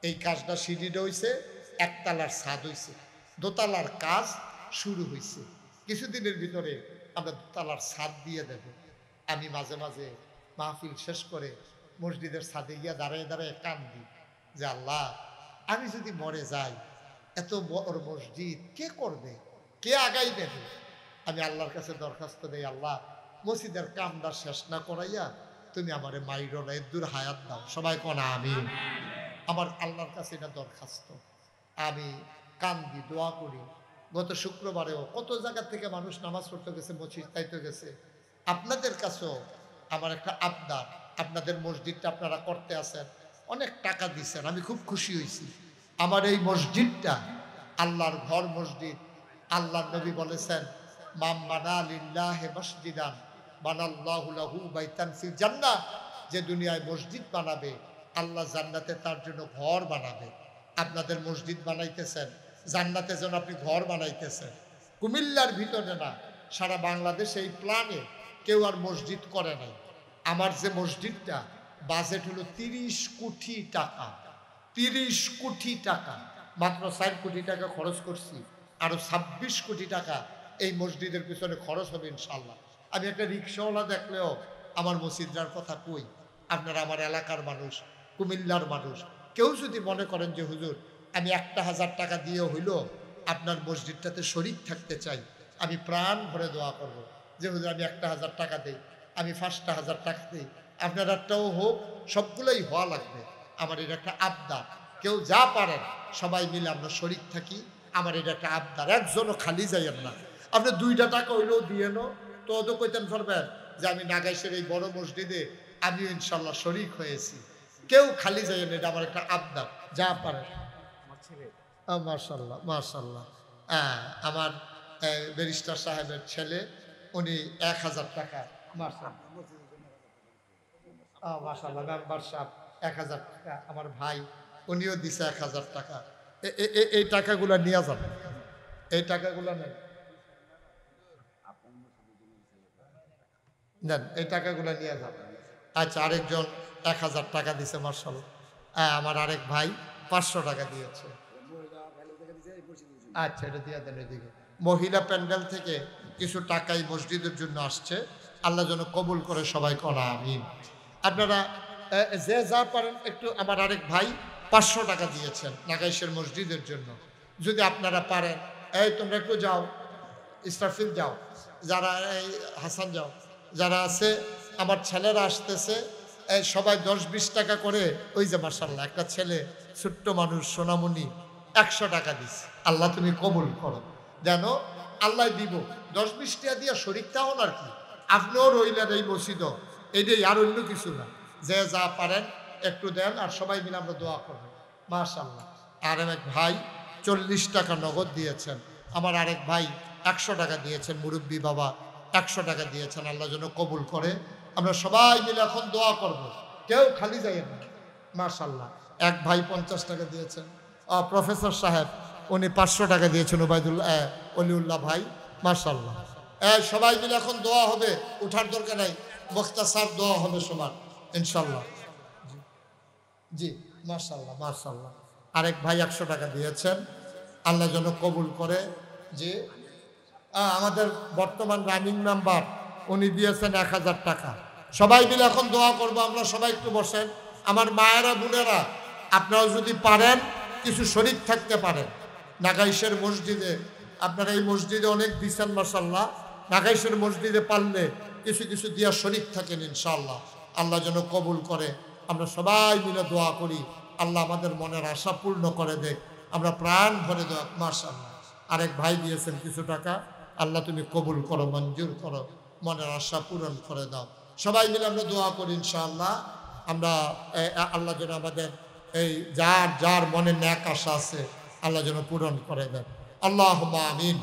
এই কাজটা সিঁড়িটা হইছে, 1 তলার ছাদ হইছে, দোতলার কাজ শুরু হইছে। কিছুদিনের ভিতরে আমরা 2 তলার ছাদ দিয়ে দেব। আমি মাঝে মাঝে মাহফিল শেষ করে মসজিদের ছাদে গিয়া দাঁড়ায় দাঁড়ায় কান্দি যে আল্লাহ, আমি যদি মরে যাই এত বড় মসজিদ কে করবে, কে আগাই দেবে? আমি আল্লাহর কাছে দরখাস্ত দেই, আল্লাহ মসজিদের কামটা শেষ না করাইয়া তুমি আমারে মাইরো না, দূর হায়াত দাও। সবাই কোনা আমিন। আমার আল্লাহর কাছে এটা দরখাস্ত। আমি কান্দি, দোয়া করি। গত শুক্রবারেও কত জায়গা থেকে মানুষ নামাজ পড়তে গেছে, মসজিদ চাইতে গেছে। আপনাদের কাছেও আমার একটা আবদার, আপনাদের মসজিদটা আপনারা করতে আছেন, অনেক টাকা দিচ্ছেন, আমি খুব খুশি হয়েছি। আমার এই মসজিদটা আল্লাহর ঘর মসজিদ। আল্লাহ নবী বলেছেন, মাম বানা লিল্লাহি মসজিদান বানাল্লাহু লাহু বাইতান ফিল জান্নাহ, যে দুনিয়ায় মসজিদ বানাবে আল্লাহ জান্নাতে তার জন্য ঘর বানাবে। আপনাদের মসজিদ বানাইতেছেন, জান্নাতে যেন আপনি ঘর বানাইতেছেন। কুমিল্লার ভিতরে না, সারা বাংলাদেশে এই প্ল্যানে কেউ আর মসজিদ করে নাই। আমার যে মসজিদটা বাজেট হলো 30 কোটি টাকা, 30 কোটি টাকা। মাত্র 4 কোটি টাকা খরচ করছি, আরো 26 কোটি টাকা এই মসজিদের পিছনে খরচ হবে ইনশাল্লাহ। আমি একটা রিক্সাওয়ালা দেখলেও আমার মসজিদটার কথা কই। আপনারা আমার এলাকার মানুষ, কুমিল্লার মানুষ, কেউ যদি মনে করেন যে হুজুর আমি 1,000 টাকা দিয়ে হইল আপনার মসজিদটাতে শরীক থাকতে চাই, আমি প্রাণ ভরে দোয়া করব যে হুজুর আমি 1,000 টাকা দেই, আমি 5,000 টাকা দিই, আপনারটাও হোক, সবগুলোই হওয়া লাগবে। আমার এটা একটা আবদার। কেউ যা পারেন সবাই মিলে আমরা শরীক থাকি। আমার এটা একটা আবদার, একজনও খালি যাইয়েন না। আপনি 2টা টাকা হইলেও দিয়ে নো, তো অত কইতেন পারবেন যে আমি নাগাইশের এই বড় মসজিদে আমিও ইনশাল্লাহ শরীক হয়েছি। কেউ খালি যাইয়েন, এটা আমার একটা আবদার, যা পারেন। মাশাল্লাহ মাশাল্লাহ। হ্যাঁ, আমার ব্যারিস্টার সাহেবের ছেলে, উনি 1,000 টাকা, মাশাল্লাহ মেম্বার সাহেব 1,000 টাকা, আমার ভাই উনিও দিছে 1,000 টাকা। এই টাকাগুলো নিয়ে যাবেন, এই টাকাগুলো নেন, নেন এই টাকাগুলো নিয়ে যাবেন। আচ্ছা, আরেকজন 1,000 টাকা দিছে মাশাল্লাহ। আমার আরেক ভাই 500 টাকা দিয়েছে। আচ্ছা, এটা দিয়ে দেন এদিকে। মহিলা প্যান্ডেল থেকে কিছু টাকাই মসজিদের জন্য আসছে, আল্লাহ যেন কবুল করে, সবাই করা আমিন। আপনারা যে যা পারেন একটু। আমার আরেক ভাই 500 টাকা দিয়েছেন নাগাইশের মসজিদের জন্য। যদি আপনারা পারেন, এই তোমরা একটু যাও, ইস্টারফিল যাও, যারা এই হাসান যাও, যারা আছে, আমার ছেলেরা আসতেছে, এই সবাই 10-20 টাকা করে। ওই যে মাশাআল্লাহ একটা ছেলে, ছোট্ট মানুষ, সোনামণি, 100 টাকা দিস। আল্লাহ তুমি কবুল করো, যেন আল্লাহ দিব। 10-20 টাকা দিয়া শরীরটা হন আর কি, আপনিও রইলেন এই মসজিদ, এটাই, আর অন্য কিছু না। যে যা পারেন একটু দেন, আর সবাই মিলে আমরা দোয়া করবো মাশাআল্লাহ। আর এক ভাই 40 টাকা নগদ দিয়েছেন। আমার আরেক ভাই 100 টাকা দিয়েছেন, মুরব্বী বাবা 100 টাকা দিয়েছেন। আল্লাহ যেন কবুল করে। আমরা সবাই মিলে এখন দোয়া করব, কেউ খালি যাইয়েন না মাশাআল্লাহ। এক ভাই 50 টাকা দিয়েছেন। প্রফেসর সাহেব উনি 500 টাকা দিয়েছেন, ওবায়দুল্লাহ অলিউল্লাহ ভাই মাশাআল্লাহ। সবাই মিলে এখন দোয়া হবে, উঠার দরকার নাই, মুখতাসার দোয়া হবে সবার ইনশাআল্লাহ। জি। মাশাআল্লাহ মাশাআল্লাহ। আরেক ভাই 100 টাকা দিয়েছেন, আল্লাহ যেন কবুল করে। যে আমাদের বর্তমান রানিং নাম্বার উনি দিয়েছেন 1000 টাকা। সবাই মিলে এখন দোয়া করব আমরা, সবাই একটু বসেন। আমার মায়েরা বোনেরা আপনারা যদি পারেন কিছু শরীক থাকতে পারেন নাগাইশের মসজিদে, আপনারা এই মসজিদে অনেক দিচ্ছেন মাশাআল্লাহ, নাগাইশের মসজিদে পারলে কিছু কিছু দিয়া শরীক থাকেন ইনশাআল্লাহ, আল্লাহ যেন কবুল করে। আমরা সবাই মিলে দোয়া করি আল্লাহ আমাদের মনের আশা পূর্ণ করে দেখ, আমরা প্রাণ ভরে দোয়া। মাশাআল্লাহ আরেক ভাই দিয়েছেন কিছু টাকা, আল্লাহ তুমি কবুল করো, মঞ্জুর করো, মনের আশা পূরণ করে দাও। সবাই মিলে আমরা দোয়া করি ইনশাআল্লাহ, আমরা আল্লাহ যেন আমাদের এই যার যার মনে ন্যাক আশা আছে আল্লাহ যেন পূরণ করে দেন। আল্লাহুম্মা আমিন।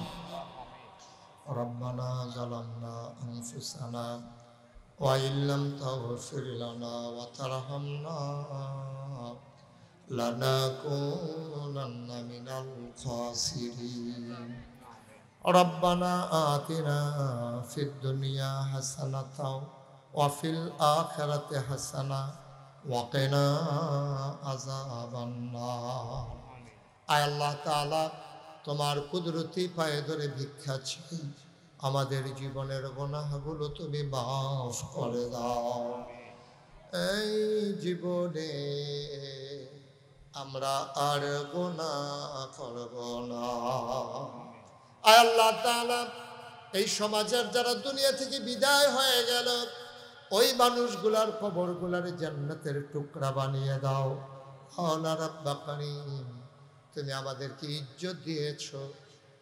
রব্বানা যালামনা আনফুসানা ওয়া ইল্লাম তাগফির লানা ওয়া তারহামনা লানাকুনান্না মিনাল খাসিরিন। রব্বানা আতিনা ফিদ দুনিয়া হাসানাতাও ওয়া ফিল আখিরাতি হাসানা ওয়া কিনা আযাবান নার। আয় আল্লাহ তাআলা, তোমার কুদরতি পায়ে ধরে ভিক্ষা চাই, আমাদের জীবনের গুনাহগুলো তুমি মাফ করে দাও। এই জীবনে আমরা আর গুনাহ করব না। আয় আল্লাহ তাআলা, এই সমাজের যারা দুনিয়া থেকে বিদায় হয়ে গেল ওই মানুষগুলার কবরগুলার জান্নাতের টুকরা বানিয়ে দাও। আল্লাহ রাব্বা কারীম, তুমি আমাদেরকে ইজ্জত দিয়েছ,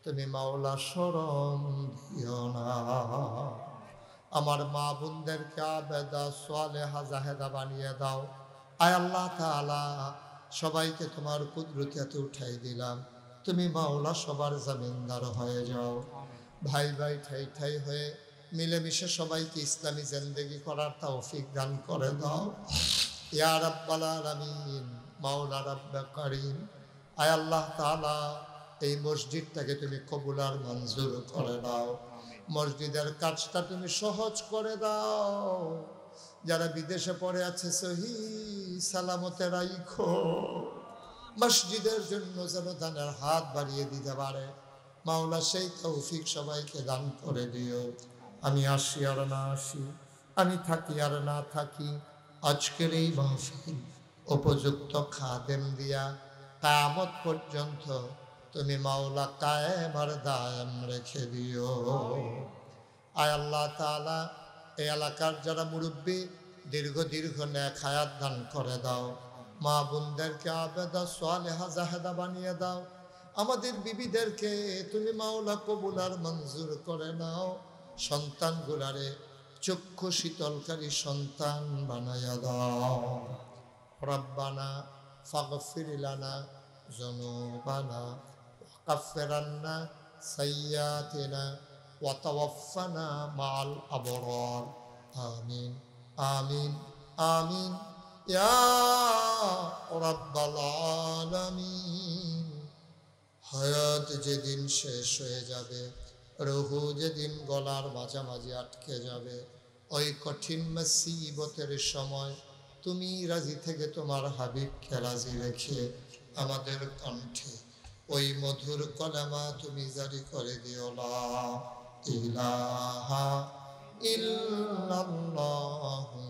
তুমি মাওলা শরম দিও না। আমার মা বোনদেরকে আবেদা সালেহা জাহেদা বানিয়ে দাও। আয় আল্লাহ তাআলা, সবাইকে তোমার কুদরতে উঠাই দিলাম, তুমি মাওলা সবার জামিনদার হয়ে যাও। ভাই ভাই ঠাই ঠাই হয়ে মিলেমিশে সবাইকে ইসলামী জিন্দেগি করার তৌফিক দান করে দাও। ইয়া রাব্বাল আলামিন, মাওলা রাব্বে কারীম, আয় আল্লাহ তাআলা, এই মসজিদটাকে তুমি কবুল আর মঞ্জুর করে দাও। মসজিদের কাজটা তুমি সহজ করে দাও। যারা বিদেশে পড়ে আছে সহি সালামতে রাইখো। মসজিদের জন্য যেন দানের হাত বাড়িয়ে দিতে পারে মাওলা, সেই তৌফিক সবাইকে দান করে দিও। আমি আসি আর না আসি, আমি থাকি আর না থাকি, আজকের এই মাহফিল উপযুক্ত খাদেম দিয়া কিয়ামত পর্যন্ত তুমি মাওলা কায়েম আর দায়েম রেখে দিও। আয় আল্লাহ তাআলা, এই এলাকার যারা মুরব্বী দীর্ঘ দীর্ঘ নেক হায়াত দান করে দাও। মা বোনদেরকে আবেদা সালেহা জাহেদা বানিয়ে দাও। আমাদের বিবিদেরকে তুমি মাওলা কবুল আর মঞ্জুর করে নাও। সন্তানগুলারে চক্ষু শীতলকারী সন্তান বানায়া দাও। রব্বানা ফাগফির লানা যুনুবানা ওয়া কাফির আন্না সাইয়্যাতিনা ওয়া তাওয়াফানা মাআল আবরার। আমিন আমিন আমিন ইয়া রাব্বাল আলামিন। হায়াত যেদিন শেষ হয়ে যাবে, রুহু যেদিন গলার মাঝামাঝি আটকে যাবে, ওই কঠিন মুসিবতের সময় তুমি রাজি থেকে তোমার হাবিবকে রাজি রেখে আমাদের কণ্ঠে ওই মধুর কলেমা তুমি জারি করে দিও, লা ইলাহা ইল্লাল্লাহু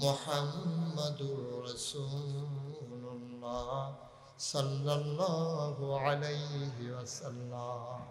মুহাম্মাদুর রাসূলুল্লাহ সাল্লাল্লাহু আলাইহি ওয়াসাল্লাম।